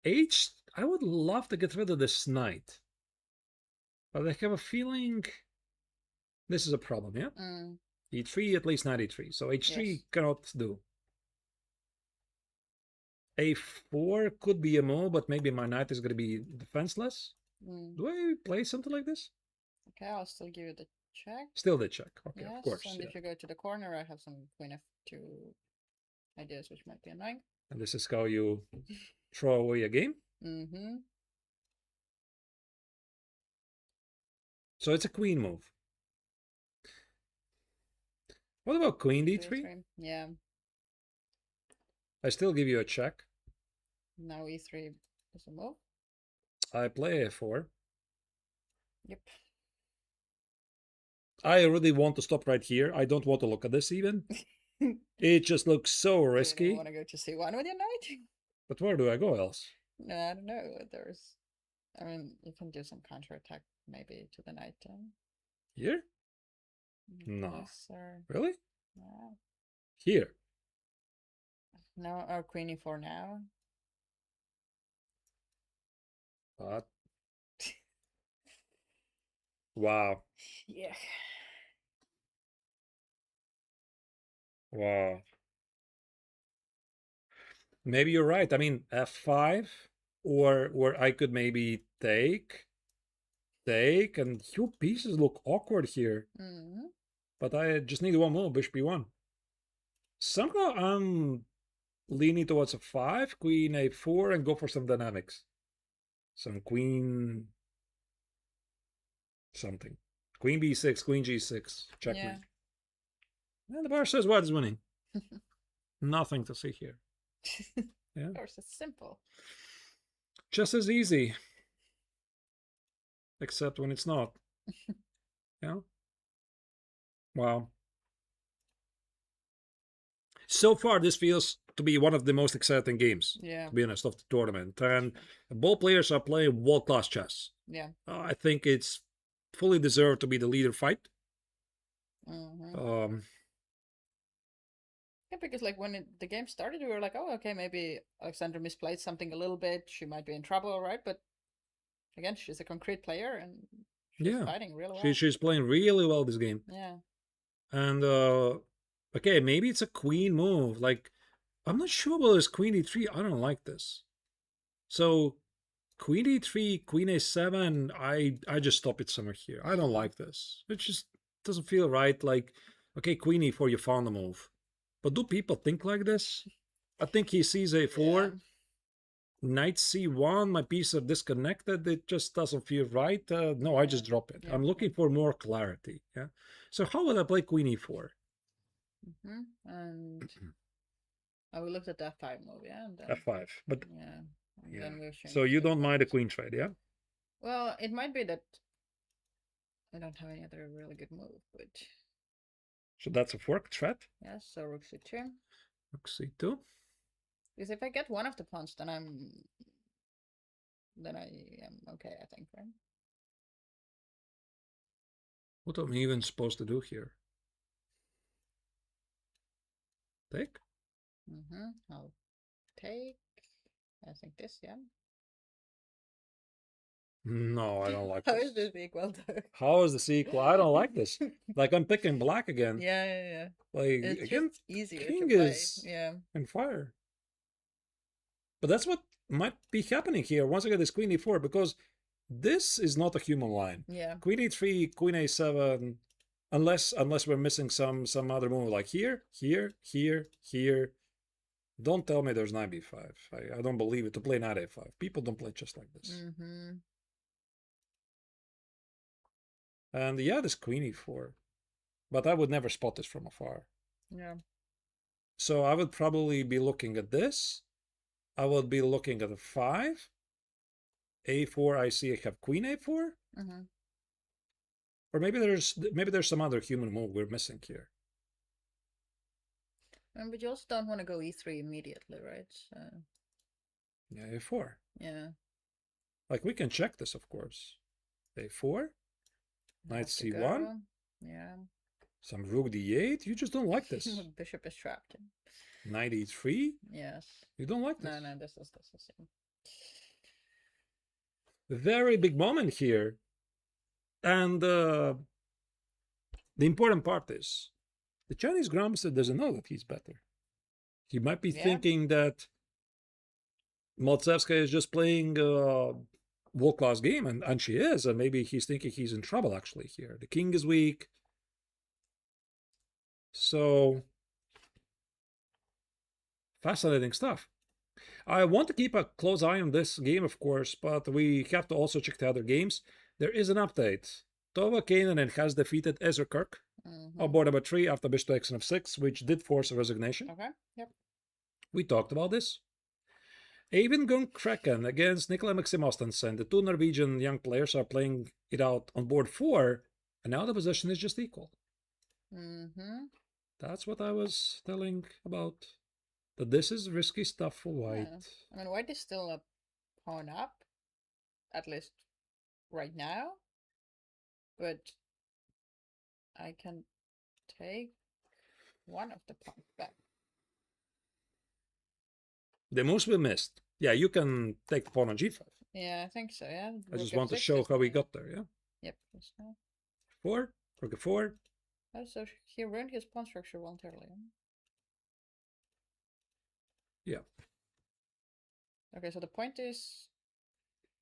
H. I would love to get rid of this knight, but I have a feeling this is a problem. Yeah. E3, at least knight e3. So h3 Yes. cannot do. A4 could be a move, but maybe my knight is going to be defenseless. Do I play something like this? Okay, I'll still give you the check. Still the check. Okay, Yes, of course. and Yeah. if you go to the corner, I have some queen f2 ideas, which might be annoying. And this is how you throw away a game. Mm-hmm. So it's a queen move. What about queen d3? Yeah. I still give you a check. Now e3 is a move. I play a4. Yep. I really want to stop right here. I don't want to look at this even. It just looks so risky. You want to go to c1 with your knight? But where do I go else? No, I don't know. I mean, you can do some counterattack maybe to the knight. Here? No. Yes, or... Really? Yeah. Here. No, or queen e4 now. What? Wow. Yeah. Wow. Maybe you're right. I mean, f5, or I could maybe take, and your pieces look awkward here. But I just need one more, bishop b1. Somehow I'm leaning towards a 5, queen a4, and go for some dynamics. Some queen something. Queen b6, queen g6, checkmate. Yeah. And the bar says white is winning. Nothing to see here. Yeah. Of course, it's simple. Just as easy. Except when it's not. Yeah. Wow. So far, this feels to be one of the most exciting games, to be honest, of the tournament. And both players are playing world-class chess. Yeah. I think it's fully deserved to be the leader fight. Yeah, because like when the game started, we were like, oh, okay, maybe Alexandra misplayed something a little bit. She might be in trouble, right? But again, she's a concrete player and she's fighting really well. She's playing really well this game. Yeah. And okay, maybe it's a queen move. Like, I'm not sure about this queen e3. I don't like this. So queen e3, queen a7, I just stop it somewhere here. I don't like this. It just doesn't feel right. Like, okay, queen e4, you found the move. But do people think like this? I think he sees a4, knight c1, my pieces are disconnected. It just doesn't feel right. No, I just drop it. I'm looking for more clarity. Yeah. So how would I play queen e4? And we looked at the f5 move, yeah. And then, f5, but then so you don't mind a queen trade, yeah? Well, it might be that I don't have any other really good move, but so that's a fork threat. Yes, so rook c2. Rook c2. Because if I get one of the pawns, then I am okay, I think, right? What am I even supposed to do here? Take? I'll take. I think this, yeah. No, I don't like How this. How is this equal though? How is this equal? I don't like this. Like, I'm picking black again. Yeah. Like, it's again, just easier king to play. is in fire. But that's what might be happening here once I get this queen e4, because this is not a human line. Yeah. Queen e3, queen a7, unless we're missing some other move like here. Don't tell me there's knight b5. I don't believe it to play knight a5. People don't play just like this. And yeah, this queen e4. But I would never spot this from afar. Yeah. So I would probably be looking at this. I would be looking at a 5. a4, I see I have queen a4. Or maybe there's some other human move we're missing here. But you also don't want to go e3 immediately, right? So, Yeah, a4. yeah. Like, we can check this, of course. a4, knight Have to c1, go. Yeah. some rook d8. You just don't like this. Bishop is trapped. Knight e3. Yes. You don't like this. No, this is yeah. Very big moment here. And the important part is the Chinese grandmaster doesn't know that he's better. He might be thinking that Maltsevska is just playing a world-class game, and she is, and maybe he's thinking he's in trouble actually here. The king is weak. So, fascinating stuff. I want to keep a close eye on this game, of course, but we have to also check the other games. There is an update. Tova Kainanen has defeated Ezra Kirk on board number 3 after bishop takes on f6, which did force a resignation. Okay, yep. We talked about this. Even Gun Kraken against Nikolai Maxim Ostensen. The two Norwegian young players are playing it out on board 4, and now the position is just equal. That's what I was telling about. That this is risky stuff for white. Yeah. I mean, white is still a pawn up, at least right now. But I can take one of the pawns back. The moves we missed. Yeah, you can take the pawn on g5. Yeah, I think so, yeah. I just want to show how we got there, yeah? Yep. 4, rook f4. Oh, so he ruined his pawn structure voluntarily. Yeah. Okay, so the point is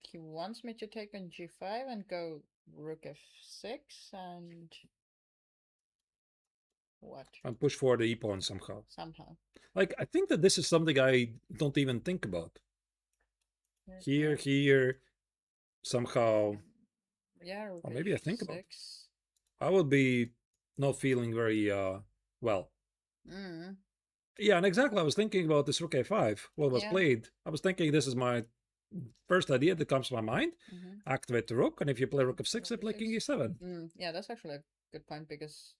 he wants me to take on g5 and go rook f6 and what? And push forward the e-pawn somehow. Somehow. Like, I think that this is something I don't even think about. Here, somehow. Yeah, rook or maybe I think about it. f6. I would be not feeling very, well. Yeah, and exactly, I was thinking about this rook a5, what was played. I was thinking this is my first idea that comes to my mind. Activate the rook, and if you play rook f6, I play king e7. Yeah, that's actually a good point, because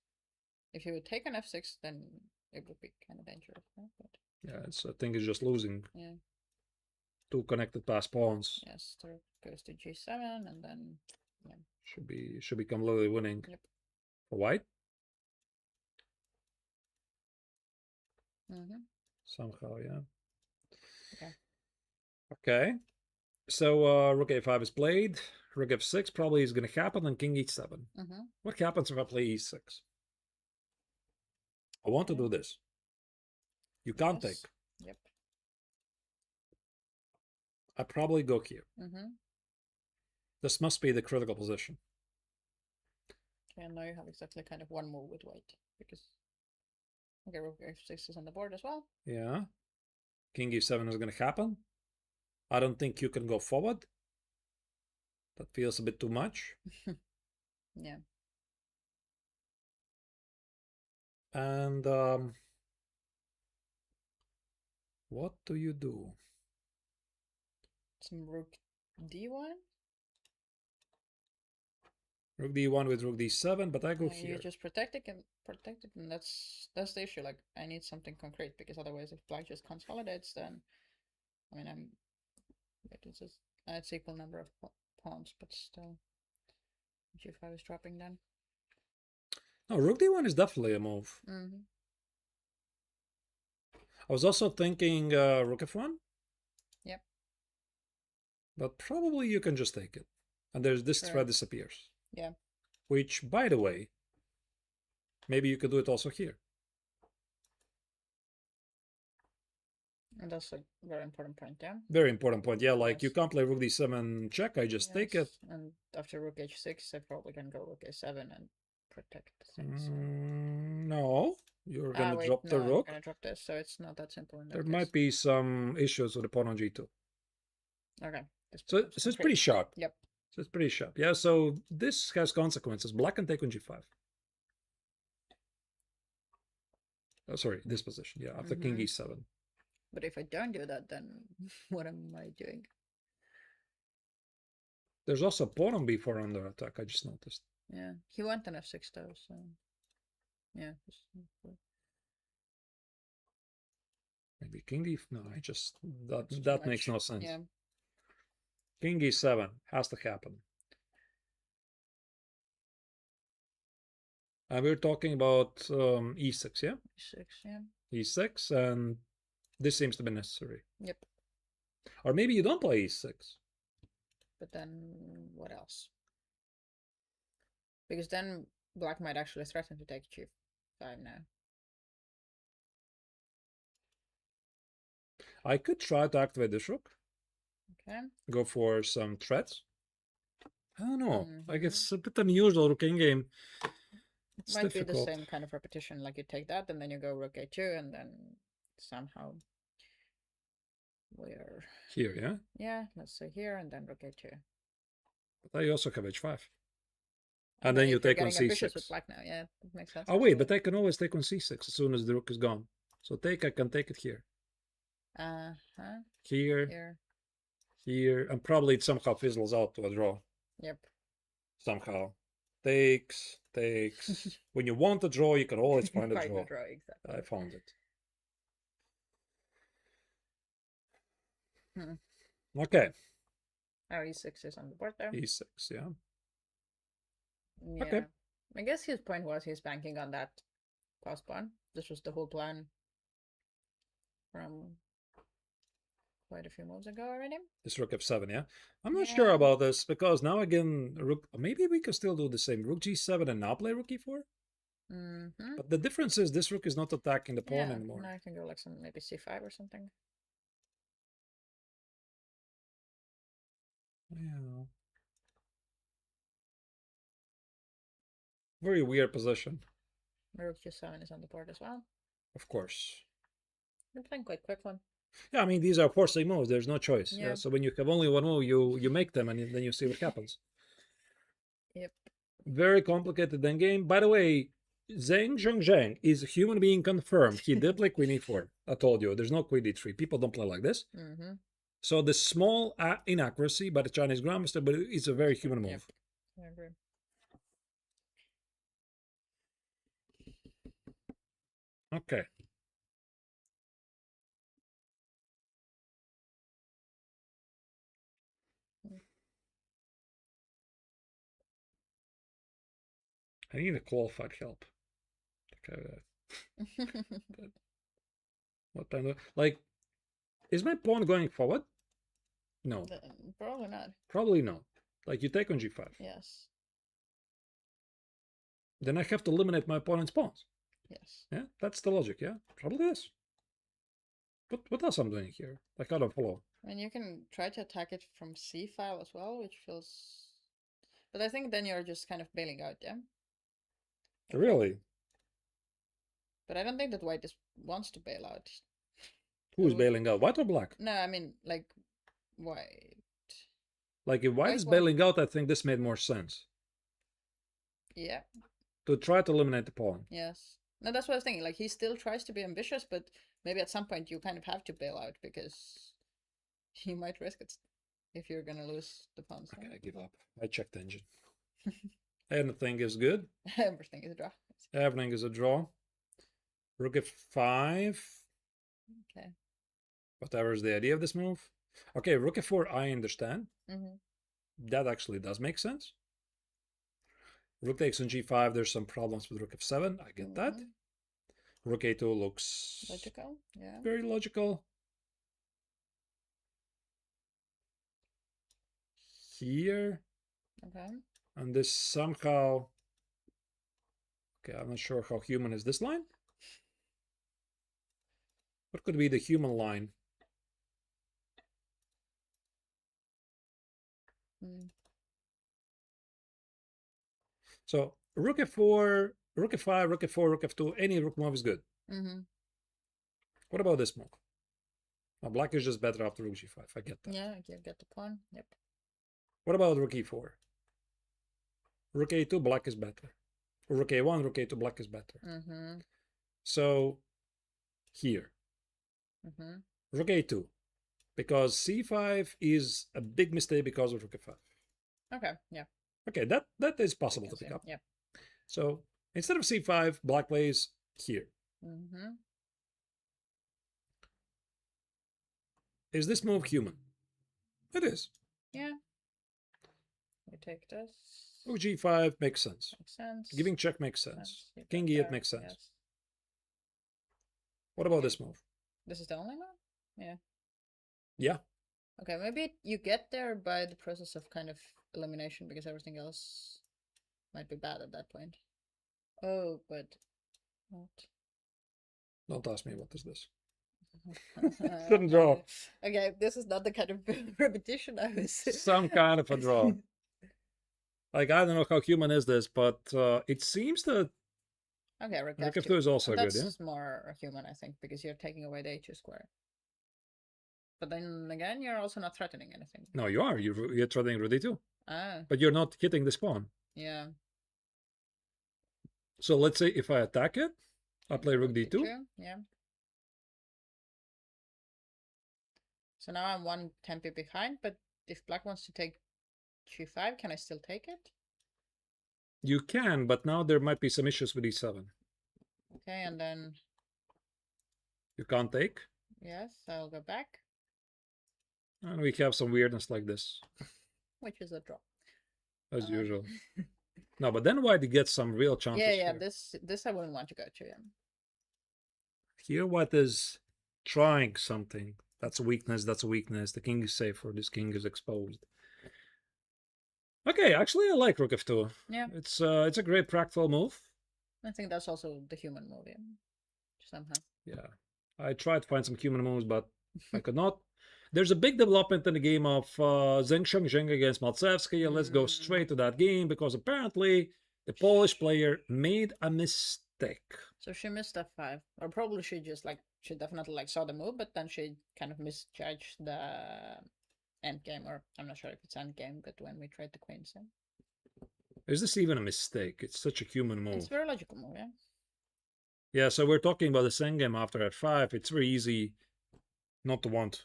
if you would take an f6, then it would be kind of dangerous. Right? But yeah, I think it's just losing. Yeah. Two connected pass pawns. Yes, the rook goes to g7, and then should become literally winning. Yep. For white. Somehow, yeah. Okay. So rook a5 is played. Rook f6 probably is going to happen, and king e7. What happens if I play e6? I want to do this. You can't take. Yep. I probably go here. This must be the critical position. Okay, and now you have exactly kind of one move with white, because rook f6 is on the board as well. Yeah. King e7 is going to happen. I don't think you can go forward. That feels a bit too much. Yeah. And what do you do? Some rook d1. Rook d1 with rook d7, but I go here. You just protect it, and that's the issue. Like, I need something concrete, because otherwise, if black just consolidates, then I mean, it's just it's equal number of pawns, but still, g5 is dropping then. No, rook d1 is definitely a move. I was also thinking rook f1. Yep. But probably you can just take it, and there's this thread disappears. Yeah. Which, by the way, maybe you could do it also here. And that's a very important point, yeah. Very important point, yeah. Like, you can't play rook d7 check. I just take it. And after rook h6, I probably can go rook a7 and protect things. No, you're gonna drop the rook. I'm gonna drop this, so it's not that simple. There might be some issues with the pawn on g2. Okay. So it's pretty sharp. Yep. So it's pretty sharp. Yeah, so this has consequences. Black can take on g5. Oh, sorry, this position. Yeah, after king e7. But if I don't do that, then what am I doing? There's also pawn on b4 under attack, I just noticed. Yeah, he went on f6 though, so yeah. Maybe king d. No, I just It's too that makes much. no sense. Yeah. King e7 has to happen. And we're talking about e6, yeah? E6, yeah. E6, and this seems to be necessary. Yep. Or maybe you don't play e6. But then what else? Because then black might actually threaten to take g5 now. I could try to activate this rook. Okay. Go for some threats. I don't know. Like, Mhm. it's a bit unusual rook in game. It's Might difficult. be the same kind of repetition, like you take that and then you go rook a2 and then somehow we're Here, yeah? yeah, let's say here and then rook a2. But I also have h5. And then you if you're take on getting ambitious c6. with black now, yeah, it makes sense. Oh, wait, but I can always take on c6 as soon as the rook is gone. So I can take it here. Uh-huh. Here. Here. And probably it somehow fizzles out to a draw. Yep. Somehow. Takes. When you want a draw, you can always find a Find draw. a draw, exactly. I found it. Okay. Now e6 is on the board there. E6, yeah. Yeah. Okay. I guess his point was he's banking on that pass pawn. This was the whole plan from quite a few moves ago already. This rook f7, yeah? I'm not sure about this, because now again, rook... Maybe we can still do the same. Rook g7 and now play rook e4? But the difference is this rook is not attacking the pawn anymore. Now I can go like some maybe c5 or something. Yeah. Very weird position. Rook g7 is on the board as well. Of course. You're playing quite quick one. Yeah, I mean, these are forcing moves. There's no choice. Yeah. So when you have only one move, you make them and then you see what happens. Yep. Very complicated endgame. By the way, Zheng Zheng is a human being confirmed. He did play queen e4. I told you, there's no queen d3. People don't play like this. So the small inaccuracy by the Chinese grandmaster, but it's a very human move. Yep. I agree. Okay. I need a qualified help. Okay. What kind of, like, is my pawn going forward? No. Probably not. Probably not. Like, you take on g5. Yes. Then I have to eliminate my opponent's pawns. Yes. Yeah, that's the logic, yeah? Probably this. What else I'm doing here? Like, I don't follow. I mean, you can try to attack it from c file as well, which feels... But I think then you're just kind of bailing out, yeah? Really? But I don't think that white wants to bail out. Who's bailing out? White or black? No, I mean, like, white. Like, if white is bailing out, I think this made more sense. Yeah. To try to eliminate the pawn. Yes. No, that's what I was thinking. Like, he still tries to be ambitious, but maybe at some point you kind of have to bail out because you might risk it if you're going to lose the pawns. Okay, I give up. I checked the engine. Anything is good. Everything is a draw. Everything is a draw. Rook f5. Okay. Whatever is the idea of this move. Okay, rook f4, I understand. That actually does make sense. Rook takes on g5, there's some problems with rook f7. I get that. Rook a2 looks... logical, yeah. Very logical. Here. Okay. And this somehow... Okay, I'm not sure how human is this line. What could be the human line? So rook f4, rook f5, rook f4, rook f2, any rook move is good. What about this move? Well, black is just better after rook g5. I get that. Yeah, you get the pawn. Yep. What about rook e4? Rook a2, black is better. Rook a1, rook a2, black is better. So here, rook a2, because c5 is a big mistake because of rook f5. Okay, yeah. Okay, that is possible to pick up. Yeah. So instead of c5, black plays here. Is this move human? It is. Yeah. We take this. Rook g5 makes sense. Makes sense. Giving check makes sense. You King got e8 there, makes sense. yes. What about Okay. this move? This is the only move? Yeah. Yeah. Okay, maybe you get there by the process of kind of elimination because everything else might be bad at that point. Oh, but not. Don't ask me what is this. Couldn't draw. Okay, this is not the kind of repetition I was. Some kind of a draw. Like, I don't know how human is this, but it seems that Okay, rook rook f2. f2 is also That's good, yeah? more human, I think, because you're taking away the h2 square. But then again, you're also not threatening anything. No, you are. You're threatening rook d2. Ah, But you're not hitting this pawn. yeah. So let's say if I attack it, I play rook d2. Yeah. So now I'm one tempo behind, but if black wants to take g5, can I still take it? You can, but now there might be some issues with e7. Okay, and then You can't take. yes, I'll go back, And we have some weirdness like this, which is a draw. as usual. No, but then white gets some real chances. Yeah, yeah. Here. This I wouldn't want to go to. Yeah. Here white is trying something. That's a weakness, that's a weakness. The king is safe or this king is exposed. Okay, actually I like rook f2. Yeah. It's a great practical move. I think that's also the human move, yeah. Somehow. Yeah. I tried to find some human moves, but I could not. There's a big development in the game of Zheng Shengzheng against Maltsevsky. Let's go straight to that game because apparently the Polish player made a mistake. So she missed f5, or probably she just she definitely saw the move, but then she kind of misjudged the endgame, or I'm not sure if it's endgame, but when we tried the queen, so. Is this even a mistake? It's such a human move. It's a very logical move, yeah. Yeah, so we're talking about the same game after f5. It's very easy not to want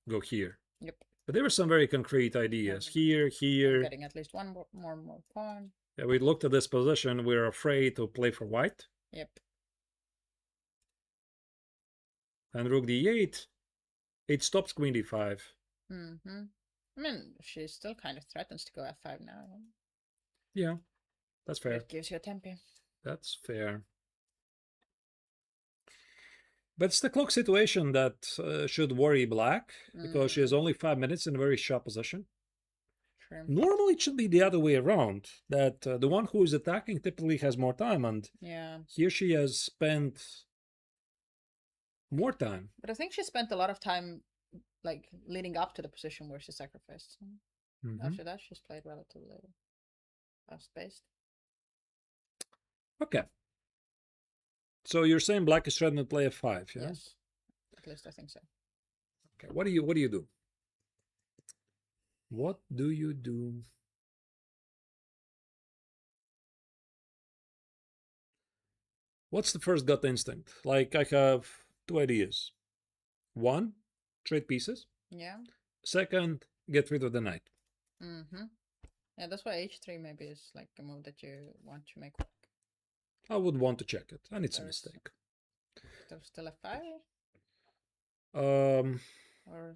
go here. Yep. But there were some very concrete ideas. Here. I'm getting at least one more pawn. Yeah, we looked at this position. We're afraid to play for white. Yep. And rook d8. It stops queen d5. Mm-hmm. I mean, she still kind of threatens to go f5 now. Yeah, that's fair. It gives you a tempo. That's fair. But it's the clock situation that should worry black, because she has only 5 minutes in a very sharp position. True. Normally it should be the other way around, that the one who is attacking typically has more time, and here she has spent more time. But I think she spent a lot of time leading up to the position where she sacrificed. After that, she's played relatively fast-paced. Okay. So you're saying black is trying to play f5, yeah? Yes. At least I think so. Okay, what do you do? What do you do? What's the first gut instinct? Like, I have two ideas. One, trade pieces. Yeah. Second, get rid of the knight. Yeah, that's why h3 maybe is a move that you want to make work. I would want to check it, and it's a mistake. There's still f5? Or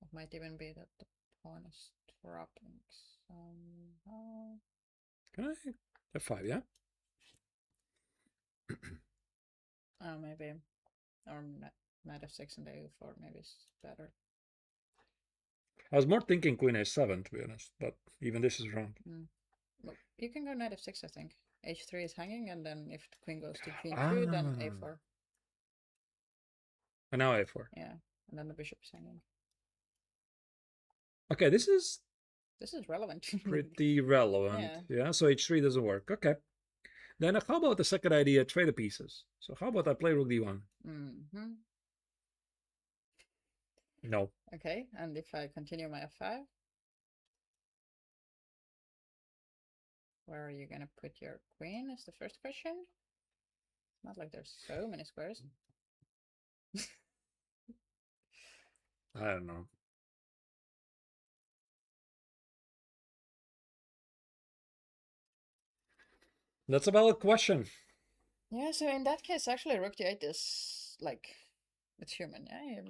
it might even be that the pawn is dropping somehow. Can I? f5, yeah? Oh, maybe. Or knight f6 and a4 maybe is better. I was more thinking queen a7, to be honest, but even this is wrong. Well, you can go knight f6, I think. h3 is hanging, and then if the queen goes to g2, then a4. And now a4. Yeah, and then the bishop is hanging. Okay, this is relevant. pretty relevant. Yeah, so h3 doesn't work. Okay. Then how about the second idea, trade the pieces? So how about I play rook d1? No. Okay, and if I continue my f5? Where are you gonna put your queen is the first question. It's not like there's so many squares. I don't know. That's a valid question. Yeah, so in that case, actually, rook d8 is it's human. Yeah,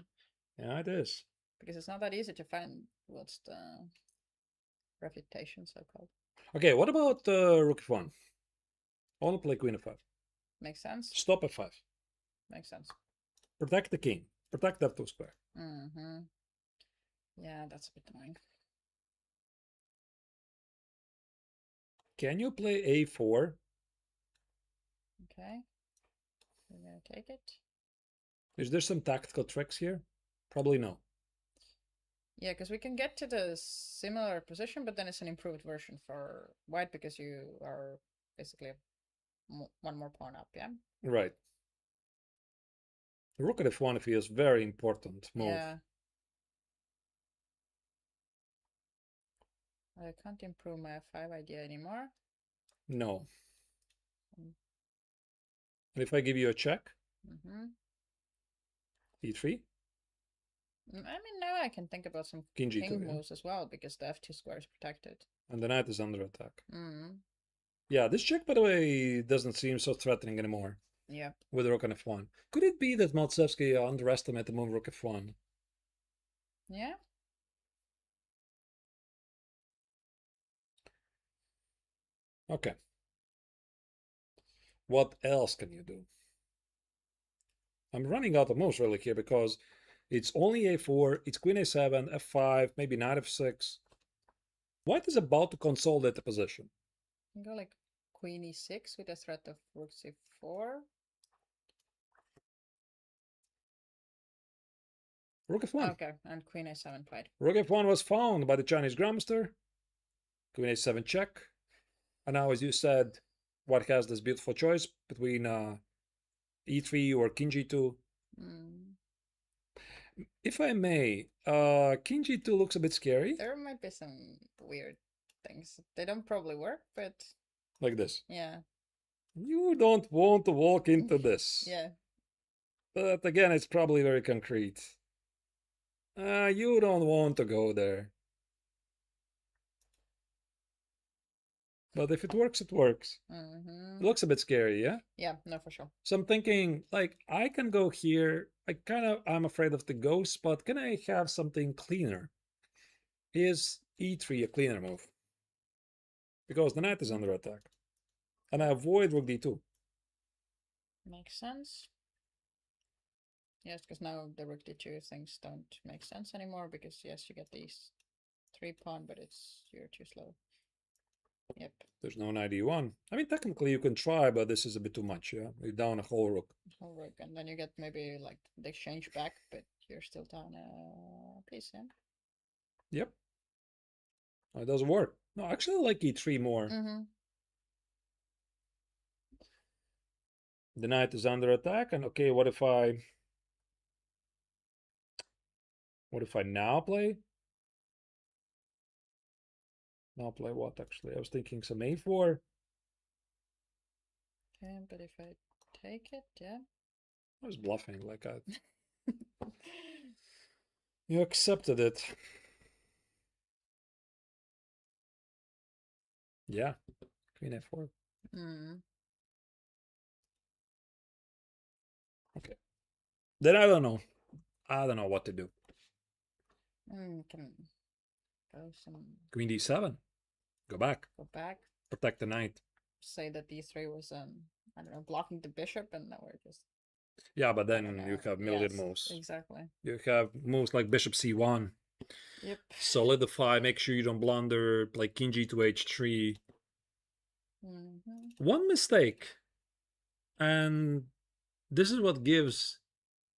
Yeah, it is. Because it's not that easy to find what's the refutation so-called. Okay, what about rook f1? I want to play queen f5. Makes sense. Stop f5. Makes sense. Protect the king. Protect f2 square. Mm-hmm. Yeah, that's a bit annoying. Can you play a4? Okay. We're gonna take it. Is there some tactical tricks here? Probably no. Yeah, because we can get to the similar position, but then it's an improved version for white because you are basically one more pawn up, yeah? Right. Rook at f1 feels very important move. Yeah. I can't improve my f5 idea anymore. No. Mm. And if I give you a check, Mm-hmm. e3, I mean, now I can think about some king g2, king yeah? moves as well because the f2 square is protected. And the knight is under attack. Mm. Yeah, this check, by the way, doesn't seem so threatening anymore. Yeah. With rook on f1. Could it be that Maltsevsky underestimated the move rook f1? Yeah. Okay. What else can you do? I'm running out of moves really here because it's only a4, it's queen a7, f5, maybe knight f6. White is about to consolidate the position. You can go like queen e6 with a threat of rook c4. Rook f1. Okay, and queen a7 played. Rook f1 was found by the Chinese grandmaster. Queen a7 check. And now, as you said, White has this beautiful choice between e3 or king g2. Mm. If I may, king g2 looks a bit scary. There might be some weird things. They don't probably work, but Like this. yeah. You don't want to walk into this. Yeah. But again, it's probably very concrete. You don't want to go there. But if it works, it works. Mm-hmm. It looks a bit scary, yeah? Yeah, no, for sure. So I'm thinking, like, I can go here. I'm afraid of the ghost, but can I have something cleaner? Is e3 a cleaner move? Because the knight is under attack. And I avoid rook d2. Makes sense. Yes, because now the rook d2 things don't make sense anymore because, yes, you get these 3 pawn, but you're too slow. Yep. There's no knight e1. I mean, technically you can try, but this is a bit too much, yeah? You're down a whole rook. Whole rook, and then you get maybe like the exchange back, but you're still down a piece, yeah? Yep. It doesn't work. No, actually I like e3 more. Mm-hmm. The knight is under attack, and okay, what if I now play? Now play what, actually? I was thinking some a4. Okay, but if I take it, yeah. I was bluffing, like I... You accepted it. Yeah, queen f4. Mm. Okay. Then I don't know. I don't know what to do. Can go some... Queen d7. Go back. Go back. Protect the knight. Say that d3 was, I don't know, blocking the bishop, and now we're just... Yeah, but then you have million moves. Exactly. You have moves like bishop c1. Yep. Solidify, make sure you don't blunder, play king g to h3. Mm-hmm. One mistake, and this is what gives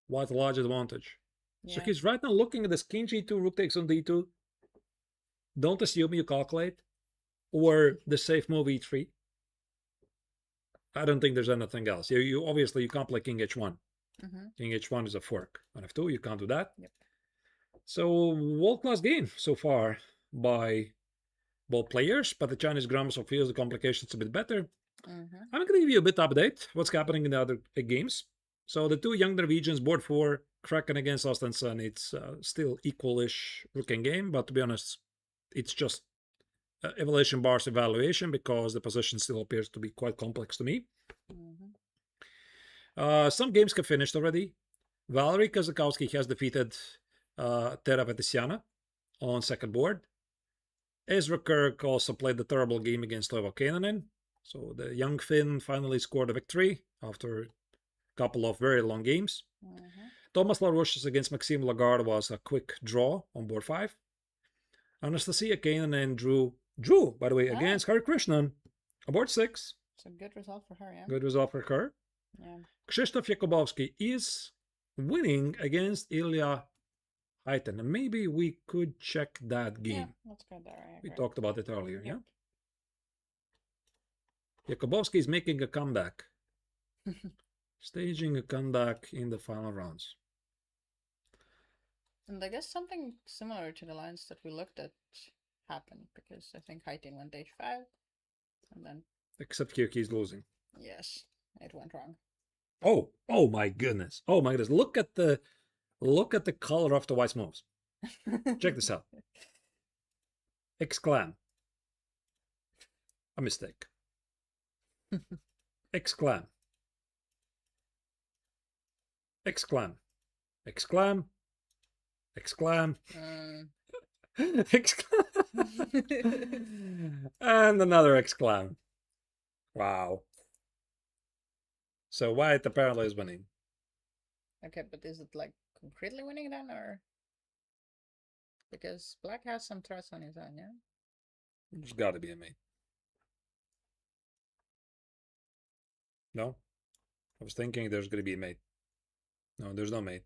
White a large advantage. Yeah. So he's right now looking at this king g2, rook takes on d2. Don't assume you calculate. Or the safe move e3. I don't think there's anything else. You obviously you can't play king h1. Mm-hmm. King h1 is a fork. On f2, you can't do that. Yep. So world-class game so far by both players, but the Chinese grandmaster feels the complications a bit better. Mm-hmm. I'm going to give you a bit update what's happening in the other games. So the two young Norwegians, board 4, Kraken against Ostenson. It's still equalish looking game, but to be honest, it's just evaluation bars evaluation because the position still appears to be quite complex to me. Mm-hmm. Some games have finished already. Valery Kozakowski has defeated Terra Vetisiana on second board. Ezra Kirk also played the terrible game against Toivo Keinonen. So the young Finn finally scored a victory after a couple of very long games. Thomas LaRoche's against Maxime Lagarde was a quick draw on board 5. Anastasia Keinonen drew, by the way, against Hari Krishnan on board 6. It's a good result for her, yeah. Good result for her. Yeah. Krzysztof Jakubowski is winning against Ilya Haiten. And maybe we could check that game. Yeah, let's go there. We talked about it earlier, yeah? Jakubowski is making a comeback. Staging a comeback in the final rounds. And I guess something similar to the lines that we looked at happened, because I think Haiten went h5, and then... Except here he's losing. Yes, it went wrong. Oh my goodness. Oh my goodness. Look at the color of the white's moves. Check this out. Exclam. A mistake. Exclam. Exclam. Exclam. Exclam. Exclam. And another exclam. Wow. So white apparently is winning. Okay, but is it like concretely winning then, or? Because black has some threats on his own, yeah? There's got to be a mate. No? I was thinking there's going to be a mate. No, there's no mate.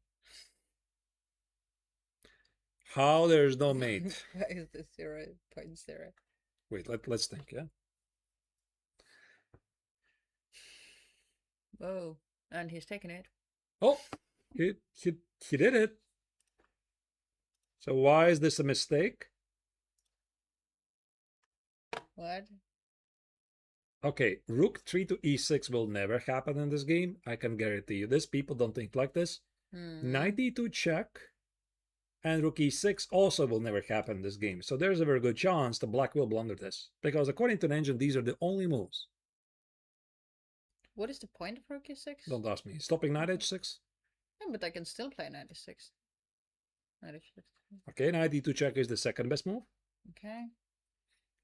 How there's no mate? Why is this 0.0? Wait, let's think, yeah? Whoa, and he's taking it. Oh, he did it. So why is this a mistake? What? Okay, rook 3 to e6 will never happen in this game. I can guarantee you this. People don't think like this. Knight d2 check and rook e6 also will never happen in this game. So there's a very good chance the black will blunder this. Because according to the engine, these are the only moves. What is the point of rook e6? Don't ask me. Stopping knight h6? Yeah, but I can still play knight e6. Knight h6. Okay, knight d2 check is the second best move. Okay.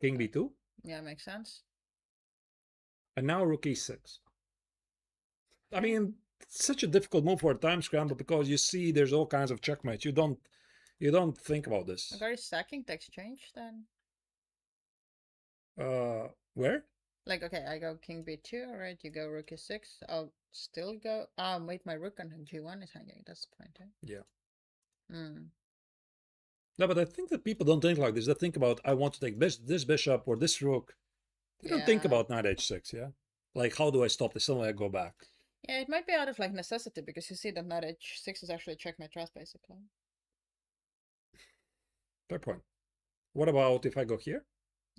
King b2. Yeah, makes sense. And now rook e6. I mean, it's such a difficult move for a time scramble because you see there's all kinds of checkmates. You don't think about this. Okay, are you stacking to exchange then? Where? Like, okay, I go king b2, right? You go rook e6. I'll still go... wait, my rook on g1 is hanging. That's the point, eh? Yeah. Hmm. No, but I think that people don't think like this. They think about, I want to take this bishop or this rook. They don't think about knight h6, yeah? Like, how do I stop this? Suddenly I go back. Yeah, it might be out of, like, necessity, because you see that knight h6 is actually checkmate trust, basically. Fair point. What about if I go here?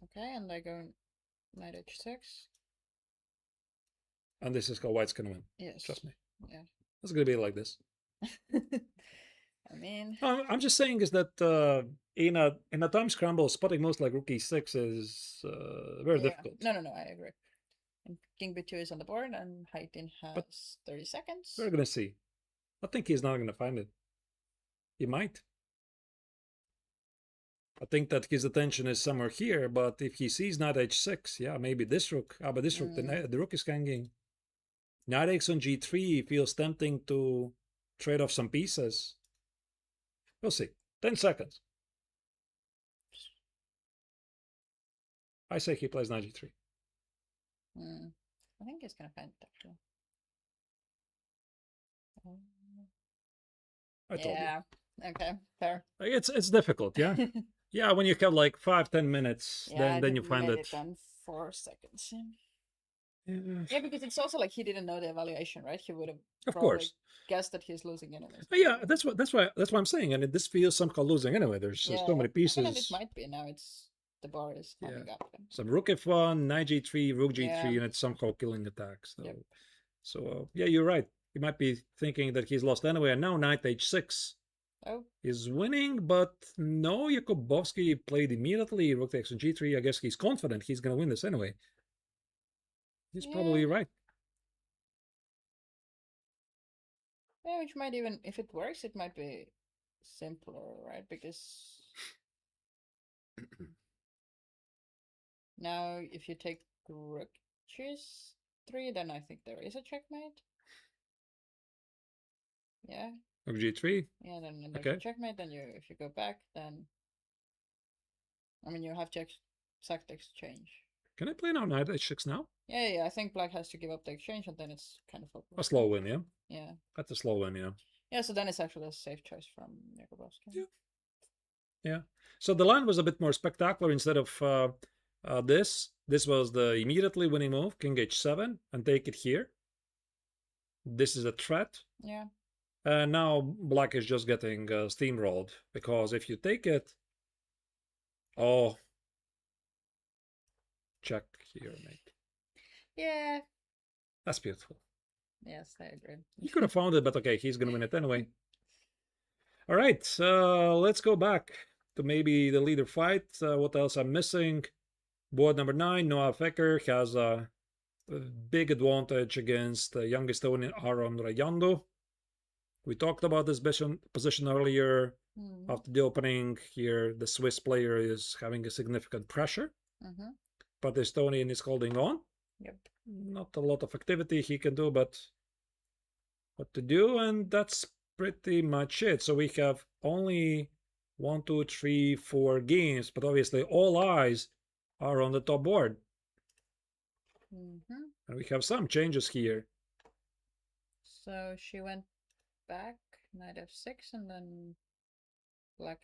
Okay, and I go knight h6. And this is how white's gonna win. Yes. Trust me. Yeah. It's gonna be like this. I mean... I'm just saying is that in a time scramble, spotting moves like rook e6 is very difficult. No, I agree. And king b2 is on the board, and Haiten has 30 seconds. We're gonna see. I think he's not gonna find it. He might. I think that his attention is somewhere here, but if he sees knight h6, yeah, maybe this rook. But this rook, the rook is hanging. Knight x on g3 feels tempting to trade off some pieces. We'll see. 10 seconds. I say he plays knight g3. I think he's gonna find it, actually. I told you. Okay, fair. It's difficult, yeah? Yeah, when you have like 5-10 minutes, then you find it. Done 4 seconds. Yeah, because it's also like he didn't know the evaluation, right? He would have of course guessed that he's losing anyway. Yeah, that's why I'm saying, and this feels somehow losing anyway. There's so many pieces. I mean, it might be now. The bar is coming up. Some rook f1, knight g3, rook g3, and it's somehow killing attacks. So yeah, you're right. He might be thinking that he's lost anyway, and now knight h6 is winning, but no, Jakubowski played immediately. Rook takes on g3. I guess he's confident he's gonna win this anyway. He's probably right. Yeah, which might even, if it works, it might be simpler, right? Because now if you take rook g3, then I think there is a checkmate. Yeah. Rook g3. Yeah, then there's Okay. a checkmate. Then if you go back, then I mean you have to exact exchange. Can I play now knight h6 now? Yeah, I think black has to give up the exchange, and then it's kind of hopeless. A slow win, yeah? Yeah. That's a slow win, yeah. Yeah, so then it's actually a safe choice from Jakubowski. Yeah. Yeah. So the line was a bit more spectacular instead of this. This was the immediately winning move, king h7, and take it here. This is a threat. Yeah. And now black is just getting steamrolled, because if you take it, oh, check here, mate. Yeah. That's beautiful. Yes, I agree. He could have found it, but okay, he's gonna win it anyway. All right, let's go back to maybe the leader fight. What else I'm missing? Board number 9, Noah Fecker has a big advantage against young Estonian Aron Rajando. We talked about this position earlier. After the opening here, the Swiss player is having a significant pressure, but the Estonian is holding on. Yep. Not a lot of activity he can do, but what to do, and that's pretty much it. So we have only 1, 2, 3, 4 games, but obviously all eyes are on the top board. And we have some changes here. So she went back, knight f6, and then black.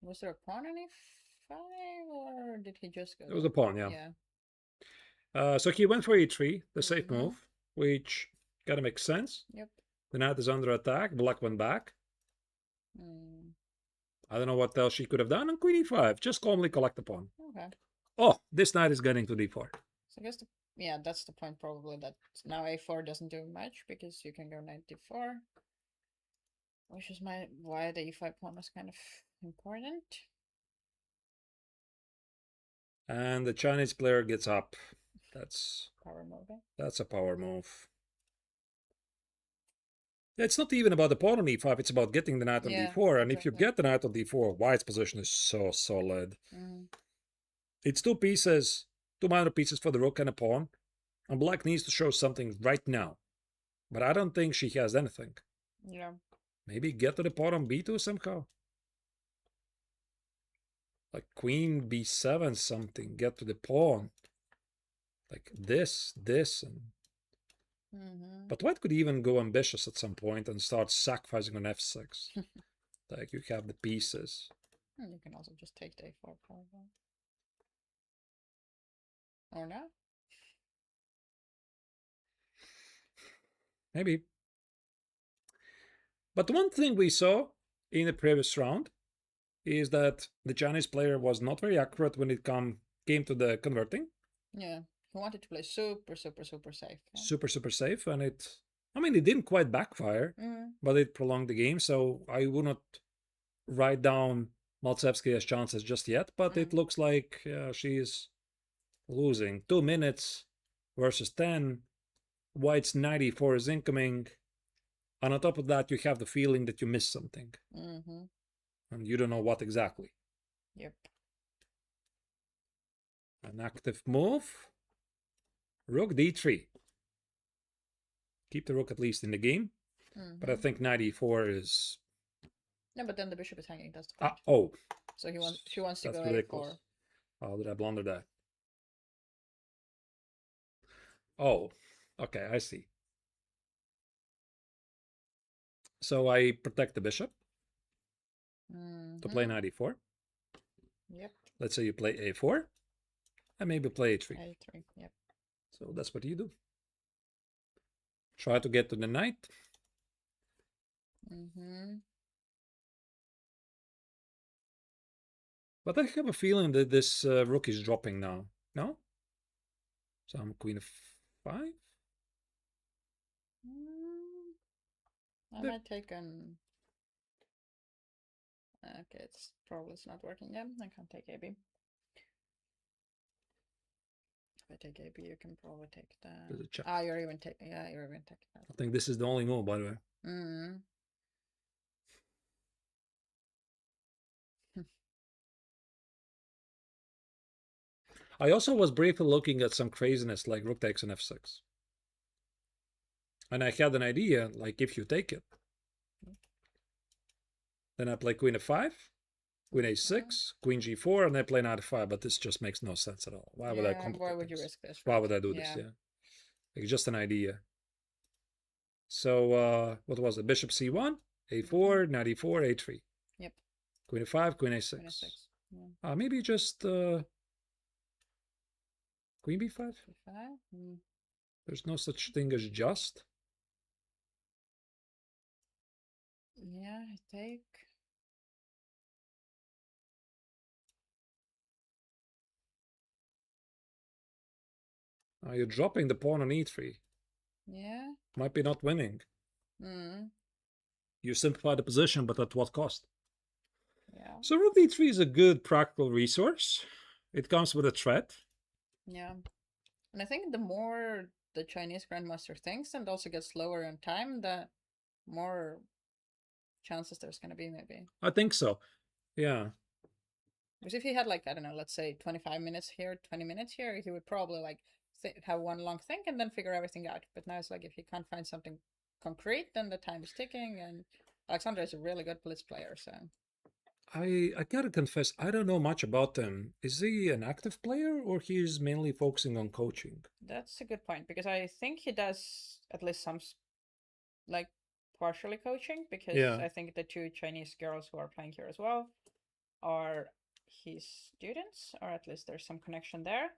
Was there a pawn on e5, or did he just go? It was a pawn, yeah. Yeah. So he went for e3, the safe move, which kind of makes sense. Yep. The knight is under attack. Black went back. I don't know what else she could have done. And queen e5, just calmly collect the pawn. Okay. Oh, this knight is getting to d4. So I guess yeah, that's the point probably, that now a4 doesn't do much because you can go knight d4, which is why the e5 pawn was kind of important. And the Chinese player gets up. That's power move. That's a power move. It's not even about the pawn on e5, it's about getting the knight on d4. And if you get the knight on d4, white's position is so solid. It's 2 pieces, 2 minor pieces for the rook and a pawn. And black needs to show something right now. But I don't think she has anything. Yeah. Maybe get to the pawn on b2 somehow. Like queen b7 something, get to the pawn. Like this, and... But white could even go ambitious at some point and start sacrificing on f6. Like you have the pieces. You can also just take the a4 probably. Or not? Maybe. But one thing we saw in the previous round is that the Chinese player was not very accurate when it came to the converting. Yeah. He wanted to play super safe. Yeah? Super safe, and it didn't quite backfire, but it prolonged the game. So I would not write down Maltsevski's chances just yet, but it looks like she's losing. 2 minutes versus 10. White's 94 is incoming. And on top of that, you have the feeling that you missed something. And you don't know what exactly. Yep. An active move. Rook d3. Keep the rook at least in the game. But I think knight e4 is... No, but then the bishop is hanging. That's the point. Oh. So she wants to go ridiculous. a4. How did I blunder that? Oh, okay, I see. So I protect the bishop to play knight e4. Yep. Let's say you play a4 and maybe play a3. A3, yep. So that's what you do. Try to get to the knight. But I have a feeling that this rook is dropping now. No? Some queen of 5? I might take an... Okay, it's not working yet. I can't take AB. If I take AB, you can probably take the... There's a check. You're even taking... Yeah, you're even taking that. I think this is the only move, by the way. I also was briefly looking at some craziness like rook takes on f6. And I had an idea, like if you take it, then I play queen f5, queen a6, queen g4, and I play knight f5, but this just makes no sense at all. Why would I complicate Why would you things? risk this? Why Right? would I do this? Yeah. Like just an idea. So what was it? Bishop c1, a4, knight e4, a3. Yep. Queen a5, queen a6. Queen a6. Yeah. Maybe just queen b5? B5? Mm. There's no such thing as just. Yeah, I take. You're dropping the pawn on e3. Yeah. Might be not winning. Mm. You simplify the position, but at what cost? Yeah. So rook d3 is a good practical resource. It comes with a threat. Yeah. And I think the more the Chinese grandmaster thinks and also gets slower in time, the more chances there's going to be, maybe. I think so. Yeah. Because if he had, like, I don't know, let's say 25 minutes here, 20 minutes here, he would probably, like, have one long think and then figure everything out. But now it's like, if you can't find something concrete, then the time is ticking. And Alexander is a really good blitz player, so. I gotta confess, I don't know much about him. Is he an active player or he's mainly focusing on coaching? That's a good point, because I think he does at least some, like, partially coaching, because Yeah. I think the two Chinese girls who are playing here as well are his students, or at least there's some connection there.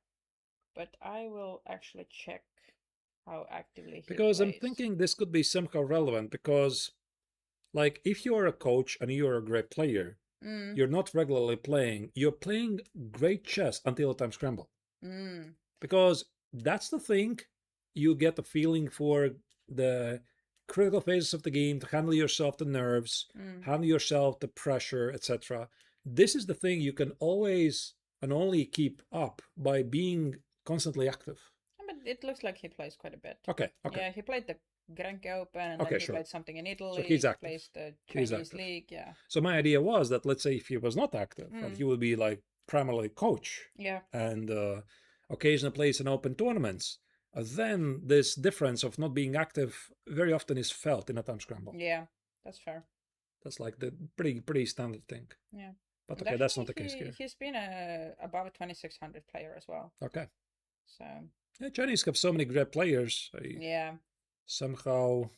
But I will actually check how actively he Because plays. I'm thinking this could be somehow relevant because, like, if you're a coach and you're a great player, you're not regularly playing. You're playing great chess until a time scramble. Because that's the thing. You get a feeling for the critical phases of the game, to handle yourself the nerves, handle yourself the pressure, etc. This is the thing you can always and only keep up by being constantly active. But it looks like he plays quite a bit. Okay. Yeah, he played the Grenke Open, and Okay, then he sure. played something in Italy. So he's active. He plays the He's Chinese active. league. Yeah. So my idea was that, let's say if he was not active and he would be like primarily coach, Yeah. and occasionally plays in open tournaments, then this difference of not being active very often is felt in a time scramble. Yeah, that's fair. That's like the pretty standard thing. Yeah. But And okay, that's not the actually, case here. He's been above a 2600 player as well. Okay. So. Yeah, Chinese have so many great players. Yeah. Somehow.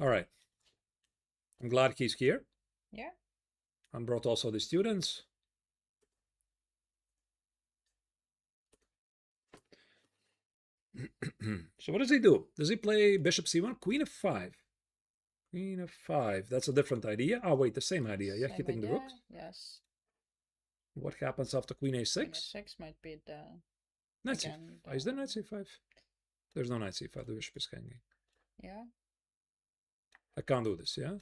All right. I'm glad he's here. Yeah. And brought also the students. So what does he do? Does he play bishop c1, queen f5? Queen f5. That's a different idea. Oh, wait, the same idea. Yeah, hitting the rooks. Yes. What happens after queen a6? Queen a6 might be the... Knight c5. Is there knight c5? There's no knight c5. The bishop is hanging. Yeah. I can't do this, yeah?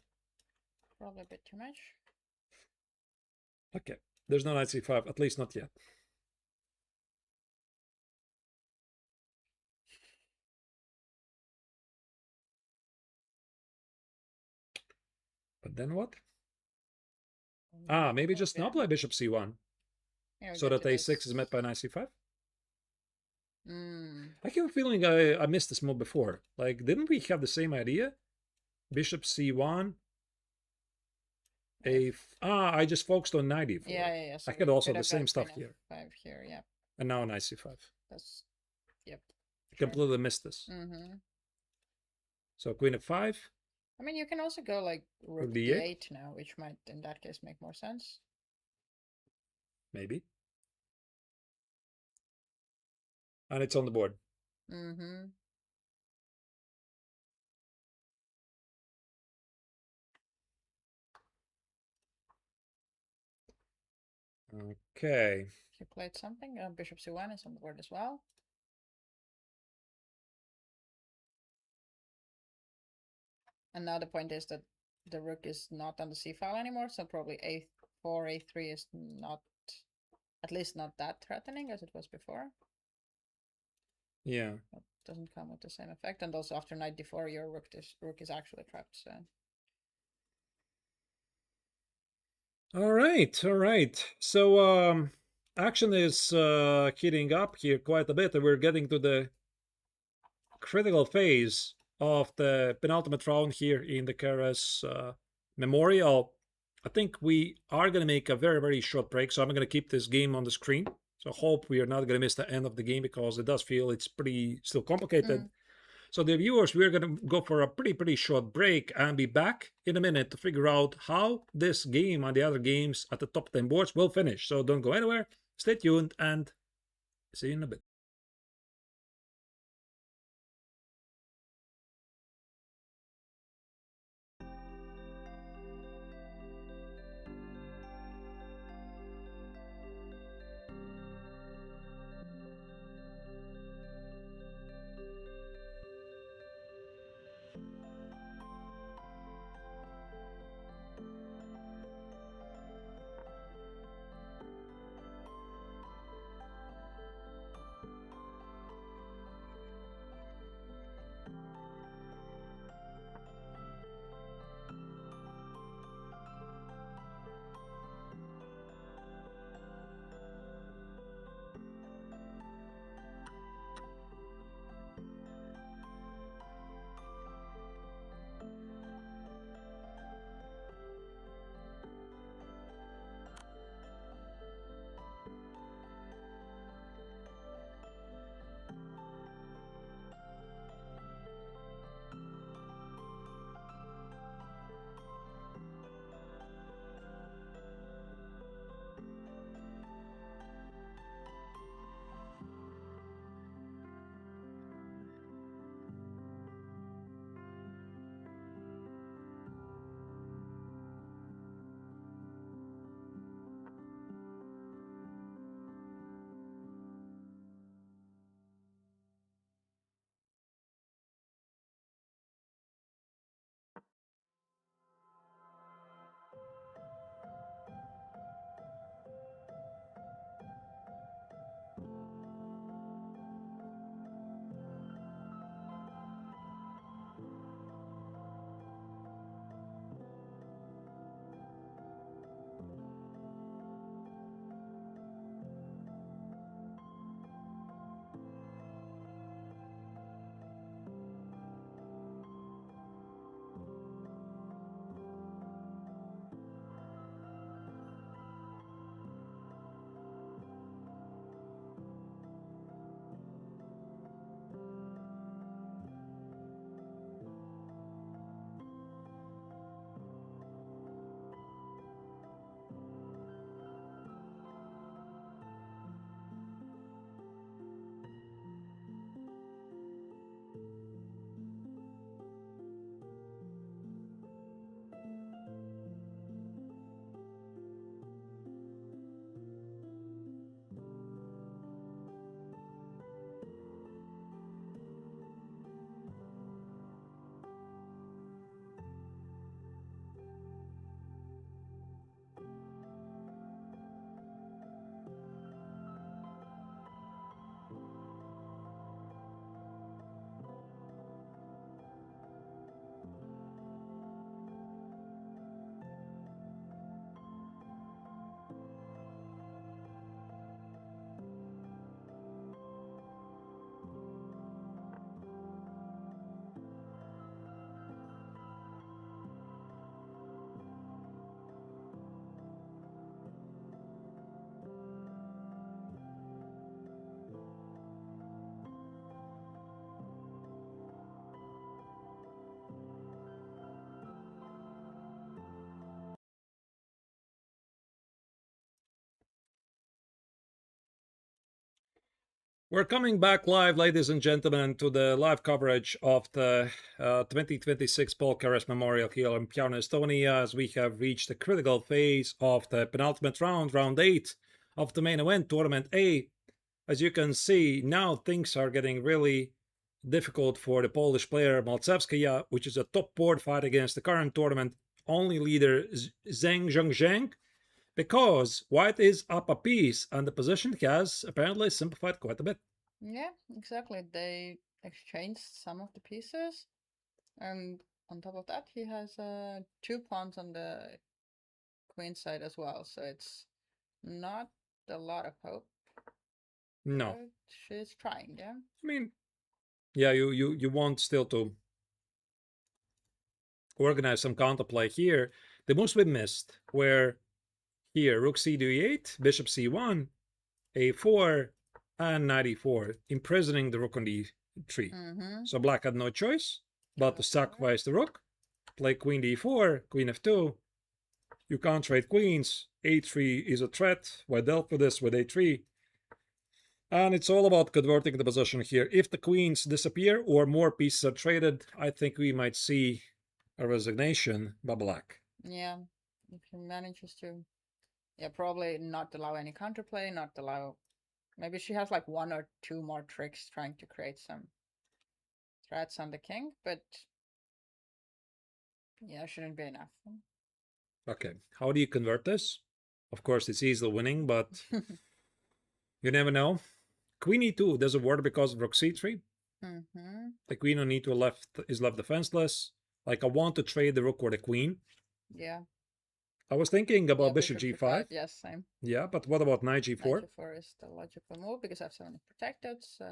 Probably a bit too much. Okay. There's no knight c5, at least not yet. But then what? Maybe just now play bishop c1. So that a6 is met by knight c5? I have a feeling I missed this move before. Like, didn't we have the same idea? Bishop c1. I just focused on knight e4. Yeah. So I had also the same stuff here. 5 here, yeah. And now knight c5. That's, yep. Completely missed this. So queen f5. I mean, you can also go like rook d8 now, which might, in that case, make more sense. Maybe. And it's on the board. Okay. He played something. Bishop c1 is on the board as well. And now the point is that the rook is not on the c file anymore, so probably a4, a3 is not, at least not that threatening as it was before. Yeah. It doesn't come with the same effect. And also after knight d4, your rook is actually trapped, so. All right, all right. So action is heating up here quite a bit, and we're getting to the critical phase of the penultimate round here in the Keres Memorial. I think we are going to make a very, very short break, so I'm going to keep this game on the screen. So I hope we are not going to miss the end of the game because it does feel it's pretty still complicated. Mm. So the viewers, we're going to go for a pretty short break and be back in a minute to figure out how this game and the other games at the top 10 boards will finish. So don't go anywhere, stay tuned, and see you in a bit. We're coming back live, ladies and gentlemen, to the live coverage of the 2026 Paul Keres Memorial here in Parnu, Estonia, as we have reached the critical phase of the penultimate round, round 8 of the main event, Tournament A. As you can see, now things are getting really difficult for the Polish player Maltsevskaya, which is a top board fight against the current tournament only leader Zheng Zhengzheng, because white is up a piece and the position has apparently simplified quite a bit. Yeah, exactly. They exchanged some of the pieces, and on top of that, he has 2 pawns on the queenside as well, so it's not a lot of hope. No. But she's trying, yeah. I mean, yeah, you want still to organize some counterplay here. The moves we missed were here, rook c to e8, bishop c1, a4, and knight e4, imprisoning the rook on the e3. So black had no choice but to sacrifice the rook, play queen d4, queen f2. You can't trade queens. a3 is a threat. Why dealt with this with a3? And it's all about converting the position here. If the queens disappear or more pieces are traded, I think we might see a resignation by black. Yeah, if he manages to, yeah, probably not allow any counterplay, not allow. Maybe she has like one or two more tricks trying to create some threats on the king, but yeah, shouldn't be enough. Okay, how do you convert this? Of course, it's easily winning, but you never know. Queen e2 doesn't work because of rook c3. The queen on e2 is left defenseless. Like, I want to trade the rook or the queen. Yeah. I was thinking about Yeah, bishop g5. Yes, same. Yeah, but what about knight g4? Knight g4 is the logical move because f7 is protected. So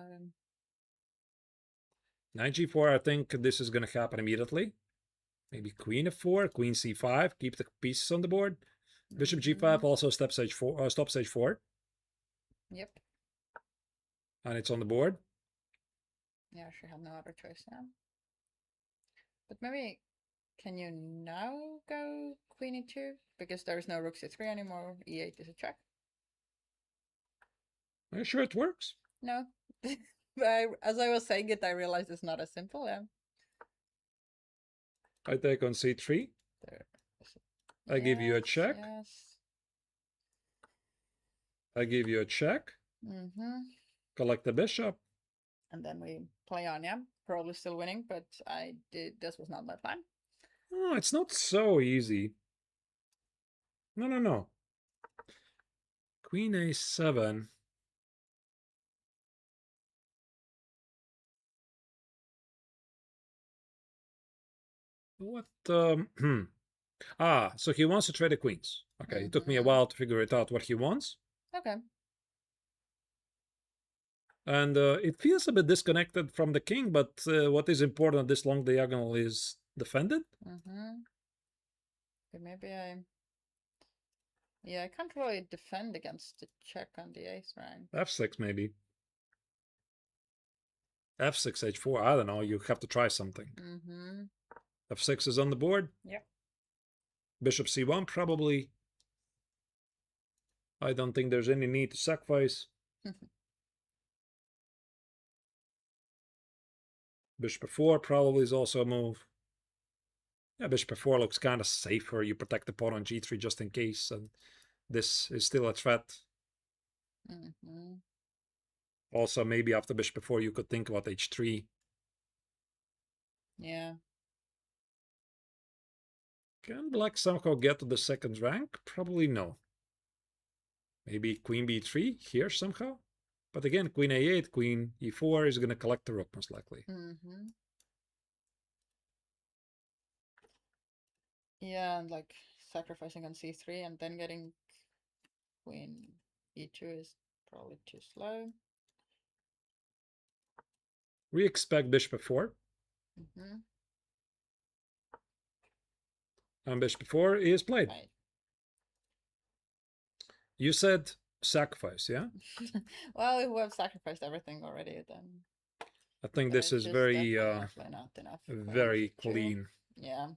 knight g4, I think this is going to happen immediately. Maybe queen f4, queen c5, keep the pieces on the board. Bishop g5 also stops h4. Yep. And it's on the board. Yeah, she had no other choice now. But maybe, can you now go queen e2? Because there is no rook c3 anymore. e8 is a check. Are you sure it works? No. But as I was saying it, I realized it's not as simple. Yeah. I take on c3. I give you a check. Yes. I give you a check. Collect the bishop. And then we play on, yeah. Probably still winning, but this was not my plan. Oh, it's not so easy. No. Queen a7. What? So he wants to trade the queens. Okay, it took me a while to figure it out what he wants. Okay. And it feels a bit disconnected from the king, but what is important, this long diagonal is defended. Okay, maybe I can't really defend against the check on the ace rank. f6 maybe. f6, h4, I don't know, you have to try something. f6 is on the board. Yep. Bishop c1 probably. I don't think there's any need to sacrifice. Bishop f4 probably is also a move. Yeah, bishop f4 looks kind of safer. You protect the pawn on g3 just in case, and this is still a threat. Also, maybe after bishop f4 you could think about h3. Yeah. Can black somehow get to the second rank? Probably no. Maybe queen b3 here somehow? But again, queen a8, queen e4 is going to collect the rook most likely. Yeah, and like sacrificing on c3 and then getting queen e2 is probably too slow. We expect bishop f4. And bishop f4 is played. Right. You said sacrifice, yeah? Well, we have sacrificed everything already then. I think this is very very clean. Yeah.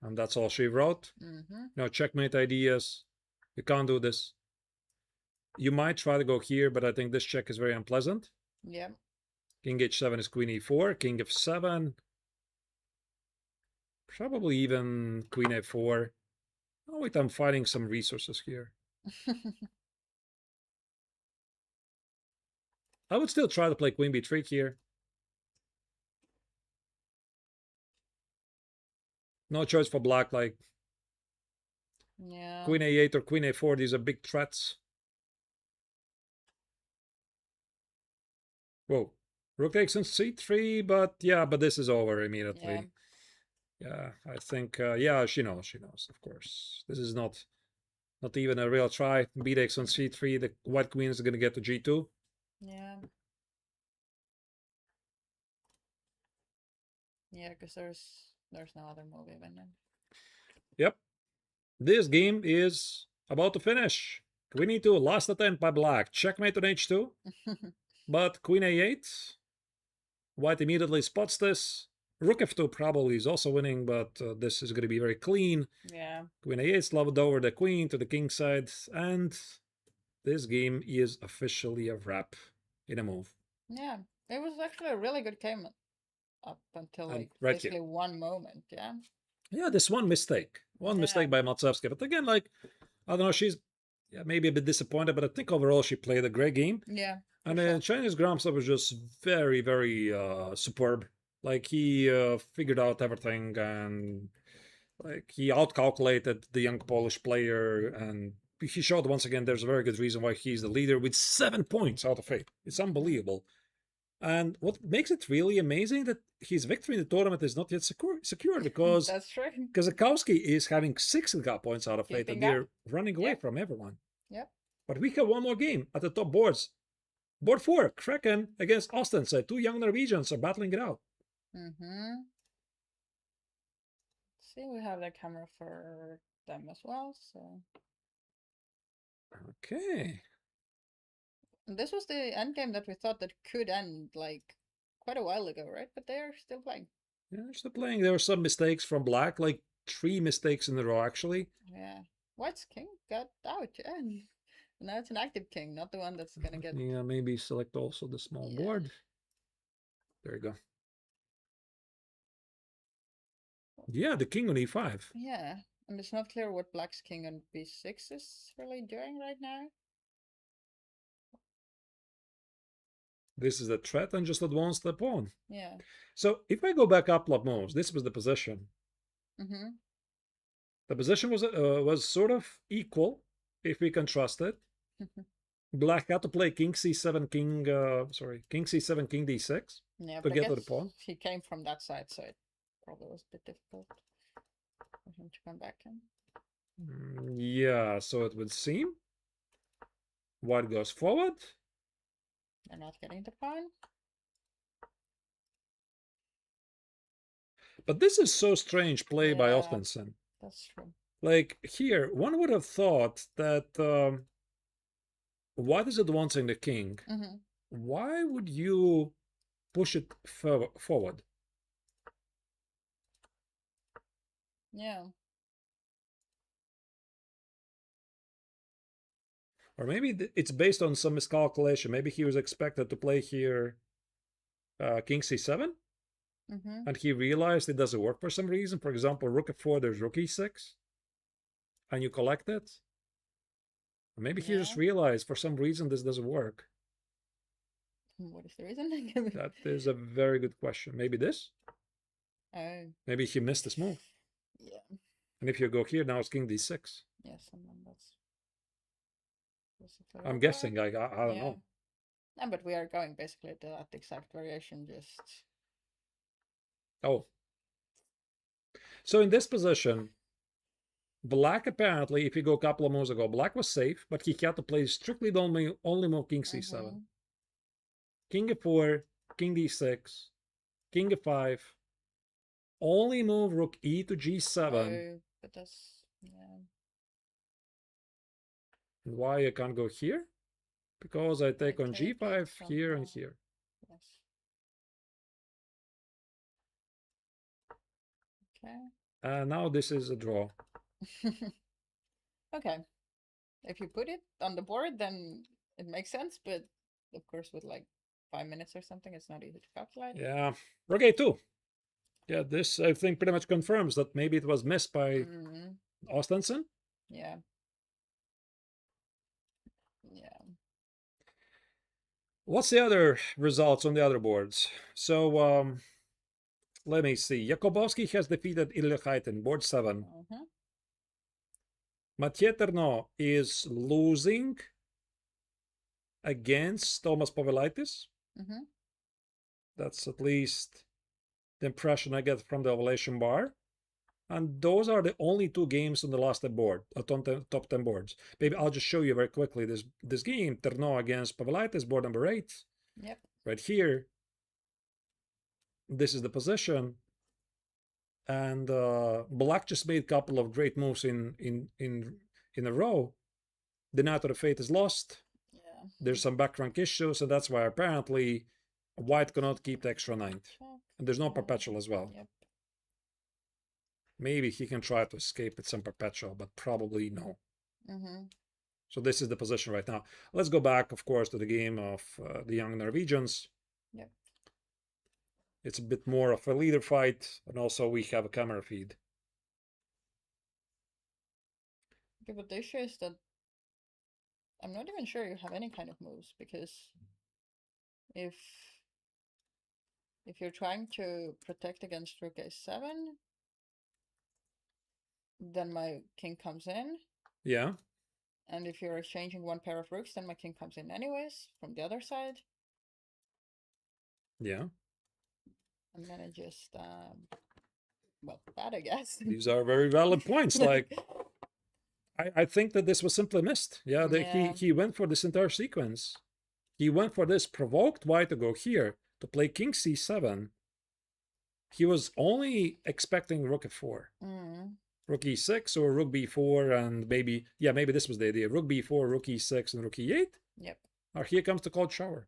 And that's all she wrote. No checkmate ideas. You can't do this. You might try to go here, but I think this check is very unpleasant. Yeah. King h7 is queen e4, king f7. Probably even queen a4. Oh wait, I'm fighting some resources here. I would still try to play queen b3 here. No choice for black, like queen a8 or queen a4, these are big threats. Whoa. Rook takes on c3, but yeah, but this is over immediately. Yeah, I think, yeah, she knows, of course. This is not even a real try. B takes on c3, the white queen is going to get to g2. Yeah. Yeah, because there's no other move even then. Yep. This game is about to finish. Queen e2, last attempt by black. Checkmate on h2. But queen a8. White immediately spots this. Rook f2 probably is also winning, but this is going to be very clean. Yeah. Queen a8 slaved over the queen to the king side, and this game is officially a wrap in a move. Yeah. It was actually a really good game up until like right basically here. one moment. Yeah. Yeah, this one mistake. One mistake by Matsevsky. But again, like, I don't know, she's maybe a bit disappointed, but I think overall she played a great game. Yeah. And then Chinese Gromsov was just very, very superb. Like, he figured out everything, and like he outcalculated the young Polish player, and he showed once again there's a very good reason why he's the leader with 7 points out of 8. It's unbelievable. And what makes it really amazing that his victory in the tournament is not yet secure because that's true. Kazakowski is having 6 points out of 8, and they're running away from everyone. Yep. But we have one more game at the top boards. Board 4, Kraken against Ostense. 2 young Norwegians are battling it out. See, we have the camera for them as well, so. Okay. And this was the end game that we thought that could end like quite a while ago, right? But they are still playing. Yeah, they're still playing. There were some mistakes from Black, like 3 mistakes in a row, actually. Yeah. White's king got out, yeah. Now it's an active king, not the one that's gonna get. Yeah, maybe select also the small board. There you go. Yeah, the king on e5. Yeah, and it's not clear what Black's king on b6 is really doing right now. This is the threat and just advance the pawn. Yeah. So if I go back up love moves, this was the position. The position was sort of equal, if we can trust it. Black had to play king c7, king c7, king d6 to get to the pawn. He came from that side, so it probably was a bit difficult for him to come back in. Yeah, so it would seem. White goes forward. They're not getting the pawn. But this is so strange play by Ostensen. That's true. Like, here, one would have thought that White is advancing the king. Why would you push it forward? Yeah. Or maybe it's based on some miscalculation. Maybe he was expected to play here king c7. And he realized it doesn't work for some reason. For example, rook f4, there's rook e6. And you collect it. Or maybe he just realized for some reason this doesn't work. What is the reason? That is a very good question. Maybe this? Oh. Maybe he missed this move. Yeah. And if you go here, now it's king d6. Yes, and then that's I'm guessing. I don't know. No, but we are going basically to that exact variation, just. Oh. So in this position, Black apparently, if you go a couple of moves ago, Black was safe, but he had to play strictly the only move king c7. King f4, king d6, king f5. Only move rook e to g7. Oh, but that's, yeah. And why I can't go here? Because I take on g5 here and here. Yes. Okay. And now this is a draw. Okay. If you put it on the board, then it makes sense, but of course with like 5 minutes or something, it's not easy to calculate. Yeah. Rook a2. Yeah, this I think pretty much confirms that maybe it was missed by Ostensen. Yeah. Yeah. What's the other results on the other boards? So let me see. Jakubowski has defeated Ilya board 7. Mathieu Terno is losing against Tomas Povilaitis. That's at least the impression I get from the ovulation bar. And those are the only 2 games on the last board, top 10 boards. Maybe I'll just show you very quickly this game, Terno against Pavelaitis, board number 8. Yep. Right here. This is the position. And Black just made a couple of great moves in a row. The Knight of the Fate is lost. Yeah. There's some back rank issues, and that's why apparently White cannot keep the extra knight. And there's no perpetual as well. Yep. Maybe he can try to escape with some perpetual, but probably no. So this is the position right now. Let's go back, of course, to the game of the young Norwegians. Yep. It's a bit more of a leader fight, and also we have a camera feed. Okay, but the issue is that I'm not even sure you have any kind of moves, because if you're trying to protect against rook a7, then my king comes in. Yeah. And if you're exchanging one pair of rooks, then my king comes in anyways from the other side. Yeah. And then it just, well, bad, I guess. These are very valid points. Like, I think that this was simply missed. Yeah, he went for this entire sequence. He went for this, provoked White to go here to play king c7. He was only expecting rook f4. Rook e6 or rook b4, and maybe this was the idea. Rook b4, rook e6, and rook e8. Yep. Or here comes the cold shower.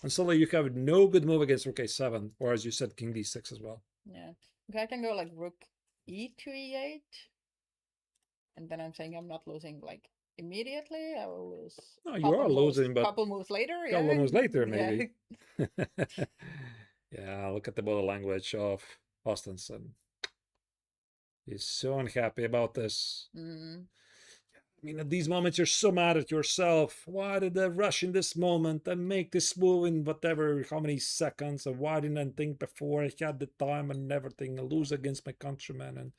And suddenly you have no good move against rook a7, or as you said, king d6 as well. Yeah. Okay, I can go like rook e to e8. And then I'm saying I'm not losing like immediately. I will lose. No, you are losing, but a couple moves later. Couple moves later, maybe. Yeah, look at the body language of Austenson. He's so unhappy about this. I mean, at these moments, you're so mad at yourself. Why did I rush in this moment and make this move in whatever, how many seconds? And why didn't I think before? I had the time and everything. I lose against my countrymen and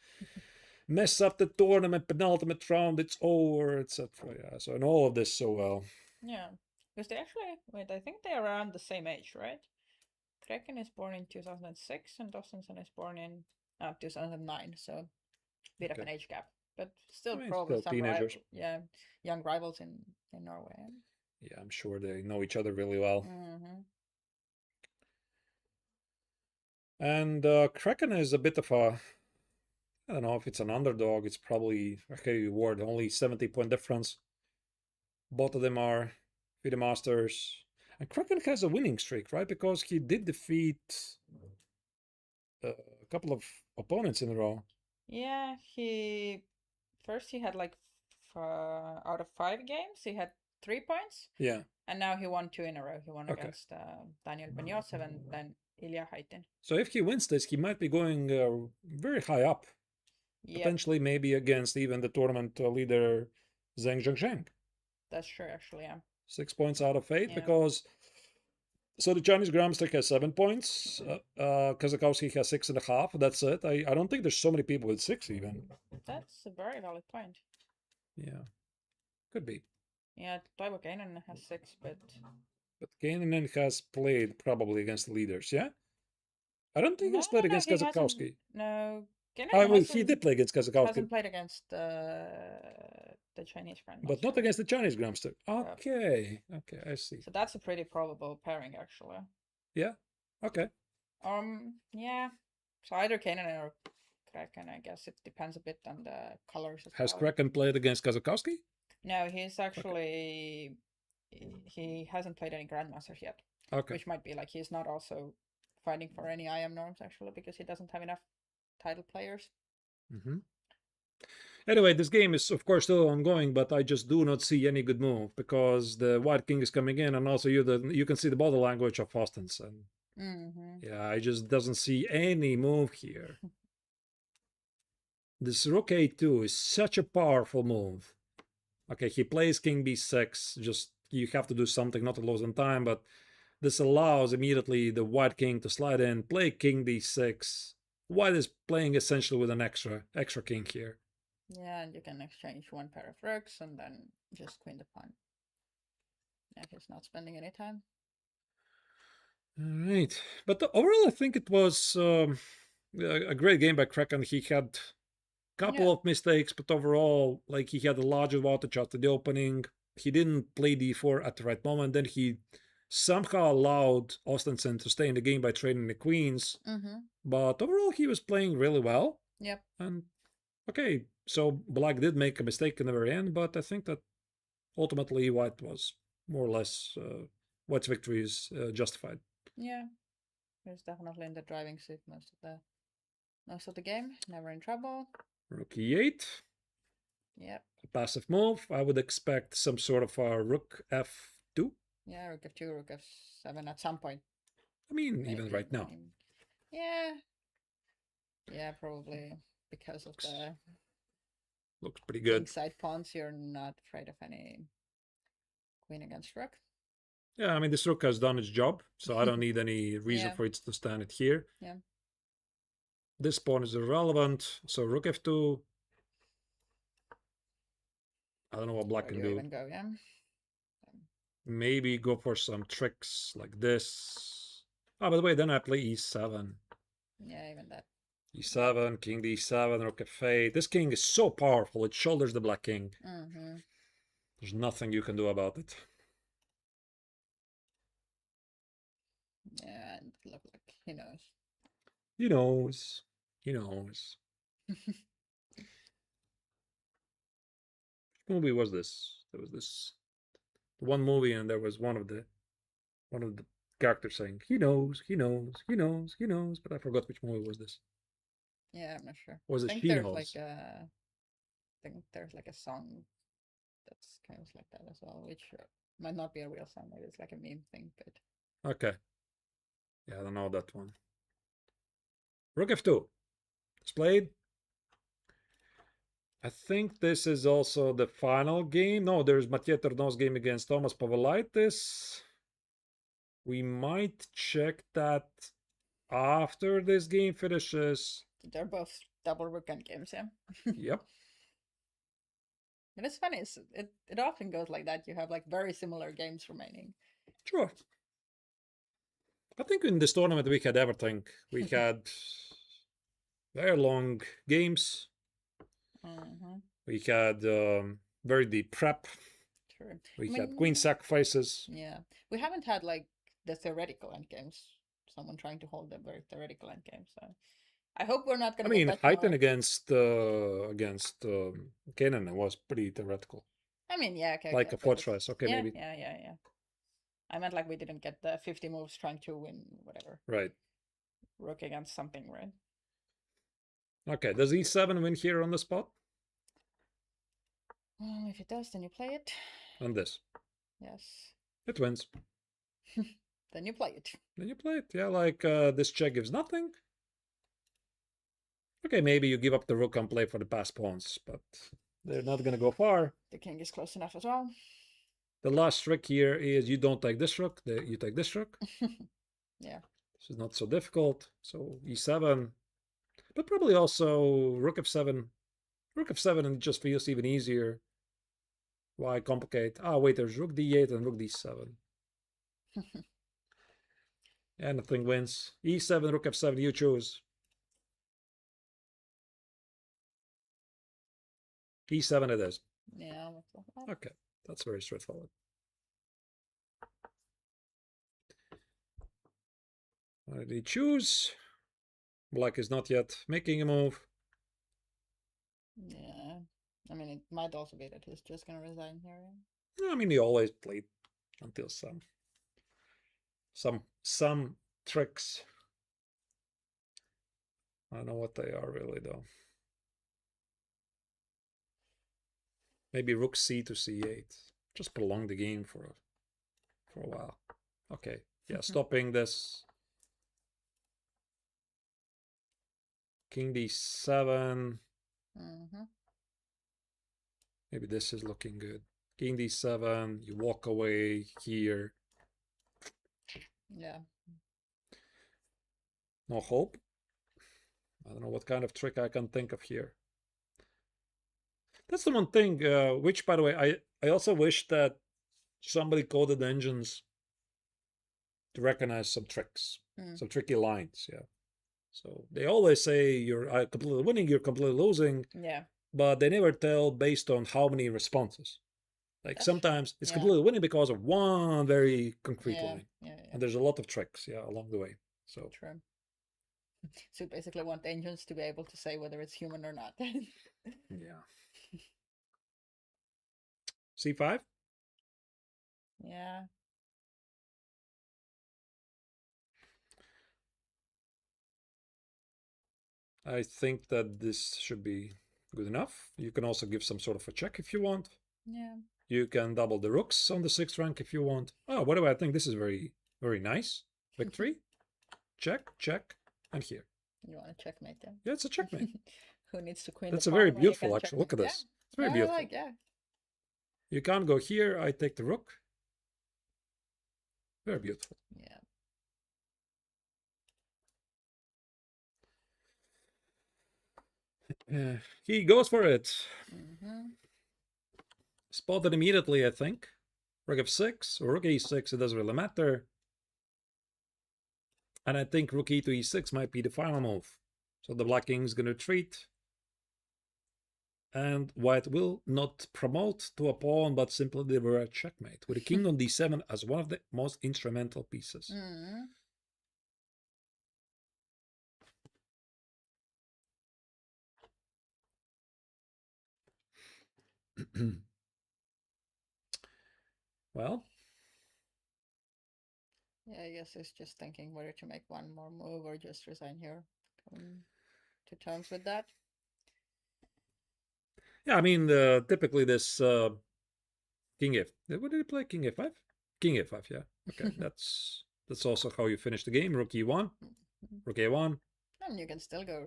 mess up the tournament, penultimate round, it's over, etc. Yeah, so in all of this so well. Yeah, because they actually, wait, I think they're around the same age, right? Kraken is born in 2006 and Austenson is born in 2009, so a bit of an age gap. But still, probably still some teenagers. Young rivals in Norway. Yeah, I'm sure they know each other really well. And Kraken is a bit of a, I don't know if it's an underdog. It's probably a heavy word. Only 70-point difference. Both of them are FIDE Masters. And Kraken has a winning streak, right? Because he did defeat a couple of opponents in a row. Yeah, he had like out of 5 games, he had 3 points. Yeah. And now he won 2 in a row. He won against Daniel Benyosev and then Ilya Haitin. So if he wins this, he might be going very high up. Yep. Potentially maybe against even the tournament leader Zheng Zhengzheng. That's true, actually, yeah. 6 points out of 8 because... So the Chinese Grandmaster has 7 points. Kazakowski has 6.5. That's it. I don't think there's so many people with 6 even. That's a very valid point. Yeah. Could be. Yeah, Toivo Keinonen has 6, but... But Keinonen has played probably against the leaders, yeah? I don't think he's played against Kazakowski. No. He did play against Kazakowski. Hasn't played against the Chinese Grandmaster. But not against the Chinese Grandmaster. Okay. Okay, I see. So that's a pretty probable pairing, actually. Yeah? Okay. Yeah. So either Keinonen or Kraken, I guess. It depends a bit on the colors as Has Kraken played against Kazakowski? No, he's actually... Okay. He hasn't played any Grandmasters yet. Okay. Which might be like he's not also fighting for any IM norms, actually, because he doesn't have enough title players. Anyway, this game is of course still ongoing, but I just do not see any good move because the White King is coming in, and also you can see the body language of Austenson. Yeah, I just doesn't see any move here. This Rook A2 is such a powerful move. Okay, he plays King B6. Just you have to do something not to lose on time, but this allows immediately the White King to slide in, play King D6. White is playing essentially with an extra king here. Yeah, and you can exchange one pair of rooks and then just queen the pawn. Yeah, he's not spending any time. All right, but overall I think it was A great game by Kraken. He had couple Yeah. of mistakes, but overall, like he had a large advantage after the opening. He didn't play d4 at the right moment. Then he somehow allowed Ostensen to stay in the game by trading the queens. But overall, he was playing really well. Yep. And okay, so Black did make a mistake in the very end, but I think that ultimately White was more or less White's victory is justified. Yeah. He was definitely in the driving seat most of the game. Never in trouble. Rook e8. Yep. A passive move. I would expect some sort of a rook f2. Yeah, rook f2, rook f7 at some point. I mean, Maybe. even right now. Yeah. Yeah, probably because of the looks pretty good. Kingside pawns. You're not afraid of any queen against rook. Yeah, I mean, this rook has done its job, so I don't need any reason Yeah. for it to stand it here. Yeah. This pawn is irrelevant, so rook f2. I don't know what black Where can do you do. even go, yeah? Maybe go for some tricks like this. Oh, by the way, then I play e7. Yeah, even that. e7, king d7, rook f8. This king is so powerful, it shoulders the black king. There's nothing you can do about it. Yeah, and look like he knows. He knows. He knows. Which movie was this? There was this one movie, and there was one of the characters saying, "He knows, he knows, he knows, he knows," but I forgot which movie was this. Yeah, I'm not sure. Was I it think She there's Knows? like a, I think there's like a song that's kind of like that as well, which might not be a real song. Maybe it's like a meme thing, but Okay. Yeah, I don't know that one. Rook f2. It's played. I think this is also the final game. No, there's Mathieu Tourneau's game against Thomas Pavolaitis. We might check that after this game finishes. they're both double rook end games, yeah. Yep. But it's funny. It often goes like that. You have like very similar games remaining. Sure. I think in this tournament we had everything. We had very long games. We had very deep prep. True. We had queen sacrifices. Yeah. We haven't had like the theoretical endgames. Someone trying to hold the very theoretical endgame. So I hope we're not going to get that Heiten more. against Kenan was pretty theoretical. I mean, yeah, okay. Like a fortress, okay, yeah, maybe. Yeah. I meant like we didn't get the 50 moves trying to win whatever. Right. Rook against something, right? Okay, does e7 win here on the spot? Well, if it does, then you play it. On this. Yes. It wins. Then you play it. Then you play it. Yeah, like this check gives nothing. Okay, maybe you give up the rook and play for the pass pawns, but they're not going to go far. The king is close enough as well. The last trick here is you don't take this rook, you take this rook. Yeah. This is not so difficult. So e7, but probably also rook f7. Rook f7 and it just feels even easier. Why complicate? Ah, wait, there's rook d8 and rook d7. And nothing wins. e7, rook f7, you choose. e7 it is. Yeah. Okay, that's very straightforward. Why did he choose? Black is not yet making a move. Yeah. I mean, it might also be that he's just gonna resign here. I mean, he always played until some tricks. I don't know what they are really though. Maybe rook c to c8. Just prolong the game for a while. Okay, yeah, stopping this. King d7. Maybe this is looking good. King d7. You walk away here. Yeah. No hope. I don't know what kind of trick I can think of here. That's the one thing, which, by the way, I also wish that somebody coded engines to recognize some tricks, some tricky lines, yeah. So they always say you're completely winning, you're completely losing, Yeah. but they never tell based on how many responses. Like That's sometimes true. it's Yeah. completely winning because of one very concrete Yeah. line. Yeah. And there's a lot of tricks, along the way. So True. So basically want engines to be able to say whether it's human or not. yeah. C5? Yeah. I think that this should be good enough. You can also give some sort of a check if you want. Yeah. You can double the rooks on the 6th rank if you want. Oh, by the way, I think this is very, very nice. Victory. Check, check, and here. You want to checkmate them? Yeah, it's a checkmate. Who needs to queen That's the a very pawn when you beautiful, can actually. Look at checkmate? this. Yeah. It's very Yeah, beautiful. I like, yeah. You can't go here. I take the rook. Very beautiful. Yeah. He goes for it. Mm-hmm. Spotted immediately, I think. Rook f6 or rook e6, it doesn't really matter. And I think rook e to e6 might be the final move. So the black king's going to retreat. And white will not promote to a pawn, but simply deliver a checkmate, with the king on d7 as one of the most instrumental pieces. Well, yeah, I guess it's just thinking whether to make one more move or just resign here. Come to terms with that. yeah, I mean, typically this king f. What did he play? King f5? King f5, yeah. Okay, that's also how you finish the game. Rook e1, rook a1. And you can still go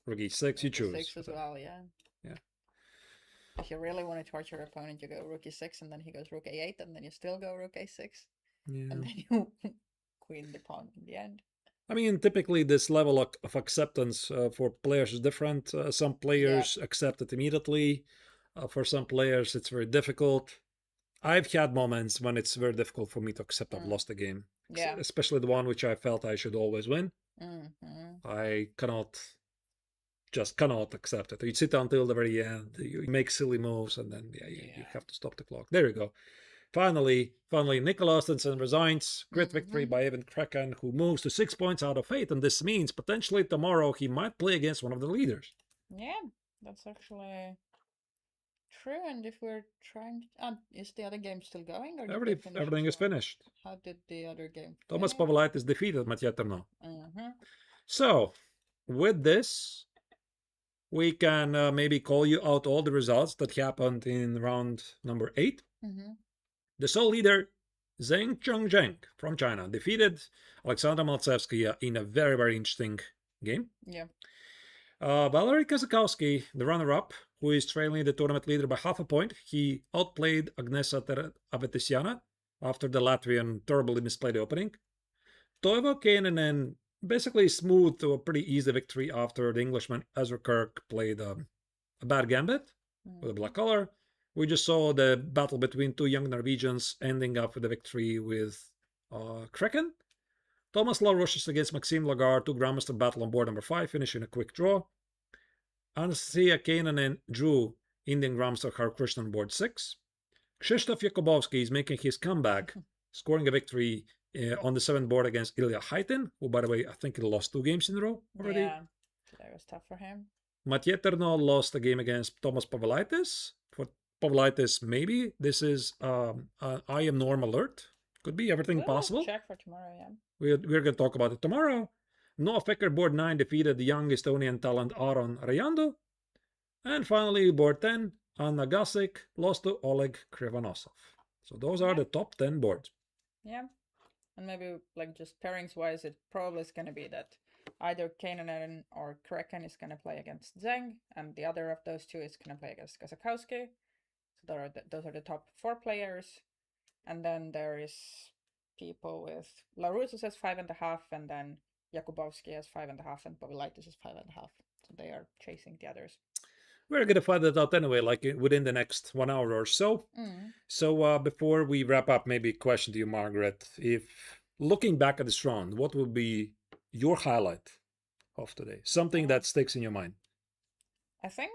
rook e6, you choose. 6 as well, yeah. Yeah. If you really want to torture your opponent, you go rook e6, and then he goes rook a8, and then you still go rook a6. Yeah. And then you queen the pawn in the end. I mean, typically this level of acceptance for players is different. Some players accept it immediately. For some players, it's very difficult. I've had moments when it's very difficult for me to accept I've lost a game. Yeah. Especially the one which I felt I should always win. I just cannot accept it. You sit until the very end, you make silly moves, and then you have to stop the clock. There you go. Finally, Nicola Stenson resigns. Great victory by Evan Kraken, who moves to 6 points out of 8, and this means potentially tomorrow he might play against one of the leaders. Yeah, that's actually true. And if we're trying, is the other game still going? Or everything is finished. How did the other game finish? Thomas Pavlaitis defeated Mattia Ternau. So, with this, we can maybe call you out all the results that happened in round number 8. The sole leader, Zheng Chongzheng from China, defeated Alexandra Maltsevskaya in a very, very interesting game. Yeah. Valery Kazakowski, the runner-up, who is trailing the tournament leader by half a point, he outplayed Agnesa Avetisiana after the Latvian terribly misplayed the opening. Toivo Keinonen basically smoothed to a pretty easy victory after the Englishman Ezra Kirk played a bad gambit with a black color. We just saw the battle between two young Norwegians ending up with a victory with Kraken. Thomas Laroche against Maxime Lagarde, two Grandmaster battle on board number 5, finishing a quick draw. Anastasia Keinonen drew Indian Grandmaster Har Krishnan on board 6. Krzysztof Jakubowski is making his comeback, scoring a victory on the 7th board against Ilya Haitin, who, by the way, I think he lost 2 games in a row already. Yeah, that was tough for him. Mattia Ternau lost a game against Thomas Pavlaitis. For Pavlaitis, maybe this is I am norm alert. Could be everything possible. Check for tomorrow, yeah. We're going to talk about it tomorrow. Noah Fecker, board 9, defeated the young Estonian talent Aron Rayando. And finally, board 10, Anna Gasik lost to Oleg Krivonosov. So those are the top 10 boards. Yeah. And maybe like just pairings wise, it probably is going to be that either Keinonen or Kraken is going to play against Zheng, and the other of those two is going to play against Kazakowski. So those are the top 4 players. And then there is people with Larusso says 5.5, and then Jakubowski has 5.5, and Pavlaitis is 5.5. So they are chasing the others. We're going to find that out anyway, like within the next 1 hour or so. So before we wrap up, maybe a question to you, Margaret. If looking back at this round, what would be your highlight of today? Something that sticks in your mind? I think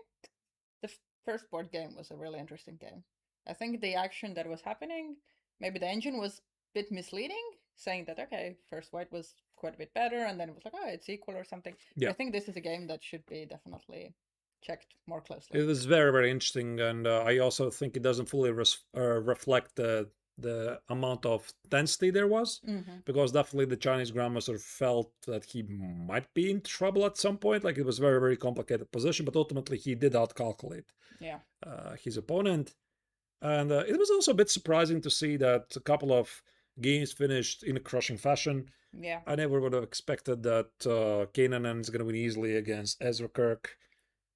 the first board game was a really interesting game. I think the action that was happening, maybe the engine was a bit misleading, saying that, okay, first white was quite a bit better, and then it was like, oh, it's equal or something. Yeah. I think this is a game that should be definitely checked more closely. It was very, very interesting, and I also think it doesn't fully reflect the amount of density there was, because definitely the Chinese grandmaster felt that he might be in trouble at some point. Like, it was very, very complicated position, but ultimately he did outcalculate his opponent. And it was also a bit surprising to see that a couple of games finished in a crushing fashion. Yeah. I never would have expected that Kainanen is going to win easily against Ezra Kirk.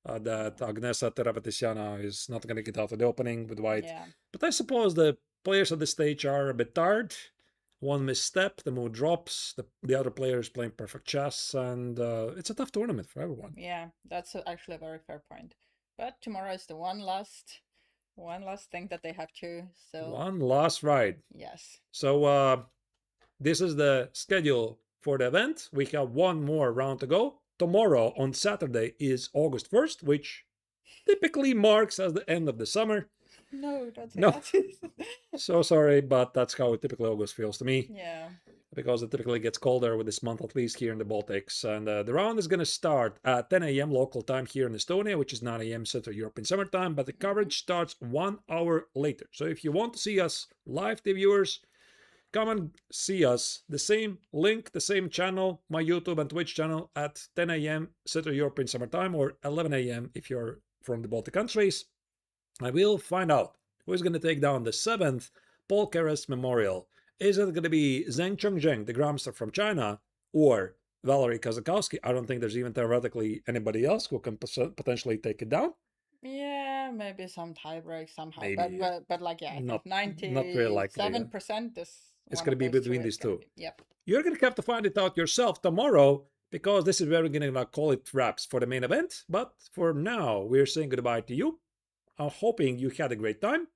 That Agnesa Teravatisiana is not going to get out of the opening with white. Yeah. But I suppose the players at this stage are a bit tired. One misstep, the mood drops, the other player is playing perfect chess, and it's a tough tournament for everyone. Yeah, that's actually a very fair point. But tomorrow is the one last thing that they have to. So one last ride. Yes. So this is the schedule for the event. We have one more round to go. Tomorrow on Saturday is August 1st, which typically marks as the end of the summer. No, don't say No. that. So sorry, but that's how typically August feels to me. Yeah. Because it typically gets colder with this month, at least here in the Baltics. And the round is going to start at 10 a.m. local time here in Estonia, which is 9 a.m. Central European summertime, but the coverage starts 1 hour later. So if you want to see us live, the viewers, come and see us. The same link, the same channel, my YouTube and Twitch channel at 10 a.m. Central European summertime, or 11 a.m. if you're from the Baltic countries. I will find out who is going to take down the 7th Paul Keres Memorial. Is it going to be Zheng Chengzheng, the grandmaster from China, or Valery Kazakowski? I don't think there's even theoretically anybody else who can potentially take it down. Yeah, maybe some tiebreak somehow. Maybe, but like, yeah, not 97% really likely. is It's going to be between these two. Yep. You're going to have to find it out yourself tomorrow, because this is where we're going to call it wraps for the main event. But for now, we're saying goodbye to you. I'm hoping you had a great time.